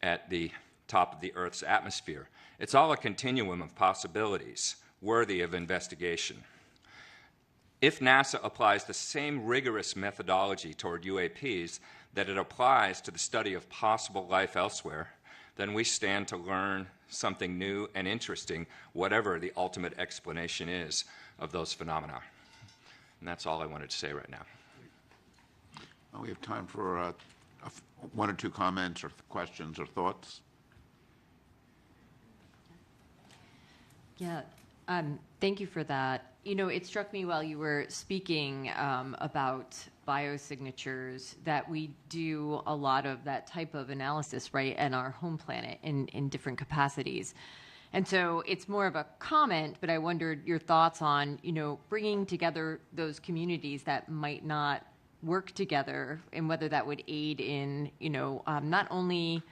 Speaker 19: at the top of the Earth's atmosphere. It's all a continuum of possibilities worthy of investigation. If NASA applies the same rigorous methodology toward UAPs that it applies to the study of possible life elsewhere, then we stand to learn something new and interesting, whatever the ultimate explanation is of those phenomena. And that's all I wanted to say right now.
Speaker 3: Well, we have time for one or two comments or questions or thoughts.
Speaker 4: Yeah, thank you for that. You know, it struck me while you were speaking about biosignatures that we do a lot of that type of analysis, right, in our home planet in different capacities. And so it's more of a comment, but I wondered your thoughts on, you know, bringing together those communities that might not work together and whether that would aid in, you know, not only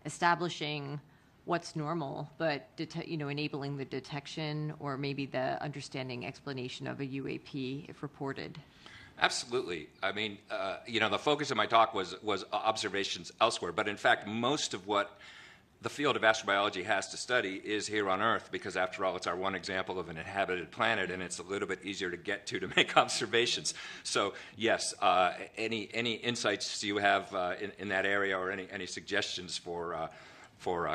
Speaker 4: establishing what's normal, but enabling the detection or maybe the understanding explanation of a UAP if reported.
Speaker 19: Absolutely. I mean, the focus of my talk was observations elsewhere, but in fact, most of what the field of astrobiology has to study is here on Earth, because after all, it's our one example of an inhabited planet, and it's a little bit easier to get to make observations. So yes, any insights you have in that area, or any suggestions for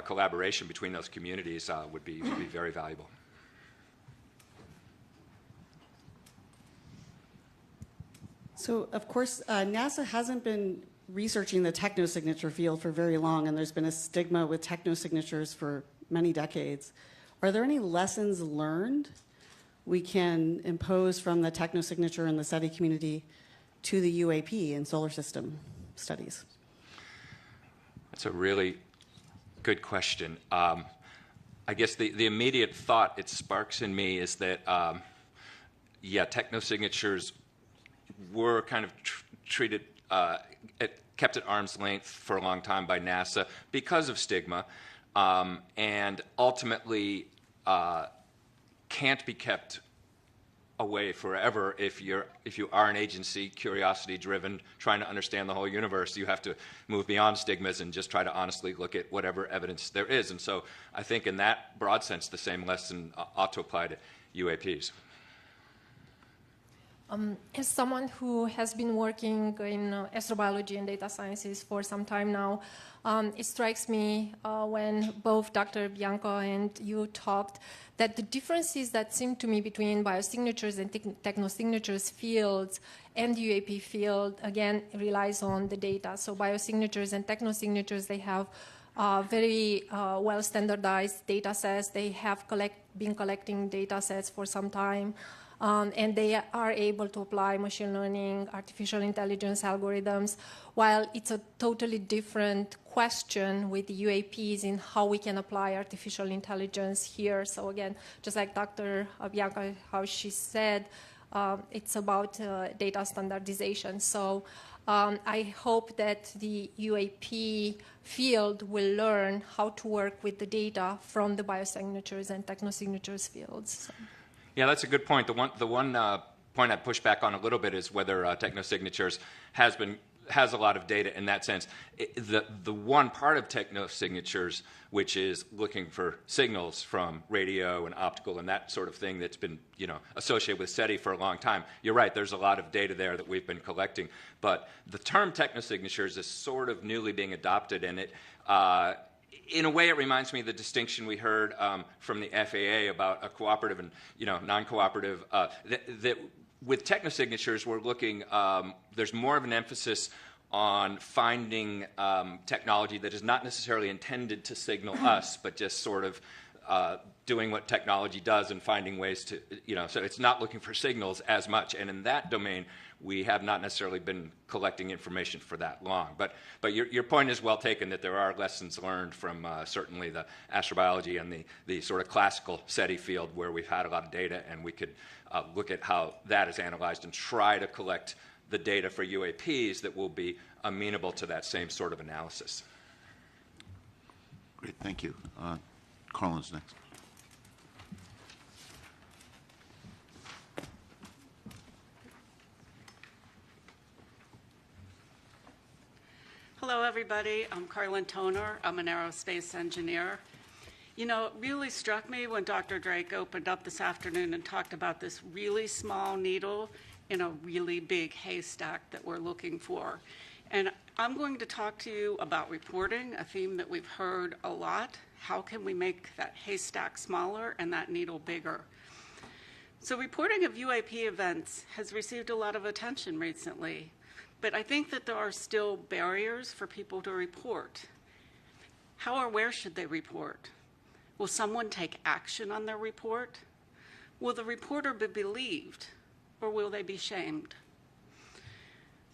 Speaker 19: collaboration between those communities would be very valuable.
Speaker 12: So, of course, NASA hasn't been researching the technosignature field for very long, and there's been a stigma with technosignatures for many decades. Are there any lessons learned we can impose from the technosignature and the SETI community to the UAP in solar system studies?
Speaker 19: That's a really good question. I guess the immediate thought it sparks in me is that, technosignatures were kind of treated, kept at arm's length for a long time by NASA because of stigma, and ultimately can't be kept away forever if you are an agency, curiosity-driven, trying to understand the whole universe. You have to move beyond stigmas and just try to honestly look at whatever evidence there is. And so I think in that broad sense, the same lesson ought to apply to UAPs.
Speaker 11: As someone who has been working in astrobiology and data sciences for some time now, it strikes me when both Dr. Bianco and you talked that the differences that seem to me between biosignatures and technosignatures fields and the UAP field, again, relies on the data. So biosignatures and technosignatures, they have very well-standardized data sets. They have been collecting data sets for some time. And they are able to apply machine learning, artificial intelligence algorithms, while it's a totally different question with the UAPs in how we can apply artificial intelligence here. So again, just like Dr. Bianca, how she said, it's about data standardization. So I hope that the UAP field will learn how to work with the data from the biosignatures and technosignatures fields. So.
Speaker 19: Yeah, that's a good point. The one point I'd push back on a little bit is whether technosignatures has a lot of data in that sense. The one part of technosignatures, which is looking for signals from radio and optical and that sort of thing that's been associated with SETI for a long time. You're right, there's a lot of data there that we've been collecting. But the term technosignatures is sort of newly being adopted, and it in a way, it reminds me of the distinction we heard from the FAA about a cooperative and non-cooperative. That with technosignatures, we're looking. There's more of an emphasis on finding technology that is not necessarily intended to signal us, but just sort of doing what technology does and finding ways to, so it's not looking for signals as much. And in that domain, we have not necessarily been collecting information for that long. But your point is well taken, that there are lessons learned from certainly the astrobiology and the sort of classical SETI field where we've had a lot of data, and we could look at how that is analyzed and try to collect the data for UAPs that will be amenable to that same sort of analysis.
Speaker 3: Great, thank you. Carlin's next.
Speaker 20: Hello, everybody. I'm Carlin Toner. I'm an aerospace engineer. It really struck me when Dr. Drake opened up this afternoon and talked about this really small needle in a really big haystack that we're looking for. And I'm going to talk to you about reporting, a theme that we've heard a lot. How can we make that haystack smaller and that needle bigger? So reporting of UAP events has received a lot of attention recently. But I think that there are still barriers for people to report. How or where should they report? Will someone take action on their report? Will the reporter be believed, or will they be shamed?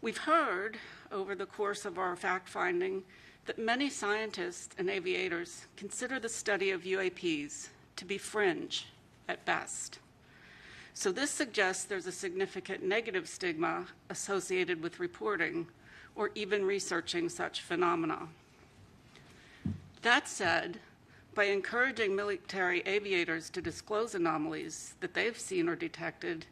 Speaker 20: We've heard over the course of our fact-finding that many scientists and aviators consider the study of UAPs to be fringe at best. So this suggests there's a significant negative stigma associated with reporting or even researching such phenomena. That said, by encouraging military aviators to disclose anomalies that they've seen or detected,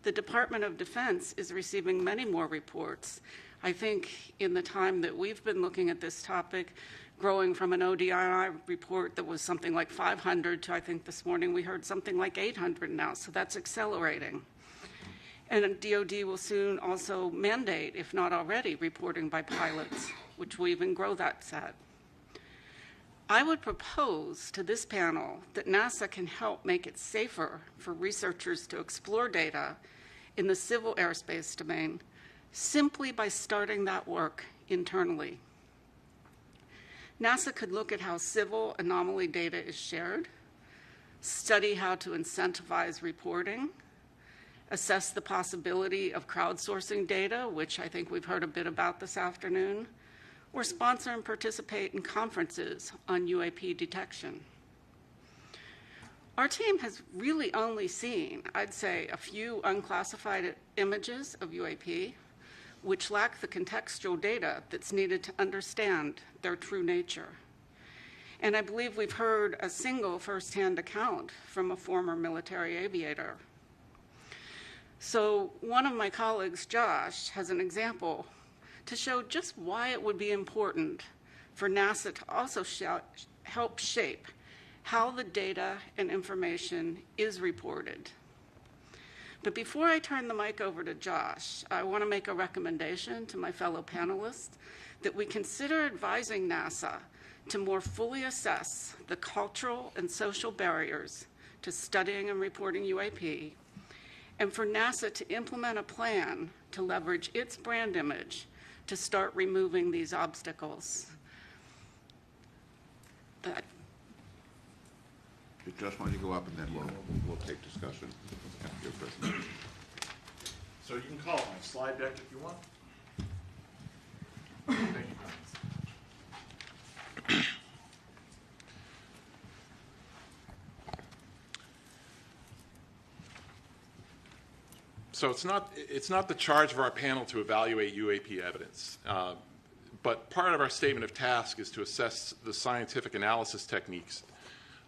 Speaker 20: the Department of Defense is receiving many more reports. I think in the time that we've been looking at this topic, growing from an ODI report that was something like 500 to, I think this morning we heard something like 800 now, so that's accelerating. And DoD will soon also mandate, if not already, reporting by pilots, which will even grow that set. I would propose to this panel that NASA can help make it safer for researchers to explore data in the civil airspace domain simply by starting that work internally. NASA could look at how civil anomaly data is shared, study how to incentivize reporting, assess the possibility of crowdsourcing data, which I think we've heard a bit about this afternoon, or sponsor and participate in conferences on UAP detection. Our team has really only seen, I'd say, a few unclassified images of UAP, which lack the contextual data that's needed to understand their true nature. And I believe we've heard a single firsthand account from a former military aviator. So one of my colleagues, Josh, has an example to show just why it would be important for NASA to also help shape how the data and information is reported. But before I turn the mic over to Josh, I want to make a recommendation to my fellow panelists that we consider advising NASA to more fully assess the cultural and social barriers to studying and reporting UAP, and for NASA to implement a plan to leverage its brand image to start removing these obstacles.
Speaker 3: Josh, why don't you go up and then we'll take discussion after your presentation.
Speaker 19: So you can call it my slide deck if you want. Thank you. So it's not the charge of our panel to evaluate UAP evidence, but part of our statement of task is to assess the scientific analysis techniques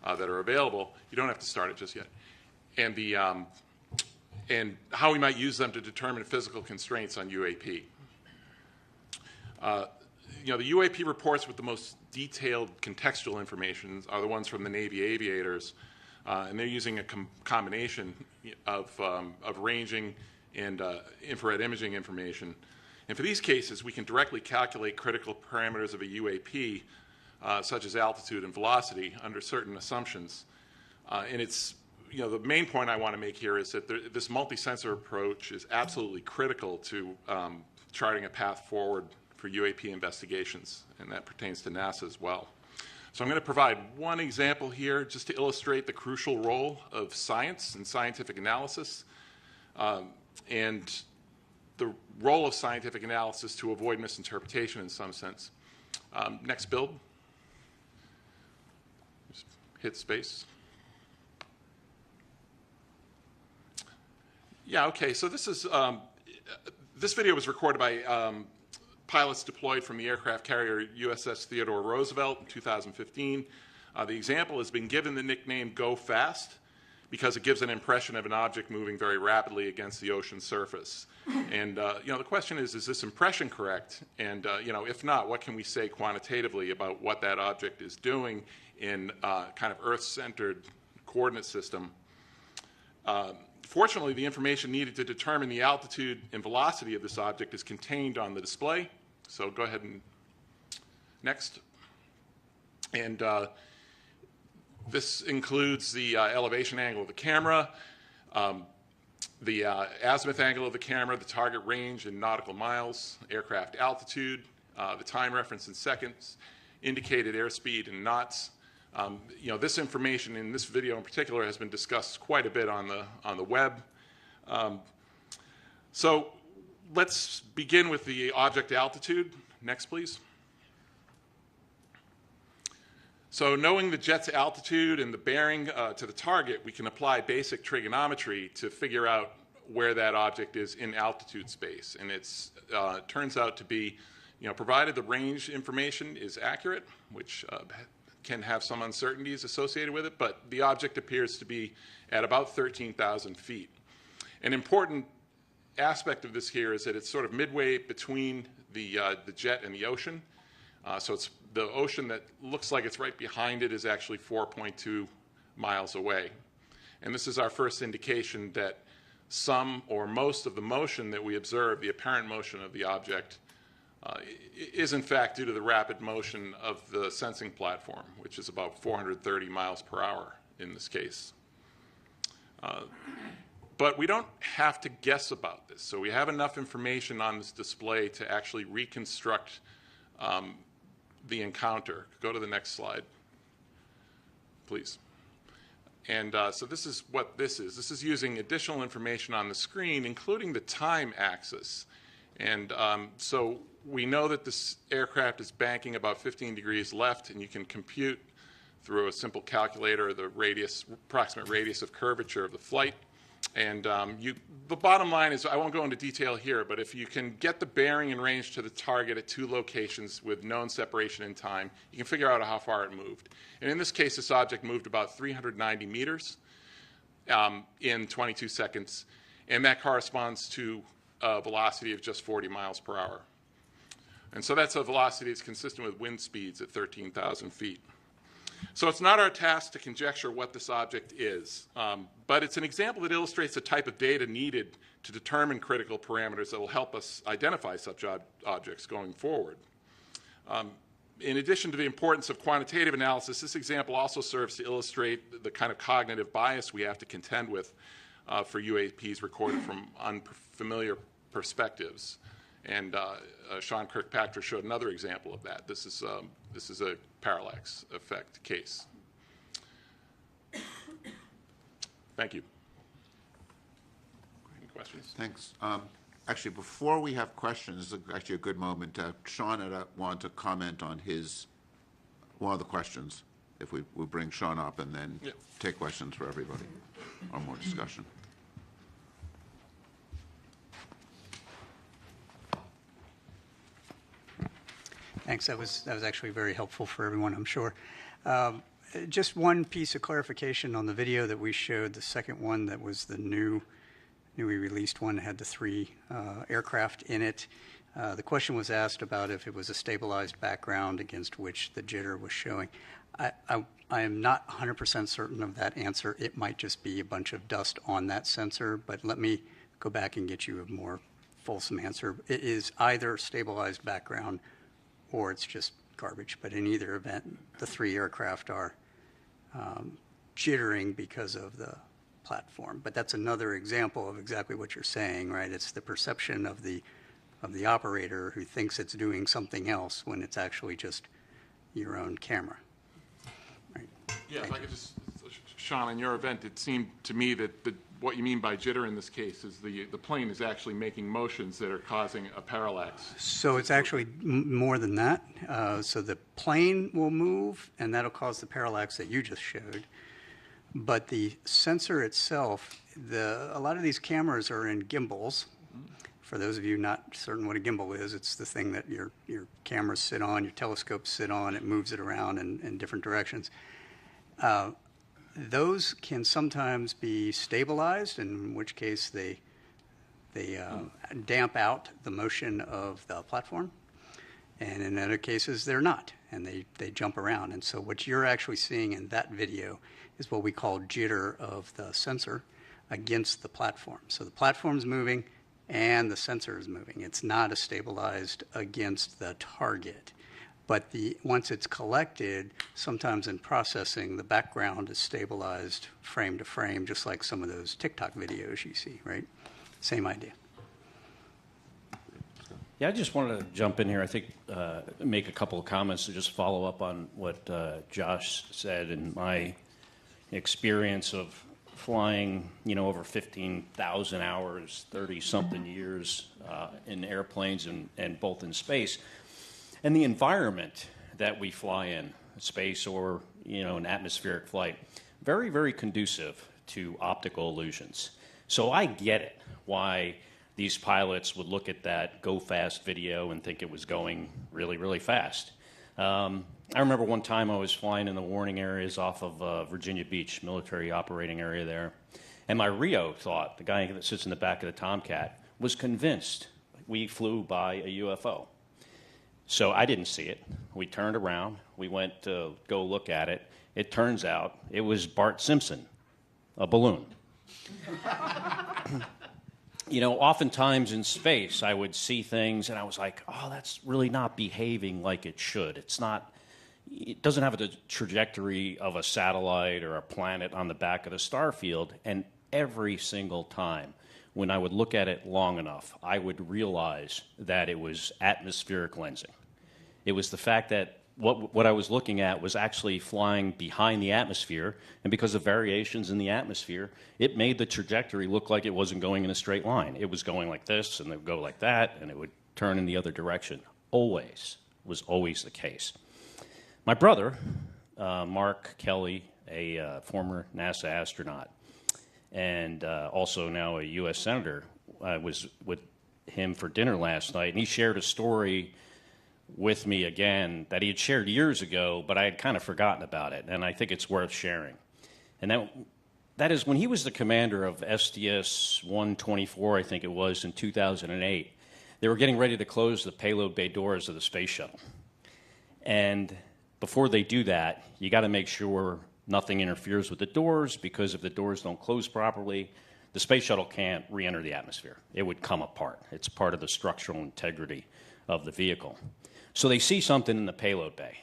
Speaker 19: that are available. You don't have to start it just yet, and how we might use them to determine physical constraints on UAP. The UAP reports with the most detailed contextual information are the ones from the Navy aviators, and they're using a combination of ranging and infrared imaging information. And for these cases, we can directly calculate critical parameters of a UAP, such as altitude and velocity, under certain assumptions. And it's, the main point I want to make here is that this multi-sensor approach is absolutely critical to charting a path forward for UAP investigations, and that pertains to NASA as well. So I'm going to provide one example here just to illustrate the crucial role of science and scientific analysis, and the role of scientific analysis to avoid misinterpretation in some sense. Next build. Just hit space. Yeah, okay, so this is, this video was recorded by pilots deployed from the aircraft carrier USS Theodore Roosevelt in 2015. The example has been given the nickname Go Fast because it gives an impression of an object moving very rapidly against the ocean surface. And the question is this impression correct? And if not, what can we say quantitatively about what that object is doing in kind of Earth-centered coordinate system? Fortunately, the information needed to determine the altitude and velocity of this object is contained on the display. So go ahead and next. And this includes the elevation angle of the camera, the azimuth angle of the camera, the target range in nautical miles, aircraft altitude, the time reference in seconds, indicated airspeed in knots, This information in this video in particular has been discussed quite a bit on the web. So let's begin with the object altitude. Next, please. So knowing the jet's altitude and the bearing to the target, we can apply basic trigonometry to figure out where that object is in altitude space. And it turns out to be, provided the range information is accurate, which can have some uncertainties associated with it, but the object appears to be at about 13,000 feet. An important aspect of this here is that it's sort of midway between the jet and the ocean. So it's the ocean that looks like it's right behind it is actually 4.2 miles away. And this is our first indication that some or most of the motion that we observe, the apparent motion of the object, is in fact due to the rapid motion of the sensing platform, which is about 430 miles per hour in this case. But we don't have to guess about this. So we have enough information on this display to actually reconstruct the encounter. Go to the next slide, please. And so this is what this is. This is using additional information on the screen, including the time axis. And so we know that this aircraft is banking about 15 degrees left, and you can compute through a simple calculator the approximate radius of curvature of the flight. And the bottom line is, I won't go into detail here, but if you can get the bearing and range to the target at two locations with known separation in time, you can figure out how far it moved. And in this case, this object moved about 390 meters in 22 seconds, and that corresponds to a velocity of just 40 miles per hour. And so that's a velocity that's consistent with wind speeds at 13,000 feet. So it's not our task to conjecture what this object is, but it's an example that illustrates the type of data needed to determine critical parameters that will help us identify such objects going forward. In addition to the importance of quantitative analysis, this example also serves to illustrate the kind of cognitive bias we have to contend with for UAPs recorded from unfamiliar perspectives. And Sean Kirkpatrick showed another example of that. This is a parallax effect case. Thank you. Any questions?
Speaker 3: Thanks. Actually, before we have questions, this is actually a good moment. Sean had wanted to comment on one of the questions. If we bring Sean up and then take questions for everybody or more discussion.
Speaker 6: Thanks. That was actually very helpful for everyone, I'm sure. Just one piece of clarification on the video that we showed. The second one that was the newly released one had the 3 aircraft in it. The question was asked about if it was a stabilized background against which the jitter was showing. I am not 100% certain of that answer. It might just be a bunch of dust on that sensor, but let me go back and get you a more fulsome answer. It is either stabilized background or it's just garbage. But in either event, the 3 aircraft are jittering because of the platform. But that's another example of exactly what you're saying, right? It's the perception of the operator who thinks it's doing something else when it's actually just your own camera. Right.
Speaker 19: Yeah, if I could just, Sean, in your event, it seemed to me that what you mean by jitter in this case is the plane is actually making motions that are causing a parallax.
Speaker 6: So it's actually more than that. So the plane will move, and that'll cause the parallax that you just showed. But the sensor itself, a lot of these cameras are in gimbals. For those of you not certain what a gimbal is, it's the thing that your cameras sit on, your telescopes sit on, it moves it around in different directions. Those can sometimes be stabilized, in which case they damp out the motion of the platform. And in other cases, they're not, and they jump around. And so what you're actually seeing in that video is what we call jitter of the sensor against the platform. So the platform's moving and the sensor is moving. It's not a stabilized against the target. But once it's collected, sometimes in processing, the background is stabilized frame to frame, just like some of those TikTok videos you see, right? Same idea.
Speaker 19: Yeah, I just wanted to jump in here. I think make a couple of comments to just follow up on what Josh said. In my experience of flying, over 15,000 hours, 30-something years in airplanes and both in space, and the environment that we fly in, space or an atmospheric flight, very, very conducive to optical illusions. So I get it why these pilots would look at that go fast video and think it was going really, really fast. I remember one time I was flying in the warning areas off of Virginia Beach, military operating area there, and my Rio thought, the guy that sits in the back of the Tomcat, was convinced we flew by a UFO. So I didn't see it. We turned around. We went to go look at it. It turns out it was Bart Simpson, a balloon. Oftentimes in space, I would see things and I was like, oh, that's really not behaving like it should. It doesn't have the trajectory of a satellite or a planet on the back of the star field. And every single time when I would look at it long enough, I would realize that it was atmospheric lensing. It was the fact that what I was looking at was actually flying behind the atmosphere, and because of variations in the atmosphere, it made the trajectory look like it wasn't going in a straight line. It was going like this, and it would go like that, and it would turn in the other direction. Was always the case. My brother, Mark Kelly, a former NASA astronaut, and also now a U.S. Senator, I was with him for dinner last night, and he shared a story with me again that he had shared years ago, but I had kind of forgotten about it, and I think it's worth sharing. And that is when he was the commander of STS-124, I think it was, in 2008, they were getting ready to close the payload bay doors of the space shuttle. And before they do that, you got to make sure nothing interferes with the doors, because if the doors don't close properly, the space shuttle can't re-enter the atmosphere. It would come apart. It's part of the structural integrity of the vehicle. So they see something in the payload bay,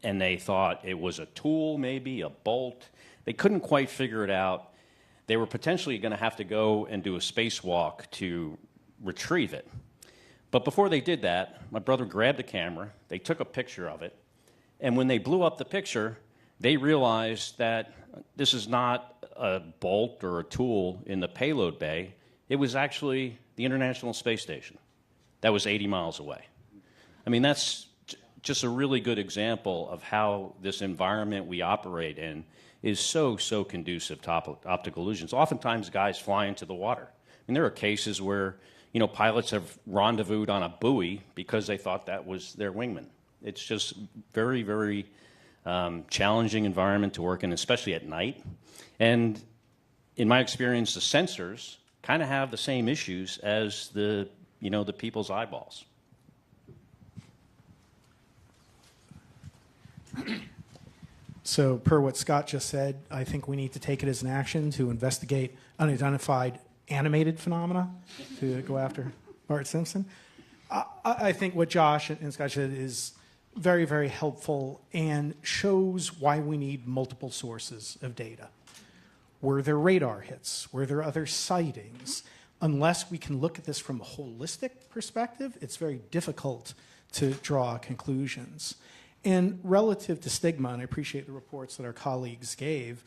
Speaker 19: and they thought it was a tool, maybe a bolt. They couldn't quite figure it out. They were potentially going to have to go and do a spacewalk to retrieve it. But before they did that, my brother grabbed the camera, they took a picture of it, and when they blew up the picture, they realized that this is not a bolt or a tool in the payload bay. It was actually the International Space Station that was 80 miles away. I mean, that's just a really good example of how this environment we operate in is so conducive to optical illusions. Oftentimes, guys fly into the water. I mean, there are cases where, pilots have rendezvoused on a buoy because they thought that was their wingman. It's just very, very challenging environment to work in, especially at night. And in my experience, the sensors kind of have the same issues as the people's eyeballs.
Speaker 5: So per what Scott just said, I think we need to take it as an action to investigate unidentified animated phenomena to go after Bart Simpson. I think what Josh and Scott said is very, very helpful and shows why we need multiple sources of data. Were there radar hits? Were there other sightings? Unless we can look at this from a holistic perspective, it's very difficult to draw conclusions. And relative to stigma, and I appreciate the reports that our colleagues gave,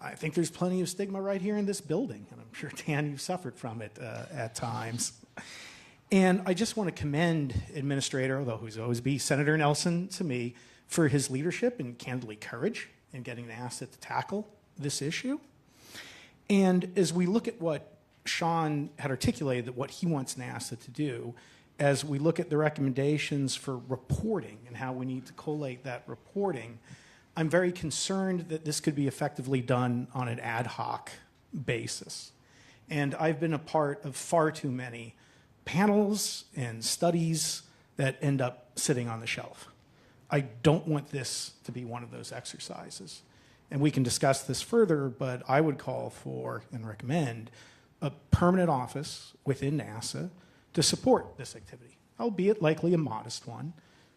Speaker 5: I think there's plenty of stigma right here in this building, and I'm sure, Dan, you've suffered from it at times. And I just want to commend Administrator, although he's always be Senator Nelson to me, for his leadership and candidly courage in getting NASA to tackle this issue. And as we look at what Sean had articulated, that what he wants NASA to do, as we look at the recommendations for reporting and how we need to collate that reporting, I'm very concerned that this could be effectively done on an ad hoc basis. And I've been a part of far too many panels and studies that end up sitting on the shelf. I don't want this to be one of those exercises. And we can discuss this further, but I would call for and recommend a permanent office within NASA to support this activity, albeit likely a modest one,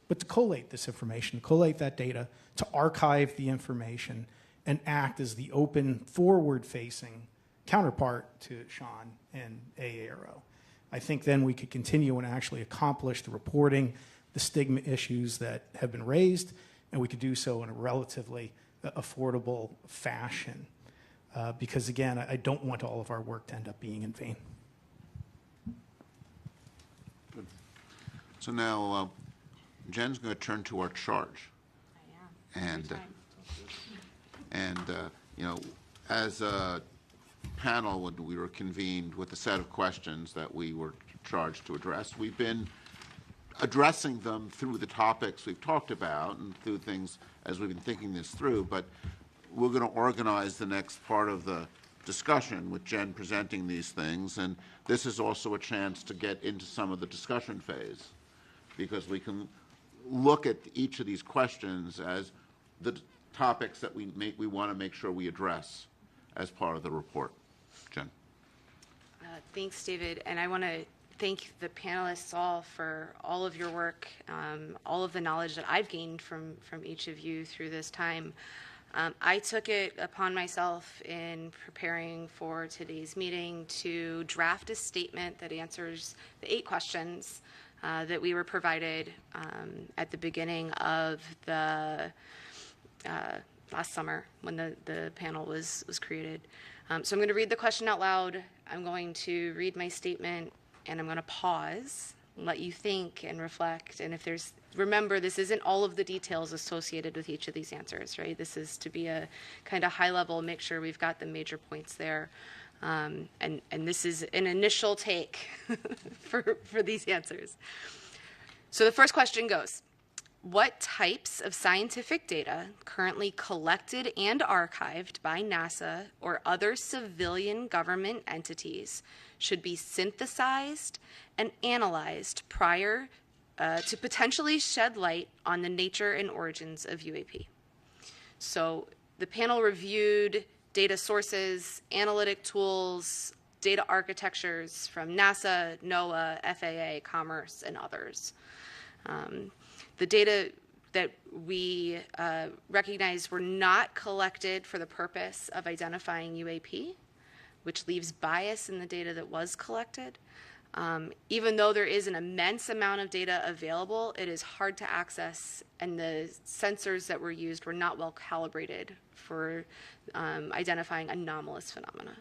Speaker 5: but to collate this information, collate that data, to archive the information, and act as the open, forward-facing counterpart to Sean and AARO. I think then we could continue and actually accomplish the reporting, the stigma issues that have been raised, and we could do so in a relatively affordable fashion. Because again, I don't want all of our work to end up being in vain.
Speaker 3: Good. So now Jen's going to turn to our charge. I am. And you know, as a panel, when we were convened with a set of questions that we were charged to address, we've been addressing them through the topics we've talked about and through things as we've been thinking this through, but we're going to organize the next part of the discussion with Jen presenting these things, and this is also a chance to get into some of the discussion phase, because we can look at each of these questions as the topics that we want to make sure we address as part of the report. Jen.
Speaker 10: Thanks, David, and I want to thank the panelists all for all of your work, all of the knowledge that I've gained from each of you through this time. I took it upon myself in preparing for today's meeting to draft a statement that answers the 8 questions that we were provided at the beginning of the last summer when the panel was created. So I'm going to read the question out loud. I'm going to read my statement, and I'm going to pause, let you think and reflect. And if there's, remember, this isn't all of the details associated with each of these answers, right? This is to be a kind of high level, make sure we've got the major points there. And this is an initial take for these answers. So the first question goes, what types of scientific data currently collected and archived by NASA or other civilian government entities should be synthesized and analyzed prior to potentially shed light on the nature and origins of UAP? So the panel reviewed data sources, analytic tools, data architectures from NASA, NOAA, FAA, Commerce, and others. The data that we recognized were not collected for the purpose of identifying UAP, which leaves bias in the data that was collected. Even though there is an immense amount of data available, it is hard to access, and the sensors that were used were not well calibrated for identifying anomalous phenomena.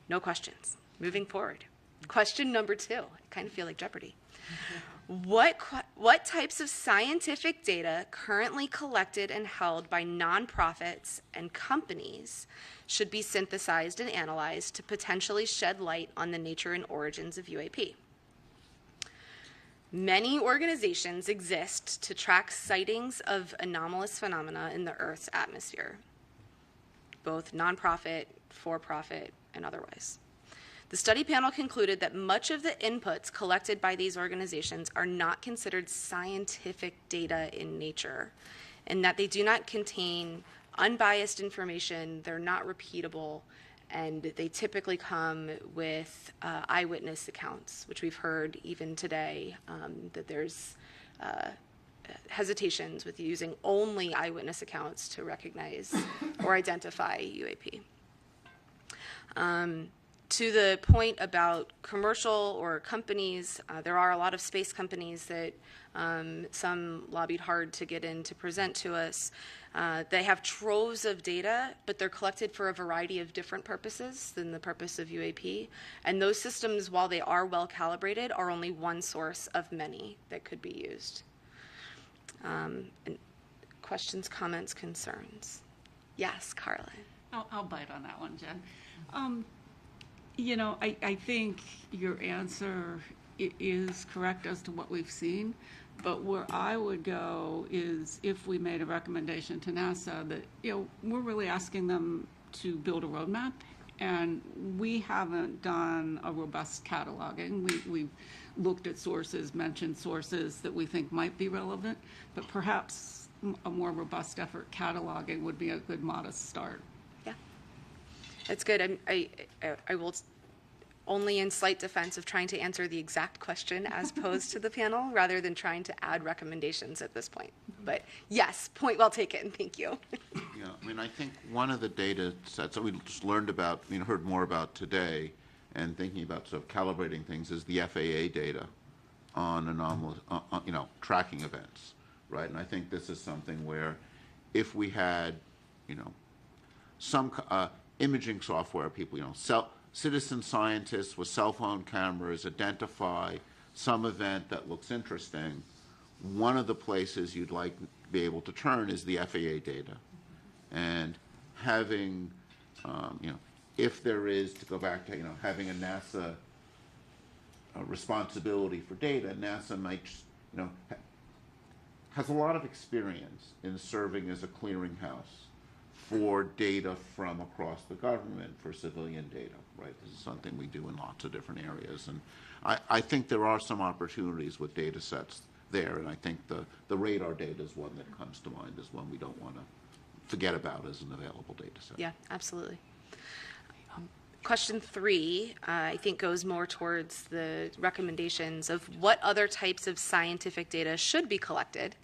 Speaker 10: No questions. Moving forward. Question number 2. I kind of feel like Jeopardy. What types of scientific data currently collected and held by nonprofits and companies should be synthesized and analyzed to potentially shed light on the nature and origins of UAP? Many organizations exist to track sightings of anomalous phenomena in the Earth's atmosphere, both nonprofit, for-profit, and otherwise. The study panel concluded that much of the inputs collected by these organizations are not considered scientific data in nature, and that they do not contain unbiased information, they're not repeatable, and they typically come with eyewitness accounts, which we've heard even today, that there's hesitations with using only eyewitness accounts to recognize or identify UAP. To the point about commercial or companies, there are a lot of space companies that some lobbied hard to get in to present to us. They have troves of data, but they're collected for a variety of different purposes than the purpose of UAP. And those systems, while they are well calibrated, are only one source of many that could be used. And questions, comments, concerns? Yes, Carla.
Speaker 20: I'll bite on that one, Jen. You know, I think your answer is correct as to what we've seen, but where I would go is if we made a recommendation to NASA that, you know, we're really asking them to build a roadmap, and we haven't done a robust cataloging. We've looked at sources, mentioned sources that we think might be relevant, but perhaps a more robust effort cataloging would be a good modest start.
Speaker 10: That's good. I will, only in slight defense of trying to answer the exact question as posed to the panel, rather than trying to add recommendations at this point. But yes, point well taken. Thank you.
Speaker 3: Yeah, I mean, I think one of the data sets that we just learned about, heard more about today, and thinking about sort of calibrating things is the FAA data on anomalous, tracking events, right? And I think this is something where if we had, some imaging software, people, citizen scientists with cell phone cameras identify some event that looks interesting, one of the places you'd like to be able to turn is the FAA data. And having, if there is, to go back to, having a NASA responsibility for data, NASA might, has a lot of experience in serving as a clearinghouse for data from across the government for civilian data, right? This is something we do in lots of different areas. And I think there are some opportunities with data sets there, and I think the radar data is one that comes to mind as one we don't want to forget about as an available data set.
Speaker 19: Yeah, absolutely. Question 3, I think, goes more towards the recommendations of what other types of scientific data should be collected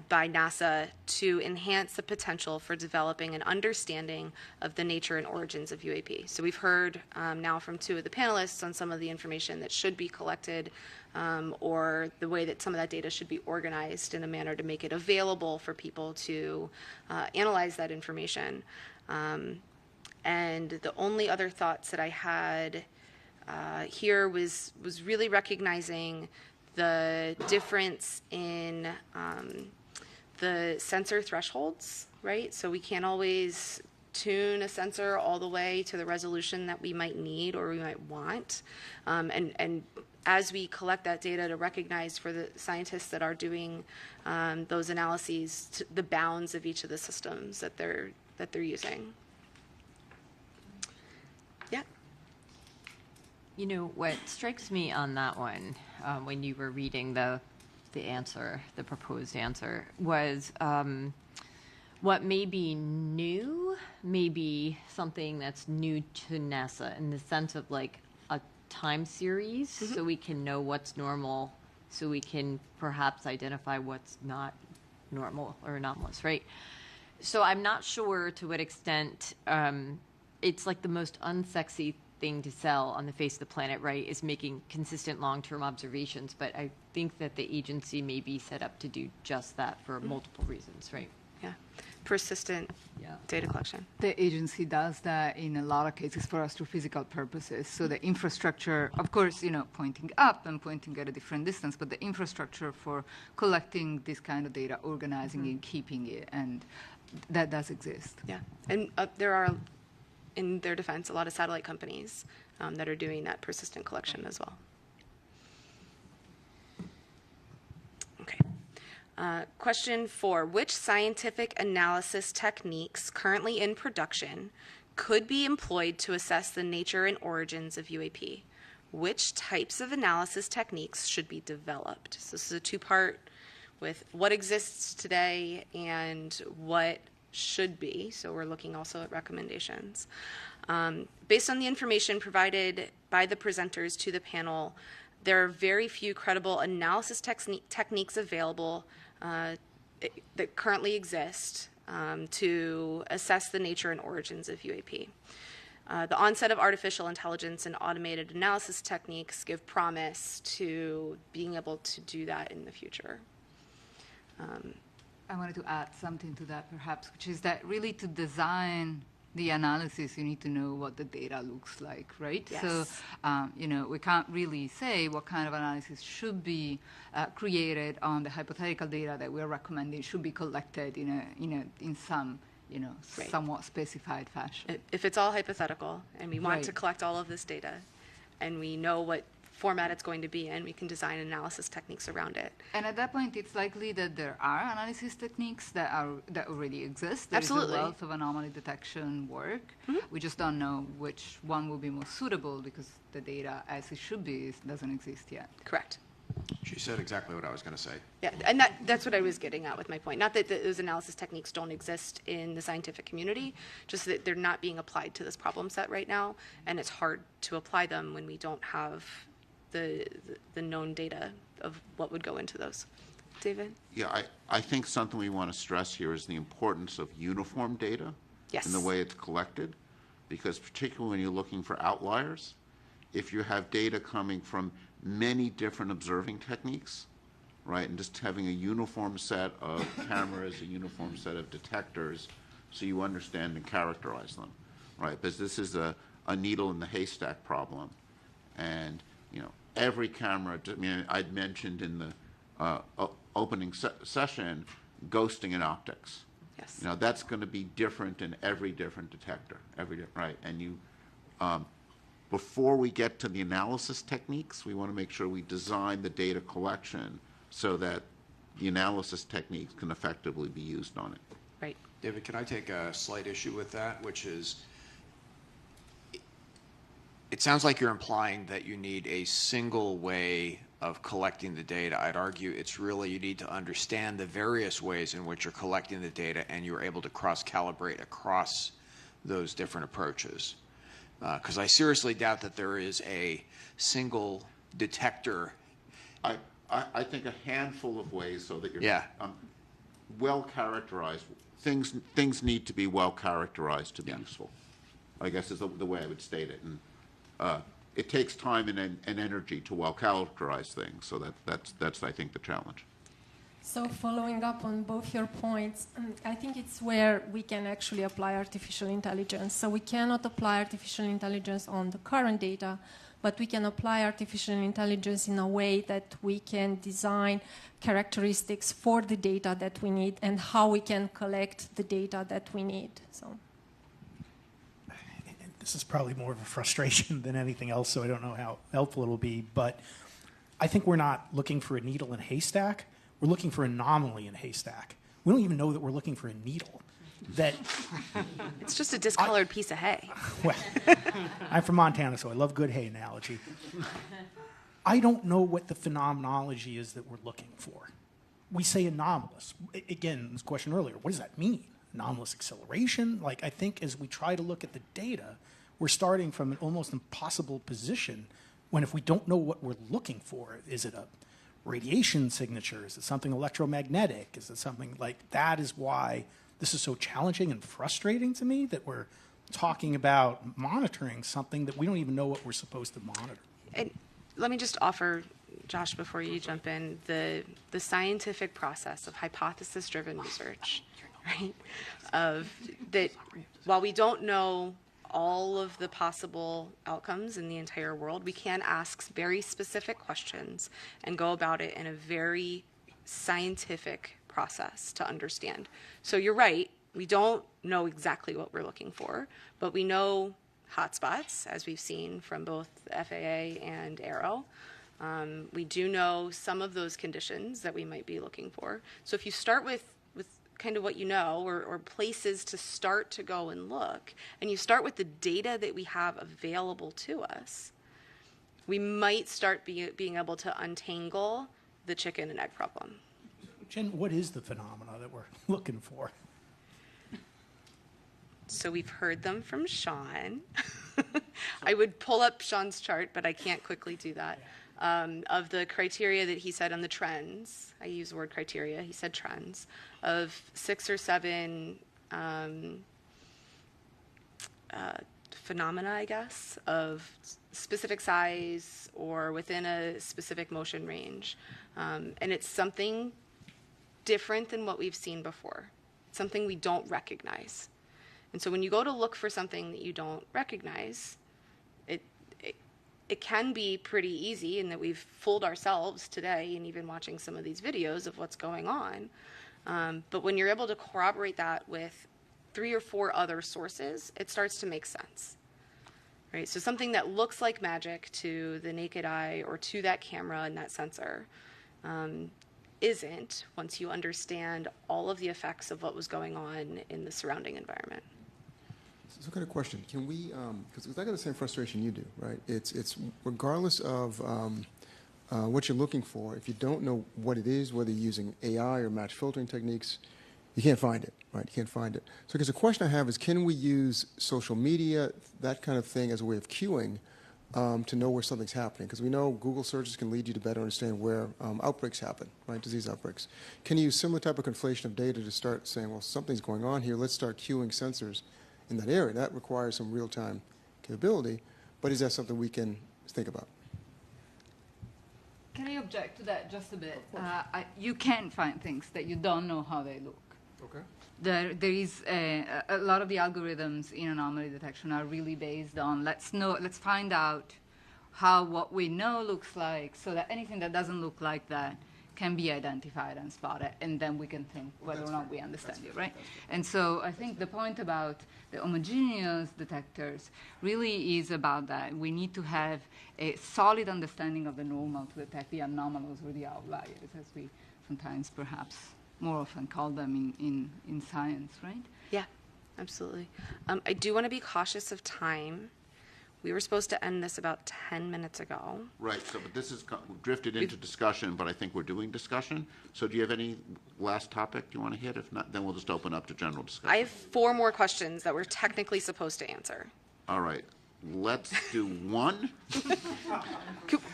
Speaker 19: by NASA to enhance the potential for developing an understanding of the nature and origins of UAP. So we've heard now from 2 of the panelists on some of the information that should be collected, or the way that some of that data should be organized in a manner to make it available for people to analyze that information. And the only other thoughts that I had here was really recognizing the difference in the sensor thresholds, right? So we can't always tune a sensor all the way to the resolution that we might need or we might want. And as we collect that data, to recognize for the scientists that are doing those analyses the bounds of each of the systems that they're using. Yeah.
Speaker 4: What strikes me on that one, when you were reading the answer, the proposed answer, was what may be new, maybe something that's new to NASA in the sense of like a time series, so we can know what's normal, so we can perhaps identify what's not normal or anomalous, right? So I'm not sure to what extent it's like the most unsexy thing to sell on the face of the planet, right, is making consistent long-term observations. But I think that the agency may be set up to do just that for multiple reasons, right?
Speaker 19: Yeah. Persistent data collection.
Speaker 15: The agency does that in a lot of cases for astrophysical purposes. So the infrastructure, of course, pointing up and pointing at a different distance, but the infrastructure for collecting this kind of data, organizing it, keeping it, and that does exist.
Speaker 19: Yeah. And there are, in their defense, a lot of satellite companies that are doing that persistent collection as well. Okay. Question 4, which scientific analysis techniques currently in production could be employed to assess the nature and origins of UAP? Which types of analysis techniques should be developed? So this is a 2-part with what exists today and what should be. So we're looking also at recommendations. Based on the information provided by the presenters to the panel, there are very few credible analysis techniques available that currently exist to assess the nature and origins of UAP. The onset of artificial intelligence and automated analysis techniques give promise to being able to do that in the future.
Speaker 15: I wanted to add something to that, perhaps, which is that really to design the analysis, you need to know what the data looks like, right?
Speaker 19: Yes.
Speaker 15: So, we can't really say what kind of analysis should be created on the hypothetical data that we're recommending should be collected in some,
Speaker 19: Right.
Speaker 15: somewhat specified fashion.
Speaker 19: If it's all hypothetical and we want
Speaker 15: Right.
Speaker 19: to collect all of this data and we know what format it's going to be in, we can design analysis techniques around it.
Speaker 15: And at that point, it's likely that there are analysis techniques that already exist. There
Speaker 19: Absolutely.
Speaker 15: is a wealth of anomaly detection work. We just don't know which one will be most suitable because the data, as it should be, doesn't exist yet.
Speaker 19: Correct.
Speaker 9: She said exactly what I was going to say.
Speaker 19: Yeah, and that's what I was getting at with my point. Not that those analysis techniques don't exist in the scientific community, just that they're not being applied to this problem set right now, and it's hard to apply them when we don't have the known data of what would go into those.
Speaker 2: David?
Speaker 3: Yeah, I think something we want to stress here is the importance of uniform data in the way it's collected, because particularly when you're looking for outliers, if you have data coming from many different observing techniques, right, and just having a uniform set of cameras, a uniform set of detectors, so you understand and characterize them, right? Because this is a needle in the haystack problem, and every camera. I mean, I'd mentioned in the opening session ghosting in optics.
Speaker 2: Yes.
Speaker 3: That's going to be different in every different detector, right? And you. Before we get to the analysis techniques, we want to make sure we design the data collection so that the analysis techniques can effectively be used on it.
Speaker 2: Right.
Speaker 9: David, can I take a slight issue with that, which is it sounds like you're implying that you need a single way of collecting the data. I'd argue it's really you need to understand the various ways in which you're collecting the data and you're able to cross-calibrate across those different approaches. Because I seriously doubt that there is a single detector.
Speaker 3: I think a handful of ways so that you're well characterized. Things need to be well characterized to be useful, I guess is the way I would state it. And it takes time and energy to well characterize things. So that's I think the challenge.
Speaker 11: So following up on both your points, I think it's where we can actually apply artificial intelligence. So we cannot apply artificial intelligence on the current data, but we can apply artificial intelligence in a way that we can design characteristics for the data that we need and how we can collect the data that we need. So
Speaker 5: this is probably more of a frustration than anything else, so I don't know how helpful it'll be, but I think we're not looking for a needle in a haystack. We're looking for an anomaly in a haystack. We don't even know that we're looking for a needle.
Speaker 2: It's just a discolored piece of hay.
Speaker 5: Well, I'm from Montana, so I love good hay analogy. I don't know what the phenomenology is that we're looking for. We say anomalous. Again, this question earlier, what does that mean? Anomalous acceleration? I think as we try to look at the data, we're starting from an almost impossible position when if we don't know what we're looking for, is it a radiation signature? Is it something electromagnetic? Is it something like that? Is why this is so challenging and frustrating to me that we're talking about monitoring something that we don't even know what we're supposed to monitor.
Speaker 2: And let me just offer, Josh, before you jump in, the scientific process of hypothesis-driven research, right? Of that, while we don't know all of the possible outcomes in the entire world, we can ask very specific questions and go about it in a very scientific process to understand. So you're right, we don't know exactly what we're looking for, but we know hotspots, as we've seen from both the FAA and AARO. We do know some of those conditions that we might be looking for. So if you start with kind of what you know, or places to start to go and look, and you start with the data that we have available to us, we might start being able to untangle the chicken and egg problem.
Speaker 5: Jen, what is the phenomena that we're looking for?
Speaker 2: So we've heard them from Sean. I would pull up Sean's chart, but I can't quickly do that. Of the criteria that he said on the trends, I use the word criteria, he said trends, of 6 or 7 phenomena, I guess, of specific size or within a specific motion range. And it's something different than what we've seen before, something we don't recognize. And so when you go to look for something that you don't recognize, it can be pretty easy in that we've fooled ourselves today and even watching some of these videos of what's going on. But when you're able to corroborate that with 3 or 4 other sources, it starts to make sense. Right? So something that looks like magic to the naked eye or to that camera and that sensor isn't once you understand all of the effects of what was going on in the surrounding environment.
Speaker 7: So I've got a question. Can we, because I got the same frustration you do, right? It's regardless of what you're looking for, if you don't know what it is, whether you're using AI or match filtering techniques, you can't find it, right? You can't find it. So because the question I have is, can we use social media, that kind of thing, as a way of cueing to know where something's happening? Because we know Google searches can lead you to better understand where outbreaks happen, right, disease outbreaks. Can you use similar type of conflation of data to start saying, well, something's going on here, let's start queuing sensors in that area? That requires some real-time capability, but is that something we can think about?
Speaker 17: Can I object to that just a bit? You can find things that you don't know how they look.
Speaker 7: Okay.
Speaker 17: There is a lot of the algorithms in anomaly detection are really based on let's find out how what we know looks like, so that anything that doesn't look like that can be identified and spotted, and then we can think whether or not we understand it, right? And so I think the point about the homogeneous detectors really is about that. We need to have a solid understanding of the normal to detect the anomalous or the outliers, as we sometimes perhaps more often call them in science, right?
Speaker 19: Yeah, absolutely. I do want to be cautious of time. We were supposed to end this about 10 minutes ago.
Speaker 3: Right, but this has drifted into discussion, but I think we're doing discussion. So do you have any last topic you want to hit? If not, then we'll just open up to general discussion.
Speaker 19: I have 4 more questions that we're technically supposed to answer.
Speaker 3: All right, let's do one.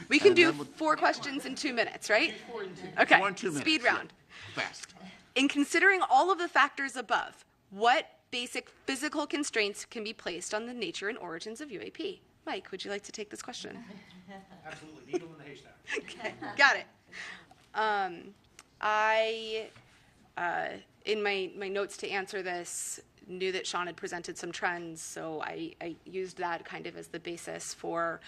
Speaker 19: We can do 4 questions in 2 minutes, right? Okay,
Speaker 3: 4 in 2 minutes.
Speaker 19: speed round.
Speaker 3: Yeah. Fast.
Speaker 19: In considering all of the factors above, what basic physical constraints can be placed on the nature and origins of UAP? Mike, would you like to take this question?
Speaker 5: Absolutely. Needle in the haystack.
Speaker 19: Okay, got it. In my notes to answer this, knew that Sean had presented some trends, so I used that kind of as the basis for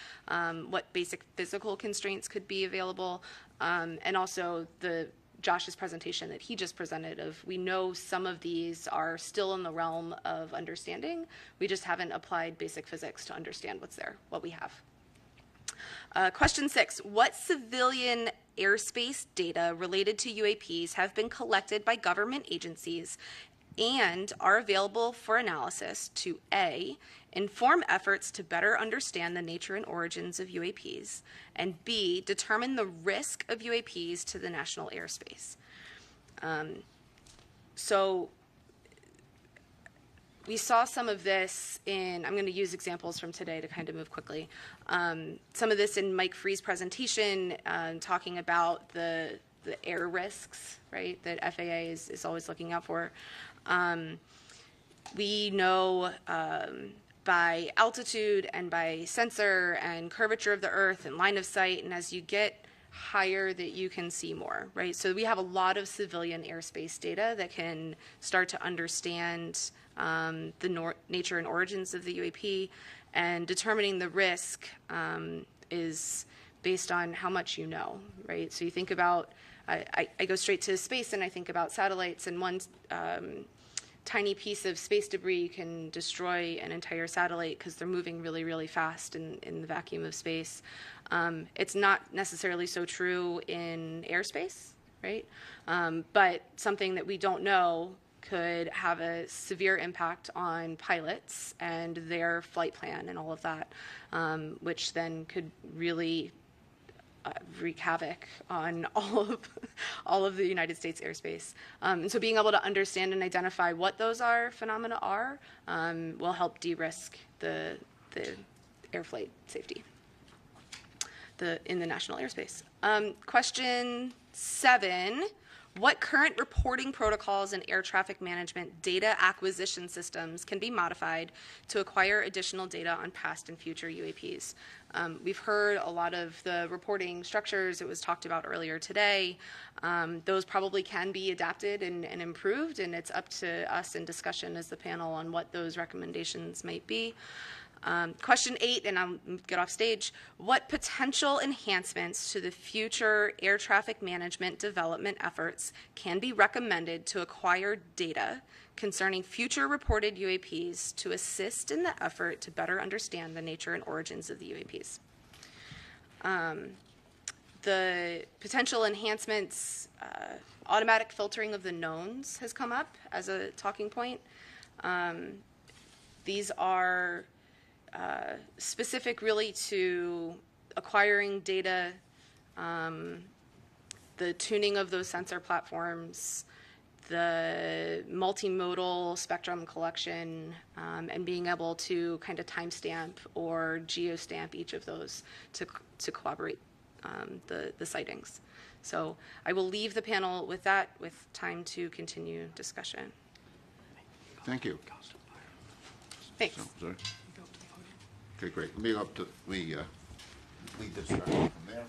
Speaker 19: what basic physical constraints could be available, and also Josh's presentation that he just presented of, we know some of these are still in the realm of understanding. We just haven't applied basic physics to understand what's there, what we have. Question 6, what civilian airspace data related to UAPs have been collected by government agencies and are available for analysis to A, inform efforts to better understand the nature and origins of UAPs, and B, determine the risk of UAPs to the national airspace? So we saw some of this I'm going to use examples from today to kind of move quickly. Some of this in Mike Free's presentation, talking about the air risks, right, that FAA is always looking out for. We know by altitude and by sensor and curvature of the Earth and line of sight, and as you get higher that you can see more, right? So we have a lot of civilian airspace data that can start to understand the nature and origins of the UAP, and determining the risk is based on how much you know, right? So you think about, I go straight to space and I think about satellites, and one tiny piece of space debris can destroy an entire satellite because they're moving really, really fast in the vacuum of space. It's not necessarily so true in airspace, right? But something that we don't know could have a severe impact on pilots and their flight plan and all of that, which then could really wreak havoc on all of the United States airspace. And so being able to understand and identify what those phenomena are will help de-risk the air flight safety in the national airspace. Question 7. What current reporting protocols and air traffic management data acquisition systems can be modified to acquire additional data on past and future UAPs? We've heard a lot of the reporting structures. It was talked about earlier today. Those probably can be adapted and improved, and it's up to us in discussion as the panel on what those recommendations might be. Question 8, and I'll get off stage. What potential enhancements to the future air traffic management development efforts can be recommended to acquire data concerning future reported UAPs to assist in the effort to better understand the nature and origins of the UAPs? The potential enhancements, automatic filtering of the knowns has come up as a talking point. These are specific really to acquiring data, the tuning of those sensor platforms, the multimodal spectrum collection, and being able to kind of timestamp or geostamp each of those to corroborate the sightings. So I will leave the panel with that, with time to continue discussion.
Speaker 3: Thank you.
Speaker 19: Thanks.
Speaker 3: So, sorry. Okay, great. Let me go up to lead the discussion from there.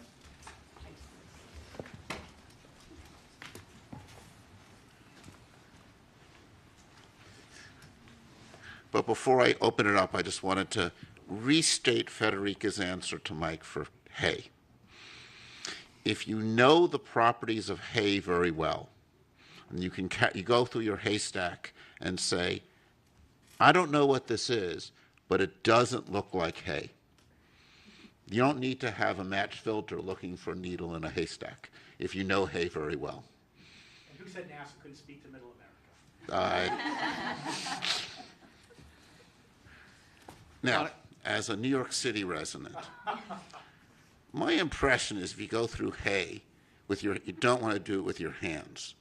Speaker 3: But before I open it up, I just wanted to restate Federica's answer to Mike for hay. If you know the properties of hay very well, and you go through your haystack and say, I don't know what this is, but it doesn't look like hay. You don't need to have a match filter looking for a needle in a haystack if you know hay very well.
Speaker 5: And who said NASA couldn't speak to Middle America?
Speaker 3: Now, as a New York City resident, my impression is if you go through hay with you don't want to do it with your hands.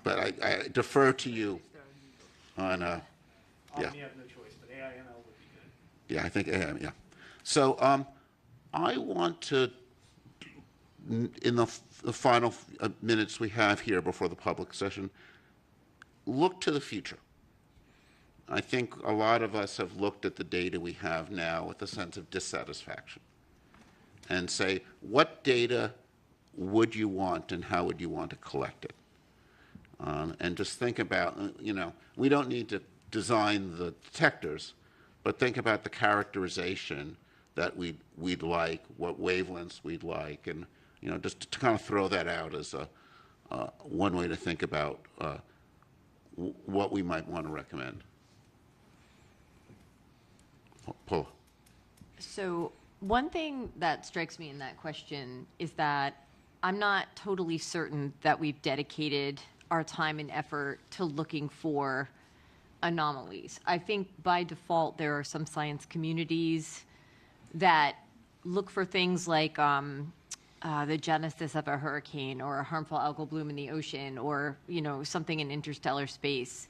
Speaker 3: But I defer to you on, yeah.
Speaker 5: You have no choice, but AIML would be good.
Speaker 3: Yeah, I think AM, yeah. So I want to, in the final minutes we have here before the public session, look to the future. I think a lot of us have looked at the data we have now with a sense of dissatisfaction and say, what data would you want and how would you want to collect it? And just think about, we don't need to design the detectors, but think about the characterization that we'd like, what wavelengths we'd like, and just to kind of throw that out as one way to think about what we might want to recommend. Paula.
Speaker 4: So one thing that strikes me in that question is that I'm not totally certain that we've dedicated our time and effort to looking for anomalies. I think by default there are some science communities that look for things like the genesis of a hurricane or a harmful algal bloom in the ocean or something in interstellar space.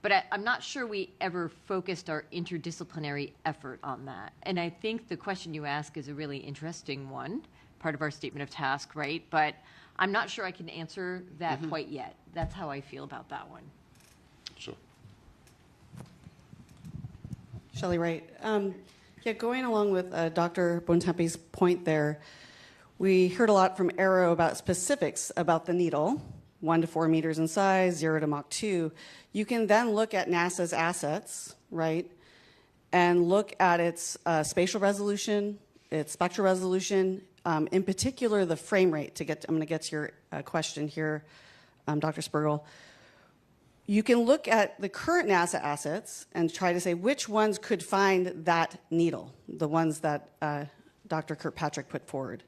Speaker 4: But I'm not sure we ever focused our interdisciplinary effort on that. And I think the question you ask is a really interesting one, part of our statement of task, right? But I'm not sure I can answer that quite yet. That's how I feel about that one.
Speaker 3: Sure.
Speaker 12: Shelley Wright. Yeah, going along with Dr. Bontempe's point there, we heard a lot from AARO about specifics about the needle, 1 to 4 meters in size, 0 to Mach 2. You can then look at NASA's assets, right, and look at its spatial resolution, its spectral resolution, in particular the frame rate. I'm going to get to your question here, Dr. Spergel. You can look at the current NASA assets and try to say which ones could find that needle, the ones that Dr. Kirkpatrick put forward.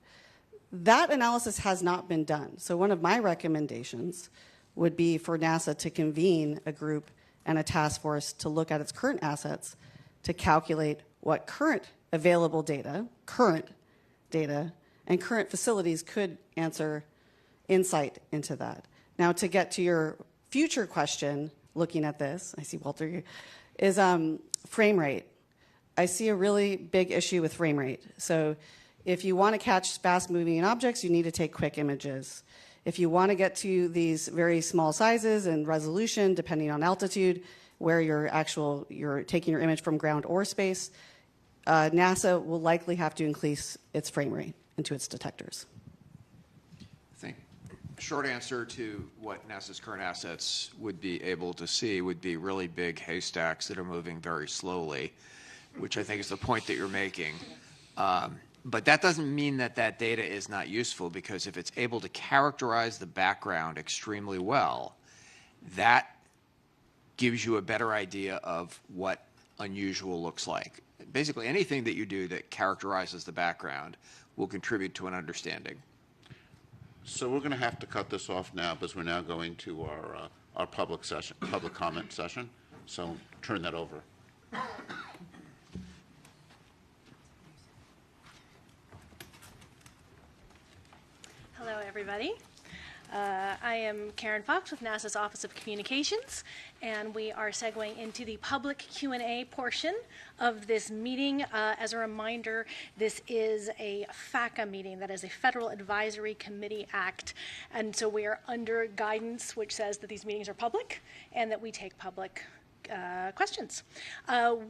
Speaker 12: That analysis has not been done. So one of my recommendations would be for NASA to convene a group and a task force to look at its current assets to calculate what current available data, and current facilities could answer insight into that. Now, to get to your future question, looking at this, I see Walter, is frame rate. I see a really big issue with frame rate. So if you want to catch fast-moving objects, you need to take quick images. If you want to get to these very small sizes and resolution, depending on altitude, where you're taking your image from ground or space, NASA will likely have to increase its frame rate into its detectors.
Speaker 9: I think a short answer to what NASA's current assets would be able to see would be really big haystacks that are moving very slowly, which I think is the point that you're making. But that doesn't mean that that data is not useful, because if it's able to characterize the background extremely well, that gives you a better idea of what unusual looks like. Basically, anything that you do that characterizes the background will contribute to an understanding.
Speaker 3: So we're going to have to cut this off now because we're now going to our public comment session. So turn that over.
Speaker 21: Hello, everybody.
Speaker 19: I am Karen Fox with NASA's Office of Communications, and we are segueing into the public Q&A portion of this meeting. As a reminder, this is a FACA meeting, that is a Federal Advisory Committee Act, and so we are under guidance which says that these meetings are public and that we take public questions.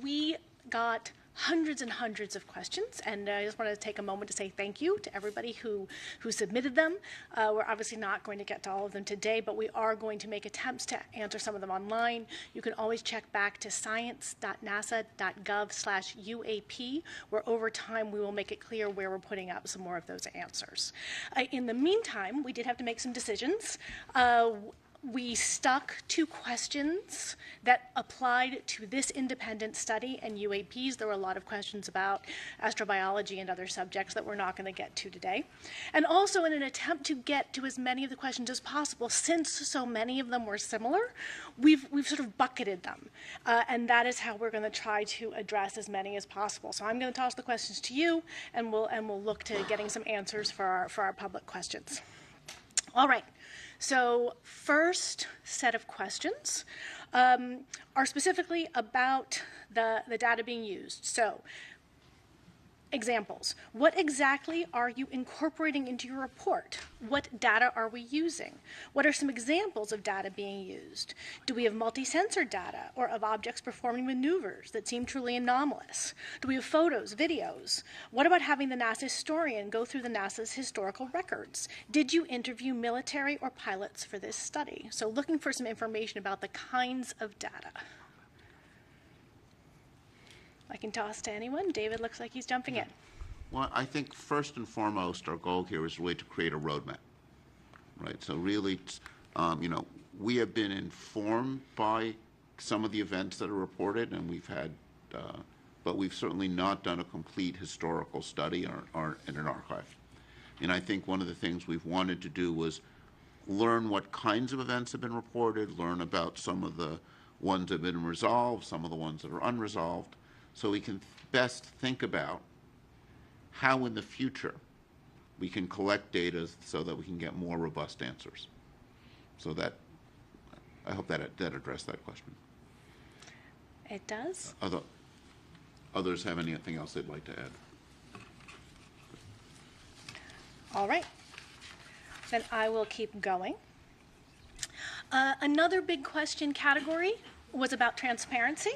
Speaker 19: We got hundreds and hundreds of questions, and I just want to take a moment to say thank you to everybody who submitted them. We're obviously not going to get to all of them today, but we are going to make attempts to answer some of them online. You can always check back to science.nasa.gov/UAP, where over time we will make it clear where we're putting up some more of those answers. In the meantime, we did have to make some decisions. We stuck to questions that applied to this independent study and UAPs. There were a lot of questions about astrobiology and other subjects that we're not going to get to today. And also, in an attempt to get to as many of the questions as possible, since so many of them were similar, we've sort of bucketed them. And that is how we're going to try to address as many as possible. So I'm going to toss the questions to you, and we'll look to getting some answers for our public questions. All right. So first set of questions are specifically about the data being used. So examples. What exactly are you incorporating into your report? What data are we using? What are some examples of data being used? Do we have multi-sensor data or of objects performing maneuvers that seem truly anomalous? Do we have photos, videos? What about having the NASA historian go through the NASA's historical records? Did you interview military or pilots for this study? So looking for some information about the kinds of data. I can toss to anyone. David looks like he's jumping in.
Speaker 3: Well, I think first and foremost, our goal here is really to create a roadmap, right? So really, we have been informed by some of the events that are reported, and we've had, but we've certainly not done a complete historical study in an archive. And I think one of the things we've wanted to do was learn what kinds of events have been reported, learn about some of the ones that have been resolved, some of the ones that are unresolved, so we can best think about how in the future we can collect data so that we can get more robust answers. So that, I hope that addressed that question.
Speaker 19: It does.
Speaker 3: Others have anything else they'd like to add?
Speaker 19: All right. Then I will keep going. Another big question category was about transparency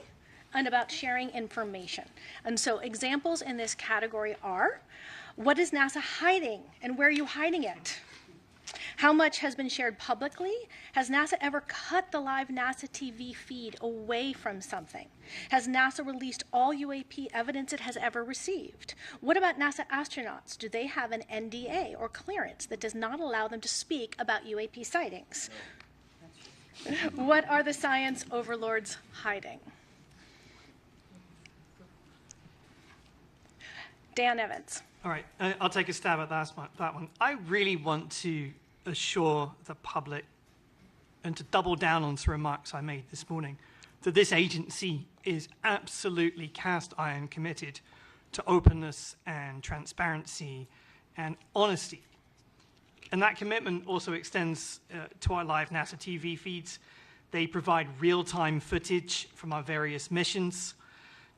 Speaker 19: and about sharing information. And so examples in this category are, what is NASA hiding and where are you hiding it? How much has been shared publicly? Has NASA ever cut the live NASA TV feed away from something? Has NASA released all UAP evidence it has ever received? What about NASA astronauts? Do they have an NDA or clearance that does not allow them to speak about UAP sightings? No. What are the science overlords hiding? Dan Evans.
Speaker 1: All right, I'll take a stab at that one. I really want to assure the public and to double down on some remarks I made this morning that this agency is absolutely cast iron committed to openness and transparency and honesty. And that commitment also extends to our live NASA TV feeds. They provide real-time footage from our various missions.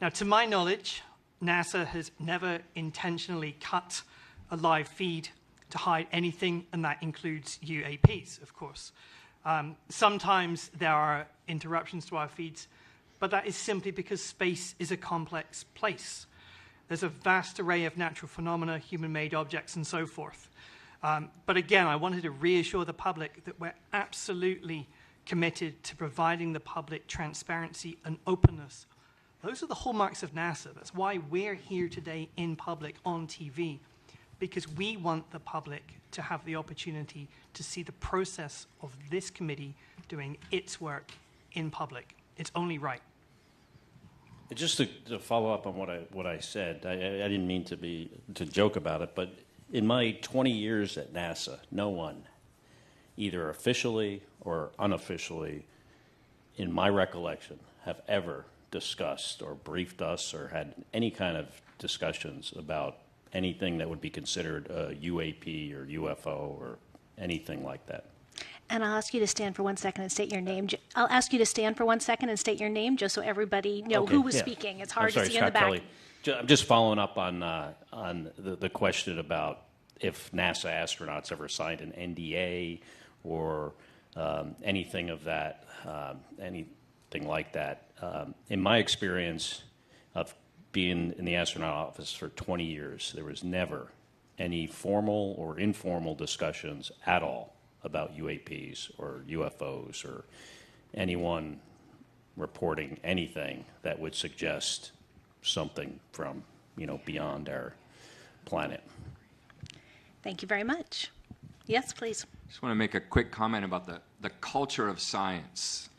Speaker 1: Now, to my knowledge, NASA has never intentionally cut a live feed to hide anything, and that includes UAPs, of course. Sometimes there are interruptions to our feeds, but that is simply because space is a complex place. There's a vast array of natural phenomena, human-made objects, and so forth. But again, I wanted to reassure the public that we're absolutely committed to providing the public transparency and openness. Those are the hallmarks of NASA. That's why we're here today in public on TV, because we want the public to have the opportunity to see the process of this committee doing its work in public. It's only right.
Speaker 14: Just to follow up on what I said, I didn't mean to joke about it, but in my 20 years at NASA, no one, either officially or unofficially, in my recollection, have ever discussed or briefed us or had any kind of discussions about anything that would be considered a UAP or UFO or anything like that.
Speaker 19: And I'll ask you to stand for 1 second and state your name. I'll ask you to stand for 1 second and state your name, just so everybody know who was speaking. It's hard to see in the back.
Speaker 14: Kelly. I'm just following up on the question about if NASA astronauts ever signed an NDA or anything of that, anything like that. In my experience of being in the astronaut office for 20 years, there was never any formal or informal discussions at all about UAPs or UFOs or anyone reporting anything that would suggest something from, beyond our planet.
Speaker 19: Thank you very much. Yes, please. I just want to make a quick comment about the culture of science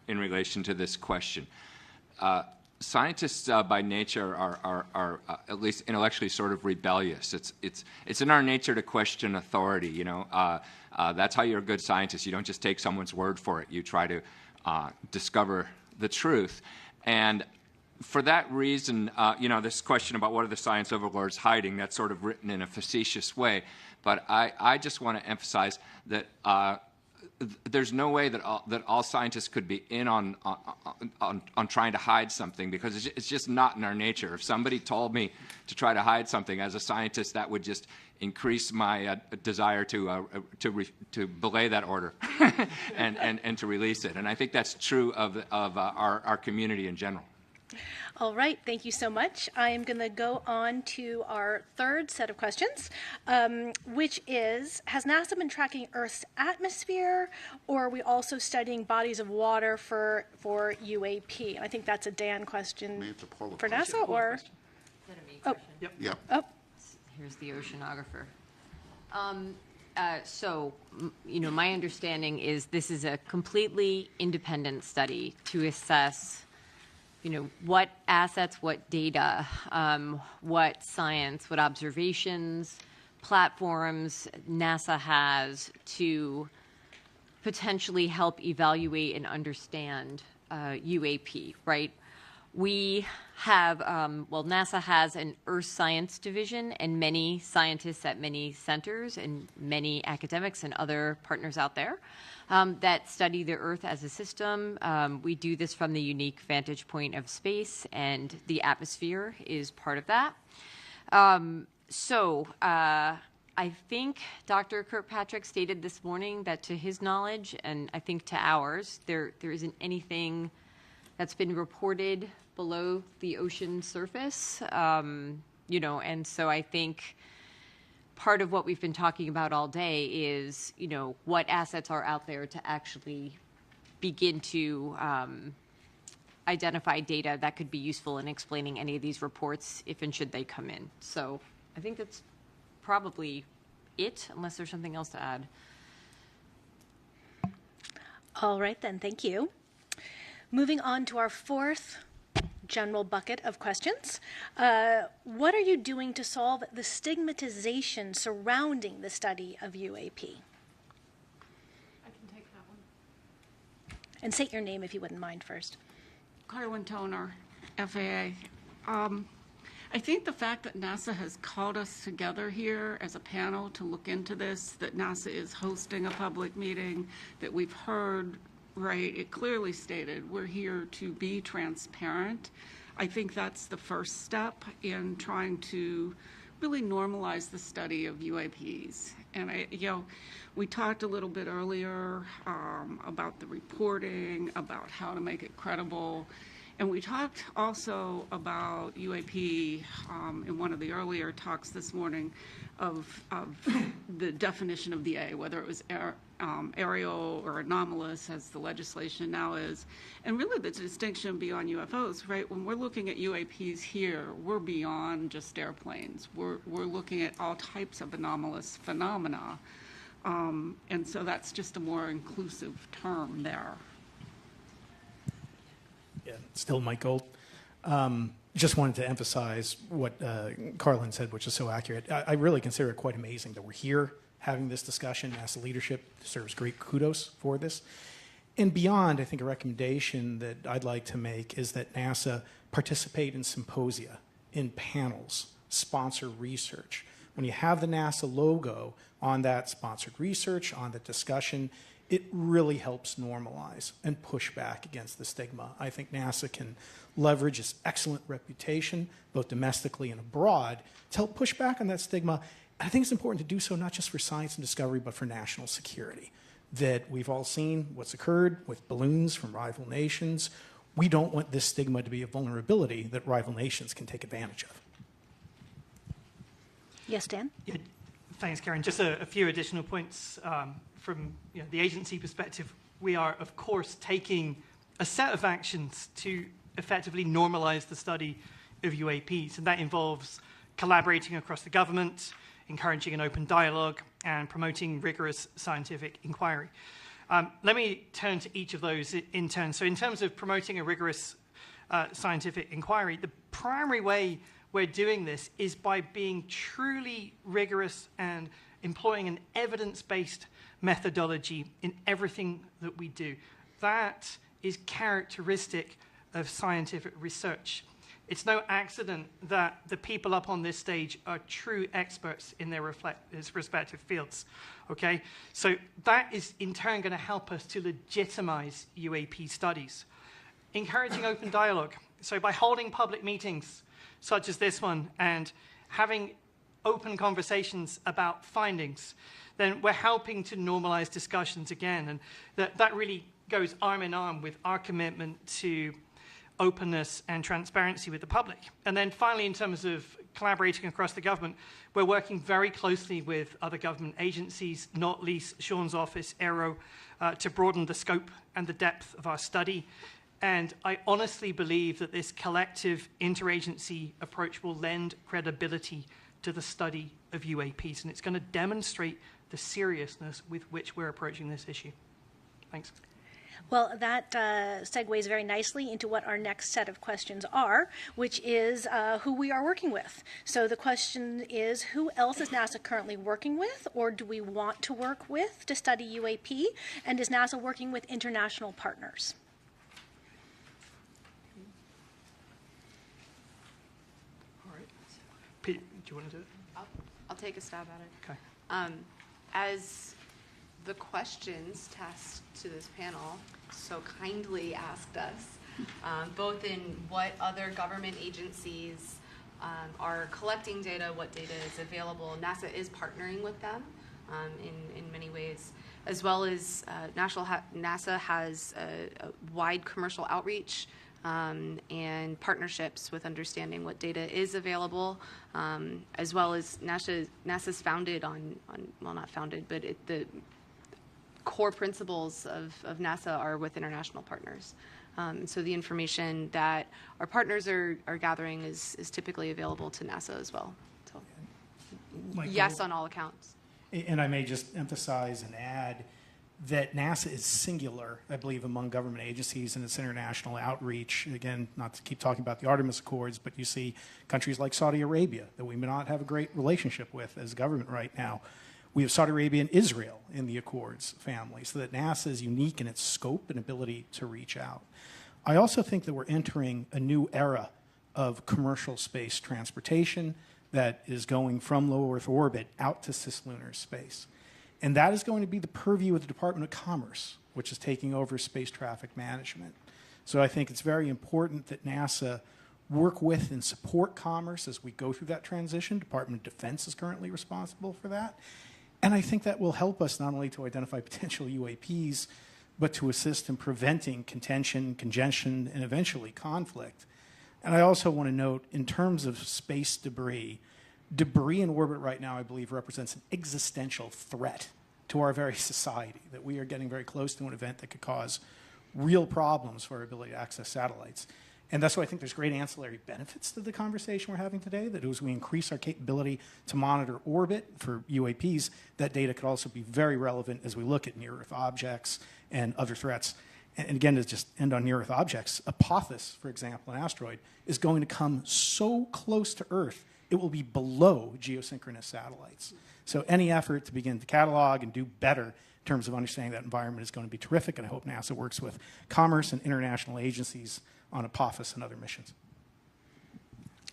Speaker 19: in relation to this question. Scientists by nature are at least intellectually sort of rebellious. It's in our nature to question authority. That's how you're a good scientist. You don't just take someone's word for it. You try to discover the truth. And for that reason, this question about what are the science overlords hiding, that's sort of written in a facetious way. But I just want to emphasize that there's no way that all scientists could be in on trying to hide something, because it's just not in our nature. If somebody told me to try to hide something as a scientist, that would just increase my desire to belay that order and to release it. And I think that's true of our community in general. All right, thank you so much. I am going to go on to our third set of questions, which is, has NASA been tracking Earth's atmosphere, or are we also studying bodies of water for UAP? And I think that's a Dan question for NASA, or?
Speaker 4: Is that a me question?
Speaker 3: Yep.
Speaker 19: Oh.
Speaker 4: Here's the oceanographer. My understanding is this is a completely independent study to assess what assets, what data, what science, what observations, platforms NASA has to potentially help evaluate and understand UAP, right? We have, NASA has an Earth Science division and many scientists at many centers and many academics and other partners out there that study the Earth as a system. We do this from the unique vantage point of space, and the atmosphere is part of that. I think Dr. Kirkpatrick stated this morning that to his knowledge, and I think to ours, there isn't anything that's been reported below the ocean surface, and so I think part of what we've been talking about all day is, what assets are out there to actually begin to identify data that could be useful in explaining any of these reports if and should they come in. So I think that's probably it, unless there's something else to add.
Speaker 19: All right, then. Thank you. Moving on to our fourth general bucket of questions. What are you doing to solve the stigmatization surrounding the study of UAP?
Speaker 20: I can take that one.
Speaker 19: And state your name if you wouldn't mind first.
Speaker 20: Carlin Toner, FAA. I think the fact that NASA has called us together here as a panel to look into this, that NASA is hosting a public meeting, that we've heard, right, it clearly stated we're here to be transparent. I think that's the first step in trying to really normalize the study of UAPs. And we talked a little bit earlier about the reporting, about how to make it credible. And we talked also about UAP in one of the earlier talks this morning of the definition of the A, whether it was aerial or anomalous, as the legislation now is. And really the distinction beyond UFOs, right? When we're looking at UAPs here, we're beyond just airplanes. We're looking at all types of anomalous phenomena. And so that's just a more inclusive term there.
Speaker 5: Yeah, still Mike Gold. Just wanted to emphasize what Carlin said, which is so accurate. I really consider it quite amazing that we're here having this discussion. NASA leadership deserves great kudos for this. And beyond, I think a recommendation that I'd like to make is that NASA participate in symposia, in panels, sponsor research. When you have the NASA logo on that sponsored research, on the discussion, it really helps normalize and push back against the stigma. I think NASA can leverage its excellent reputation, both domestically and abroad, to help push back on that stigma. And I think it's important to do so not just for science and discovery, but for national security. That we've all seen what's occurred with balloons from rival nations. We don't want this stigma to be a vulnerability that rival nations can take advantage of.
Speaker 19: Yes, Dan?
Speaker 1: Yeah, thanks, Karen. Just a few additional points from the agency perspective. We are, of course, taking a set of actions to effectively normalize the study of UAPs, and that involves collaborating across the government, encouraging an open dialogue, and promoting rigorous scientific inquiry. Let me turn to each of those in turn. So in terms of promoting a rigorous scientific inquiry, the primary way we're doing this is by being truly rigorous and employing an evidence-based methodology in everything that we do. That is characteristic of scientific research. It's no accident that the people up on this stage are true experts in their respective fields, okay? So that is in turn going to help us to legitimize UAP studies. Encouraging open dialogue. So by holding public meetings such as this one and having open conversations about findings, then we're helping to normalize discussions again. And that really goes arm in arm with our commitment to openness and transparency with the public. And then finally, in terms of collaborating across the government, we're working very closely with other government agencies, not least Sean's office, AARO, to broaden the scope and the depth of our study. And I honestly believe that this collective interagency approach will lend credibility to the study of UAPs, and it's going to demonstrate the seriousness with which we're approaching this issue. Thanks.
Speaker 19: Well, that segues very nicely into what our next set of questions are, which is who we are working with. So the question is, who else is NASA currently working with, or do we want to work with to study UAP? And is NASA working with international partners?
Speaker 1: All right. Pete, do you want to do it?
Speaker 10: I'll take a stab at it.
Speaker 1: Okay.
Speaker 10: As the questions tasked to this panel so kindly asked us, both in what other government agencies are collecting data, what data is available. NASA is partnering with them in many ways, as well as NASA has a wide commercial outreach and partnerships with understanding what data is available, as well as NASA's founded on well, not founded, but the core principles of NASA are with international partners. So the information that our partners are gathering is typically available to NASA as well. So,
Speaker 5: Michael,
Speaker 10: yes, on all accounts.
Speaker 5: And I may just emphasize and add that NASA is singular, I believe, among government agencies in its international outreach. Again, not to keep talking about the Artemis Accords, but you see countries like Saudi Arabia that we may not have a great relationship with as a government right now. We have Saudi Arabia and Israel in the Accords family, so that NASA is unique in its scope and ability to reach out. I also think that we're entering a new era of commercial space transportation that is going from low Earth orbit out to cislunar space. And that is going to be the purview of the Department of Commerce, which is taking over space traffic management. So I think it's very important that NASA work with and support commerce as we go through that transition. Department of Defense is currently responsible for that. And I think that will help us not only to identify potential UAPs, but to assist in preventing contention, congestion, and eventually conflict. And I also want to note, in terms of space debris in orbit right now, I believe, represents an existential threat to our very society, that we are getting very close to an event that could cause real problems for our ability to access satellites. And that's why I think there's great ancillary benefits to the conversation we're having today, that as we increase our capability to monitor orbit for UAPs, that data could also be very relevant as we look at near-Earth objects and other threats. And again, to just end on near-Earth objects, Apophis, for example, an asteroid, is going to come so close to Earth, it will be below geosynchronous satellites. So any effort to begin to catalog and do better in terms of understanding that environment is going to be terrific, and I hope NASA works with commerce and international agencies on Apophis and other missions.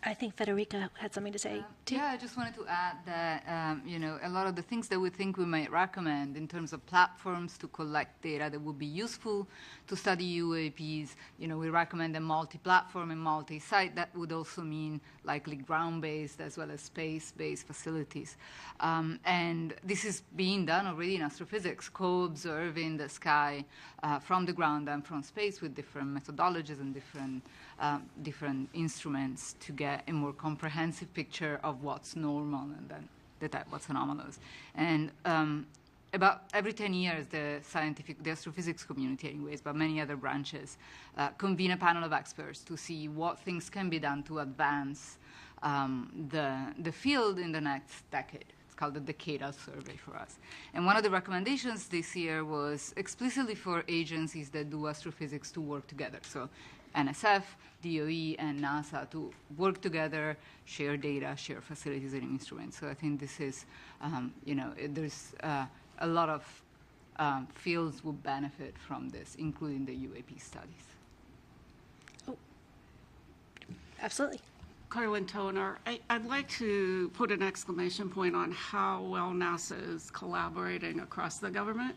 Speaker 19: I think Federica had something to say, too.
Speaker 17: Yeah, I just wanted to add that, a lot of the things that we think we might recommend in terms of platforms to collect data that would be useful to study UAPs, we recommend a multi-platform and multi-site. That would also mean likely ground-based as well as space-based facilities. And this is being done already in astrophysics, co-observing the sky from the ground and from space with different methodologies and different instruments to get a more comprehensive picture of what's normal and then detect what's anomalous. And about every 10 years, the astrophysics community anyways, but many other branches, convene a panel of experts to see what things can be done to advance the field in the next decade. It's called the Decadal Survey for us. And one of the recommendations this year was explicitly for agencies that do astrophysics to work together. So NSF, DOE, and NASA to work together, share data, share facilities and instruments. So I think this is, there's a lot of fields will benefit from this, including the UAP studies.
Speaker 19: Oh, absolutely.
Speaker 20: Carlin Toner, I'd like to put an exclamation point on how well NASA is collaborating across the government.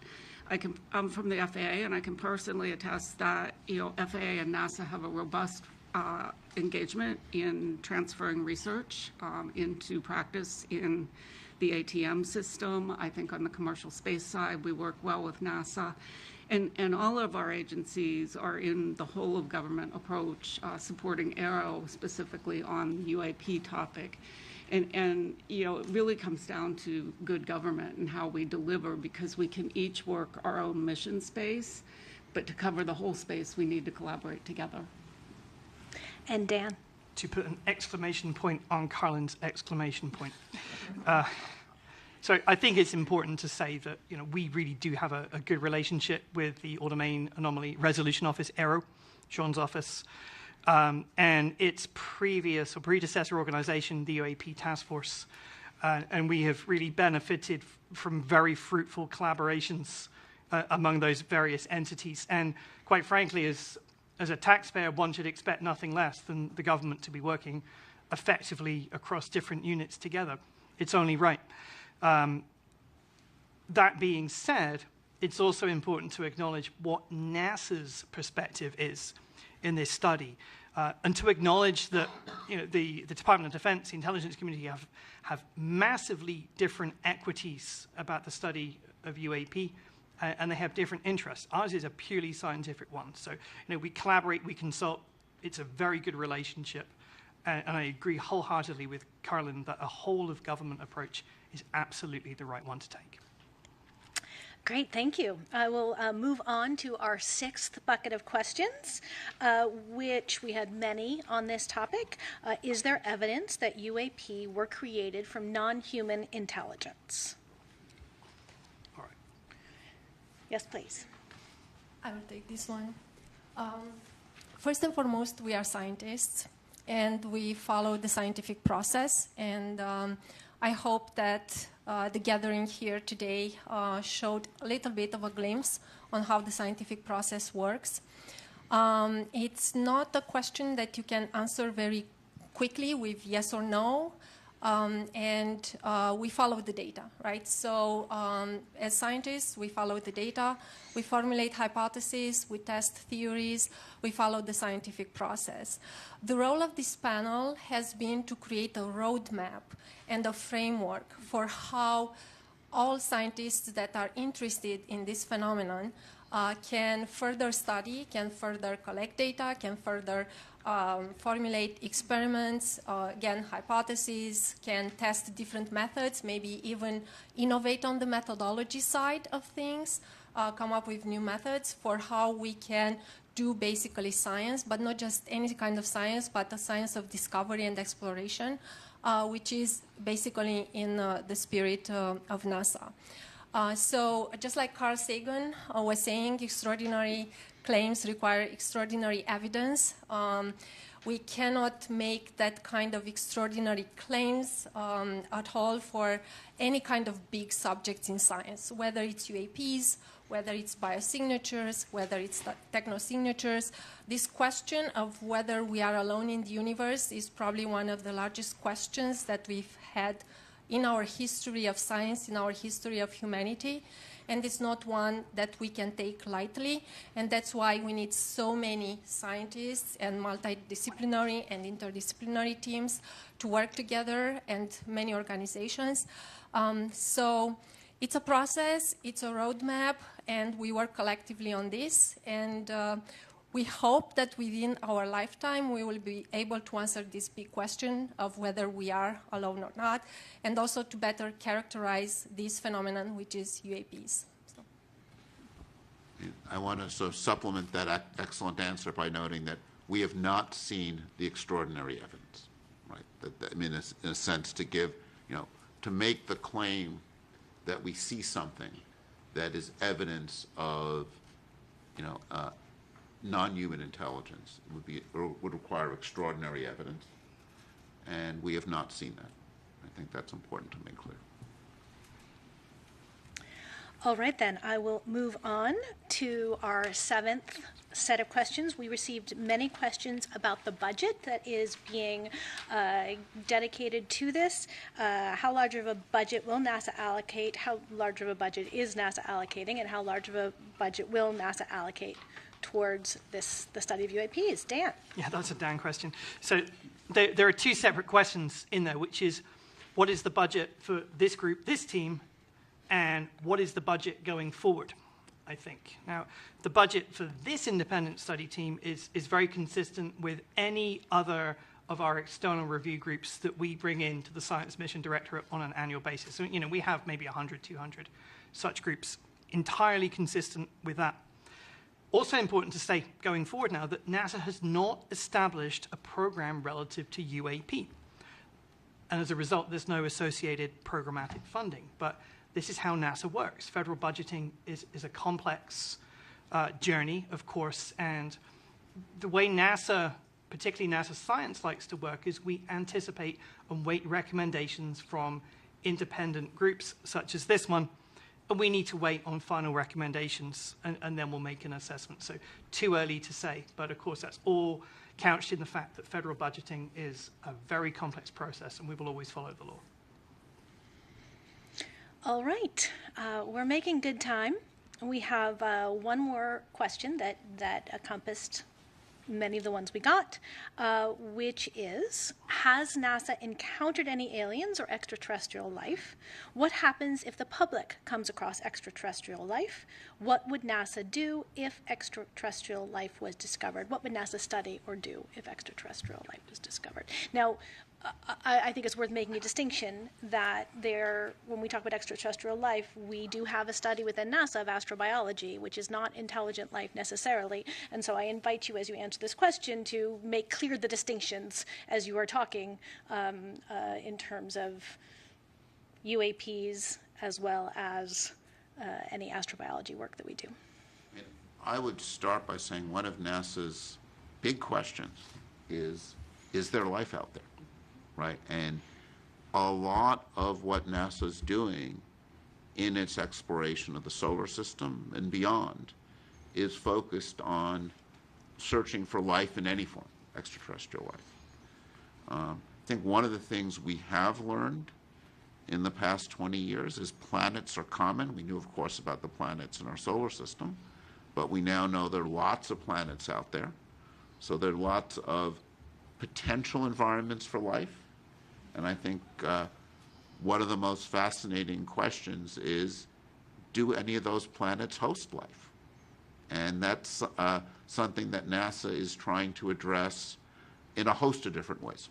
Speaker 20: I'm from the FAA, and I can personally attest that FAA and NASA have a robust engagement in transferring research into practice in the ATM system. I think on the commercial space side, we work well with NASA. And all of our agencies are in the whole of government approach, supporting AARO specifically on the UAP topic. And it really comes down to good government and how we deliver, because we can each work our own mission space, but to cover the whole space, we need to collaborate together.
Speaker 19: And Dan?
Speaker 1: To put an exclamation point on Carlin's exclamation point. So I think it's important to say that we really do have a good relationship with the All-Domain Anomaly Resolution Office, AARO, Sean's office, and its previous or predecessor organization, the UAP Task Force. And we have really benefited from very fruitful collaborations among those various entities. And quite frankly, as a taxpayer, one should expect nothing less than the government to be working effectively across different units together. It's only right. That being said, it's also important to acknowledge what NASA's perspective is in this study, and to acknowledge that the Department of Defense, the intelligence community have massively different equities about the study of UAP, and they have different interests. Ours is a purely scientific one. So we collaborate, we consult. It's a very good relationship, and I agree wholeheartedly with Carlin that a whole of government approach is absolutely the right one to take.
Speaker 19: Great, thank you. I will move on to our sixth bucket of questions, which we had many on this topic. Is there evidence that UAP were created from non-human intelligence?
Speaker 1: All right.
Speaker 19: Yes, please.
Speaker 11: I will take this one. First and foremost, we are scientists, and we follow the scientific process, and I hope that the gathering here today showed a little bit of a glimpse on how the scientific process works. It's not a question that you can answer very quickly with yes or no, and we follow the data, right? So as scientists, we follow the data, we formulate hypotheses, we test theories, we follow the scientific process. The role of this panel has been to create a roadmap and a framework for how all scientists that are interested in this phenomenon can further study, can further collect data, can further formulate experiments, again, hypotheses, can test different methods, maybe even innovate on the methodology side of things, come up with new methods for how we can do basically science, but not just any kind of science, but the science of discovery and exploration, which is basically in the spirit of NASA. So just like Carl Sagan was saying, extraordinary claims require extraordinary evidence. We cannot make that kind of extraordinary claims at all for any kind of big subjects in science, whether it's UAPs, whether it's biosignatures, whether it's technosignatures. This question of whether we are alone in the universe is probably one of the largest questions that we've had in our history of science, in our history of humanity. And it's not one that we can take lightly. And that's why we need so many scientists and multidisciplinary and interdisciplinary teams to work together, and many organizations. So it's a process, it's a roadmap, and we work collectively on this. And we hope that within our lifetime we will be able to answer this big question of whether we are alone or not, and also to better characterize this phenomenon, which is UAPs. So.
Speaker 3: I want to sort of supplement that excellent answer by noting that we have not seen the extraordinary evidence, right? I mean, in a sense, to give, to make the claim that we see something that is evidence of, non-human intelligence would require extraordinary evidence, and we have not seen that. I think that's important to make clear.
Speaker 19: All right, then, I will move on to our seventh set of questions. We received many questions about the budget that is being dedicated to this. How large of a budget will NASA allocate? How large of a budget is NASA allocating? And how large of a budget will NASA allocate towards the study of UAPs? Dan?
Speaker 1: Yeah, that's a Dan question. So there are two separate questions in there, which is, what is the budget for this group, this team, and what is the budget going forward, I think. Now, the budget for this independent study team is very consistent with any other of our external review groups that we bring into the Science Mission Directorate on an annual basis. So, we have maybe 100, 200 such groups, entirely consistent with that. Also important to say, going forward now, that NASA has not established a program relative to UAP. And as a result, there's no associated programmatic funding. But this is how NASA works. Federal budgeting is a complex journey, of course, and the way NASA, particularly NASA Science, likes to work is we anticipate and wait recommendations from independent groups such as this one, and we need to wait on final recommendations, and then we'll make an assessment. So too early to say, but of course that's all couched in the fact that federal budgeting is a very complex process, and we will always follow the law.
Speaker 19: All right, we're making good time. We have one more question that encompassed many of the ones we got, which is, has NASA encountered any aliens or extraterrestrial life? What happens if the public comes across extraterrestrial life? What would NASA do if extraterrestrial life was discovered? What would NASA study or do if extraterrestrial life was discovered? Now, I think it's worth making a distinction that when we talk about extraterrestrial life, we do have a study within NASA of astrobiology, which is not intelligent life necessarily. And so I invite you, as you answer this question, to make clear the distinctions as you are talking in terms of UAPs as well as any astrobiology work that we do.
Speaker 3: I would start by saying one of NASA's big questions is there life out there? Right, and a lot of what NASA's doing in its exploration of the solar system and beyond is focused on searching for life in any form, extraterrestrial life. I think one of the things we have learned in the past 20 years is planets are common. We knew, of course, about the planets in our solar system, but we now know there are lots of planets out there. So there are lots of potential environments for life. And I think one of the most fascinating questions is, do any of those planets host life? And that's something that NASA is trying to address in a host of different ways,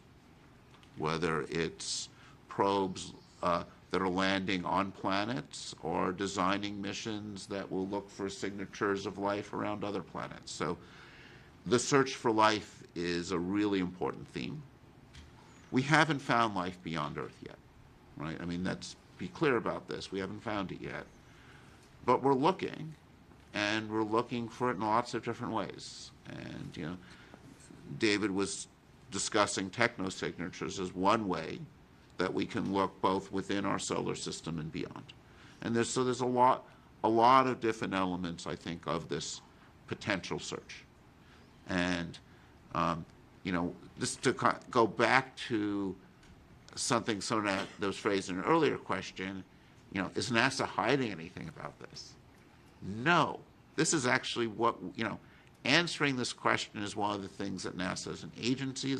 Speaker 3: whether it's probes that are landing on planets or designing missions that will look for signatures of life around other planets. So the search for life is a really important theme. We haven't found life beyond Earth yet, right? I mean, let's be clear about this. We haven't found it yet. But we're looking, and we're looking for it in lots of different ways. And, David was discussing technosignatures as one way that we can look both within our solar system and beyond. And there's a lot a lot of different elements, I think, of this potential search. And, just to go back to something that was phrased in an earlier question, is NASA hiding anything about this? No. This is actually what, answering this question is one of the things that NASA as an agency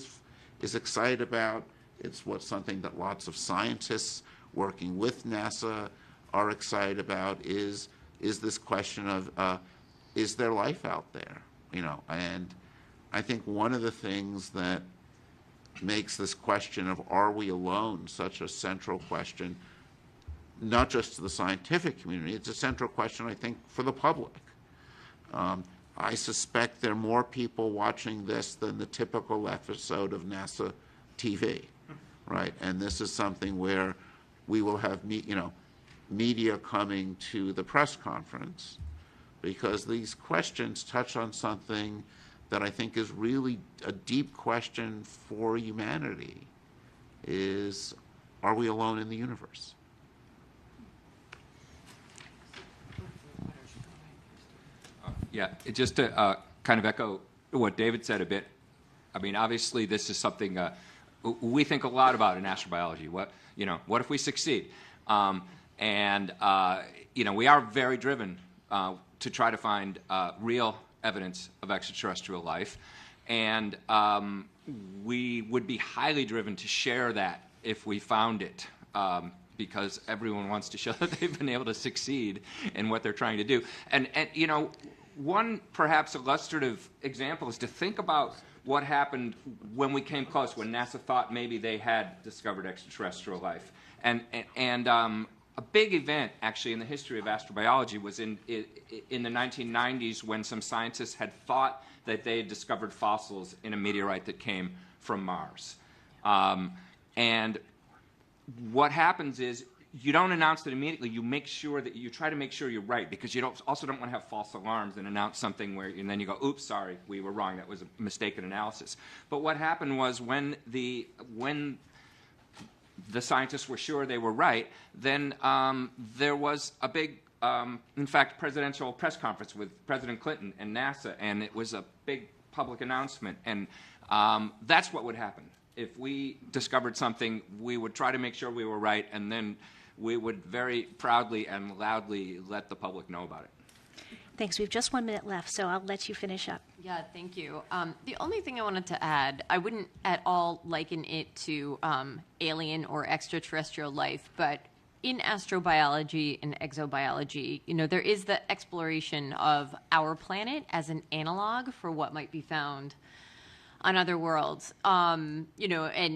Speaker 3: is excited about. It's something that lots of scientists working with NASA are excited about is this question of, is there life out there? And I think one of the things that makes this question of are we alone such a central question, not just to the scientific community, it's a central question, I think, for the public. I suspect there are more people watching this than the typical episode of NASA TV, right? And this is something where we will have media coming to the press conference because these questions touch on something that I think is really a deep question for humanity, is are we alone in the universe?
Speaker 19: Yeah, just to kind of echo what David said a bit, I mean, obviously this is something we think a lot about in astrobiology. What if we succeed? We are very driven to try to find real evidence of extraterrestrial life, and we would be highly driven to share that if we found it, because everyone wants to show that they've been able to succeed in what they're trying to do. And one perhaps illustrative example is to think about what happened when we came close, when NASA thought maybe they had discovered extraterrestrial life. And a big event, actually, in the history of astrobiology was in the 1990s when some scientists had thought that they had discovered fossils in a meteorite that came from Mars. And what happens is you don't announce it immediately. You try to make sure you're right, because you also don't want to have false alarms and announce something and then you go, oops, sorry, we were wrong. That was a mistaken analysis. But what happened was when the scientists were sure they were right, then there was a big, in fact, presidential press conference with President Clinton and NASA, and it was a big public announcement. And that's what would happen. If we discovered something, we would try to make sure we were right, and then we would very proudly and loudly let the public know about it. Thanks. We have just 1 minute left, so I'll let you finish up.
Speaker 4: Yeah, thank you. The only thing I wanted to add, I wouldn't at all liken it to alien or extraterrestrial life, but in astrobiology and exobiology, there is the exploration of our planet as an analog for what might be found on other worlds, and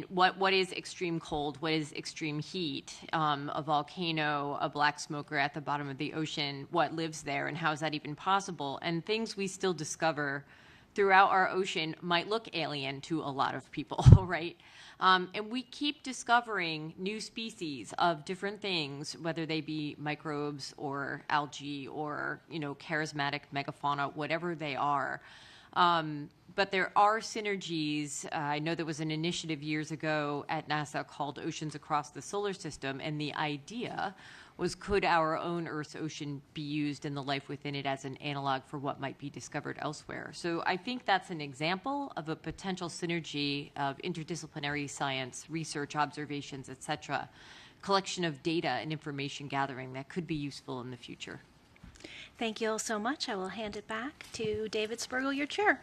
Speaker 4: what is extreme cold, what is extreme heat, a volcano, a black smoker at the bottom of the ocean, what lives there, and how is that even possible? And things we still discover throughout our ocean might look alien to a lot of people, right? And we keep discovering new species of different things, whether they be microbes or algae or, charismatic megafauna, whatever they are. But there are synergies. I know there was an initiative years ago at NASA called Oceans Across the Solar System, and the idea was, could our own Earth's ocean be used and the life within it as an analog for what might be discovered elsewhere? So I think that's an example of a potential synergy of interdisciplinary science, research, observations, et cetera, collection of data and information gathering that could be useful in the future.
Speaker 19: Thank you all so much. I will hand it back to David Spergel, your chair.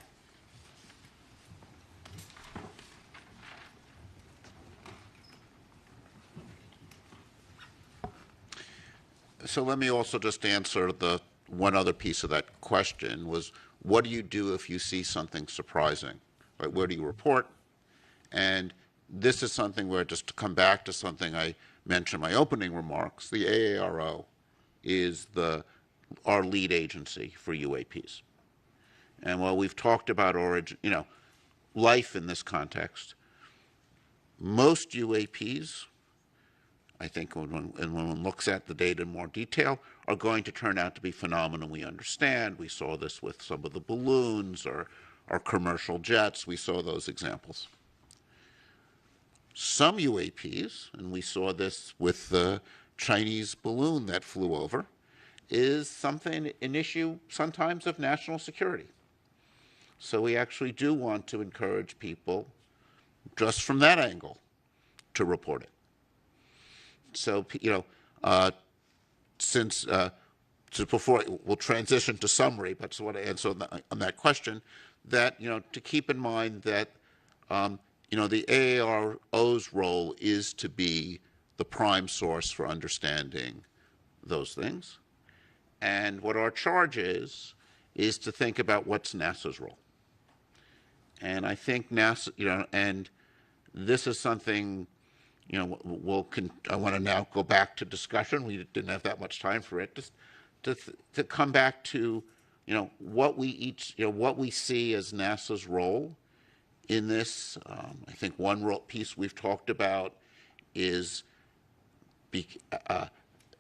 Speaker 3: So let me also just answer the one other piece of that question was, what do you do if you see something surprising? Right, where do you report? And this is something where, just to come back to something I mentioned in my opening remarks, the AARO is our lead agency for UAPs. And while we've talked about life in this context, most UAPs, I think when one looks at the data in more detail, are going to turn out to be phenomena we understand. We saw this with some of the balloons or commercial jets. We saw those examples. Some UAPs, and we saw this with the Chinese balloon that flew over, is an issue sometimes of national security. So we actually do want to encourage people, just from that angle, to report it. So, before we'll transition to summary, but so I want to answer on that question, that to keep in mind that the AARO's role is to be the prime source for understanding those things, and what our charge is to think about what's NASA's role. And I think NASA, and this is something, I want to now go back to discussion. We didn't have that much time for it. Just to come back to, what we see as NASA's role in this. I think one piece we've talked about is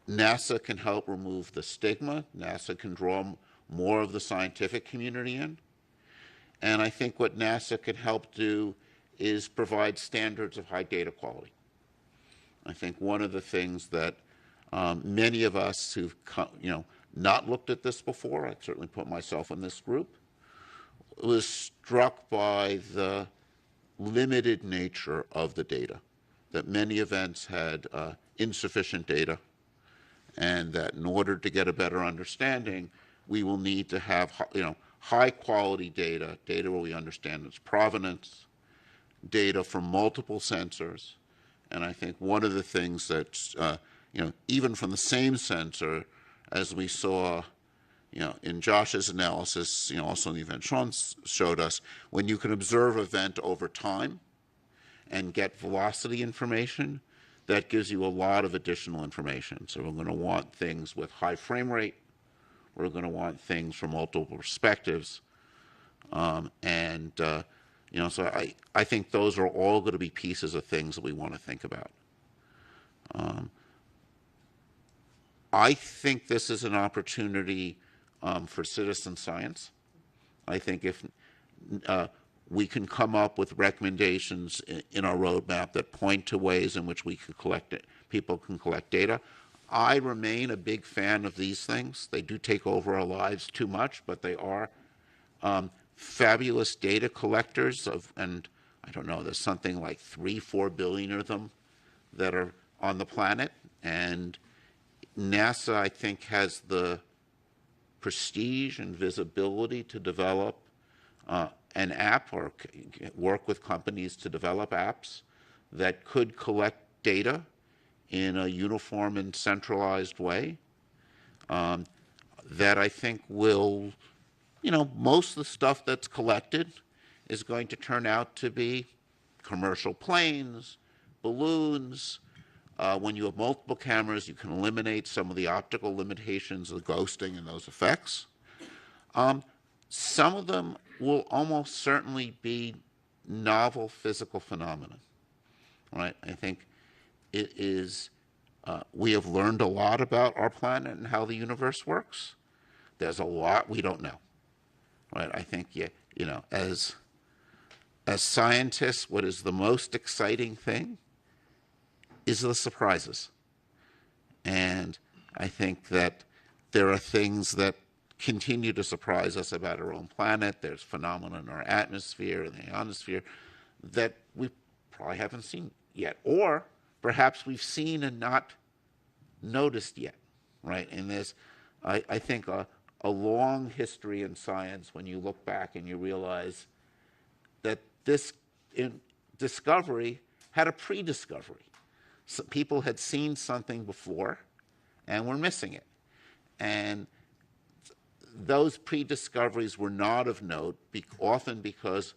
Speaker 3: NASA can help remove the stigma. NASA can draw more of the scientific community in. And I think what NASA can help do is provide standards of high data quality. I think one of the things that many of us who've not looked at this before, I certainly put myself in this group, was struck by the limited nature of the data, that many events had insufficient data, and that in order to get a better understanding, we will need to have high quality data where we understand its provenance, data from multiple sensors. And I think one of the things that's, even from the same sensor, as we saw, in Josh's analysis, also in the event Sean showed us, when you can observe event over time and get velocity information, that gives you a lot of additional information. So we're going to want things with high frame rate. We're going to want things from multiple perspectives. So I think those are all going to be pieces of things that we want to think about. I think this is an opportunity for citizen science. I think if we can come up with recommendations in our roadmap that point to ways in which we can people can collect data. I remain a big fan of these things. They do take over our lives too much, but they are fabulous data collectors and I don't know, there's something like 3-4 billion of them that are on the planet, and NASA, I think, has the prestige and visibility to develop an app or work with companies to develop apps that could collect data in a uniform and centralized way that I think will, most of the stuff that's collected is going to turn out to be commercial planes, balloons. When you have multiple cameras, you can eliminate some of the optical limitations of ghosting and those effects. Some of them will almost certainly be novel physical phenomena. Right? I think it is, we have learned a lot about our planet and how the universe works. There's a lot we don't know. Right? I think, as scientists, what is the most exciting thing is the surprises. And I think that there are things that continue to surprise us about our own planet. There's phenomena in our atmosphere and the ionosphere that we probably haven't seen yet. Or perhaps we've seen and not noticed yet, right? And there's, I think, a long history in science when you look back and you realize that this discovery had a pre-discovery. So people had seen something before and were missing it. And those pre-discoveries were not of note, often because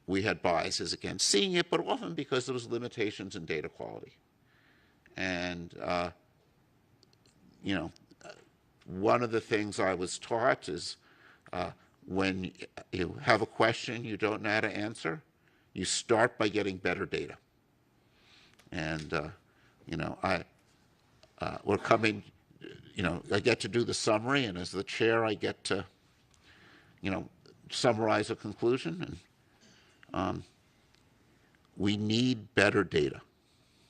Speaker 3: we had biases against seeing it, but often because there was limitations in data quality. And, one of the things I was taught is when you have a question you don't know how to answer, you start by getting better data. And, we're coming, I get to do the summary, and as the chair, I get to, summarize a conclusion. And we need better data,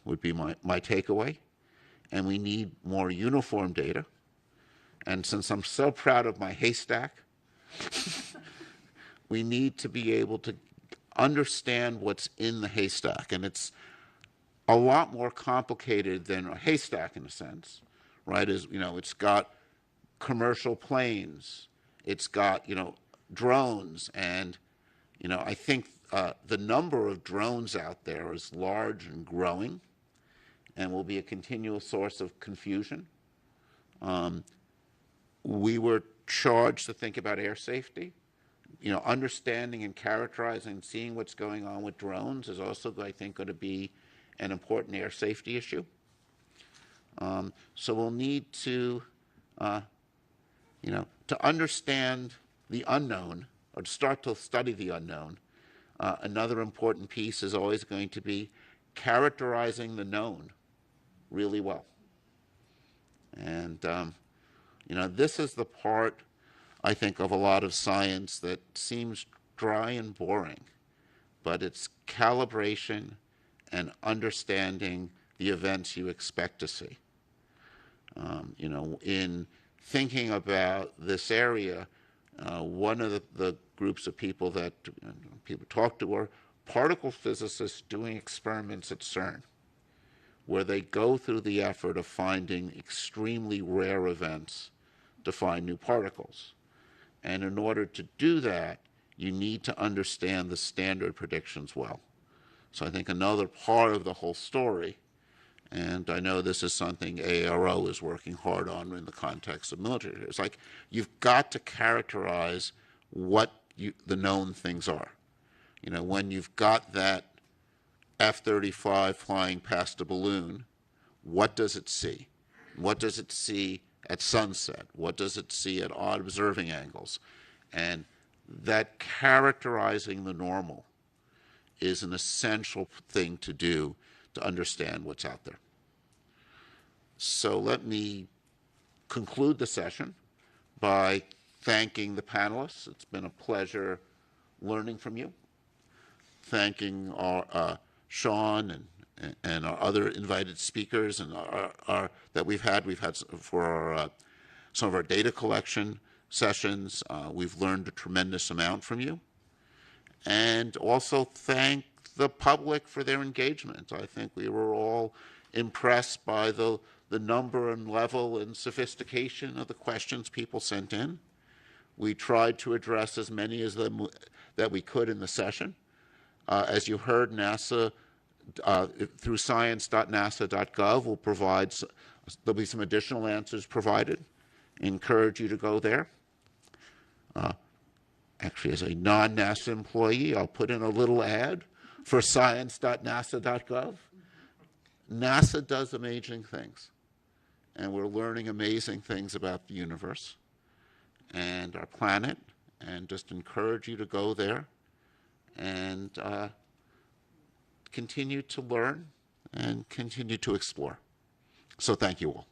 Speaker 3: would be my takeaway. And we need more uniform data. And since I'm so proud of my haystack, we need to be able to understand what's in the haystack. And it's a lot more complicated than a haystack in a sense, right? It's got commercial planes, it's got, drones, and, I think the number of drones out there is large and growing and will be a continual source of confusion. We were charged to think about air safety. Understanding and characterizing and seeing what's going on with drones is also, I think, going to be an important air safety issue. So we'll need to, to understand the unknown, or to start to study the unknown. Another important piece is always going to be characterizing the known really well. And, this is the part, I think, of a lot of science that seems dry and boring, but it's calibration and understanding the events you expect to see. In thinking about this area, one of the groups of people that people talk to are particle physicists doing experiments at CERN, where they go through the effort of finding extremely rare events to find new particles. And in order to do that, you need to understand the standard predictions well. So I think another part of the whole story, and I know this is something AARO is working hard on in the context of military, it's like you've got to characterize what the known things are. When you've got that F-35 flying past a balloon, what does it see? What does it see at sunset? What does it see at odd observing angles? And that characterizing the normal is an essential thing to do to understand what's out there. So let me conclude the session by thanking the panelists. It's been a pleasure learning from you. Thanking our Sean and our other invited speakers and that we've had for some of our data collection sessions. We've learned a tremendous amount from you. And also thank the public for their engagement. I think we were all impressed by the number and level and sophistication of the questions people sent in. We tried to address as many of them that we could in the session. As you heard, NASA, through science.nasa.gov, will provide, there'll be some additional answers provided. Encourage you to go there. Actually, as a non-NASA employee, I'll put in a little ad for science.nasa.gov. NASA does amazing things, and we're learning amazing things about the universe and our planet, and just encourage you to go there and continue to learn and continue to explore. So thank you all.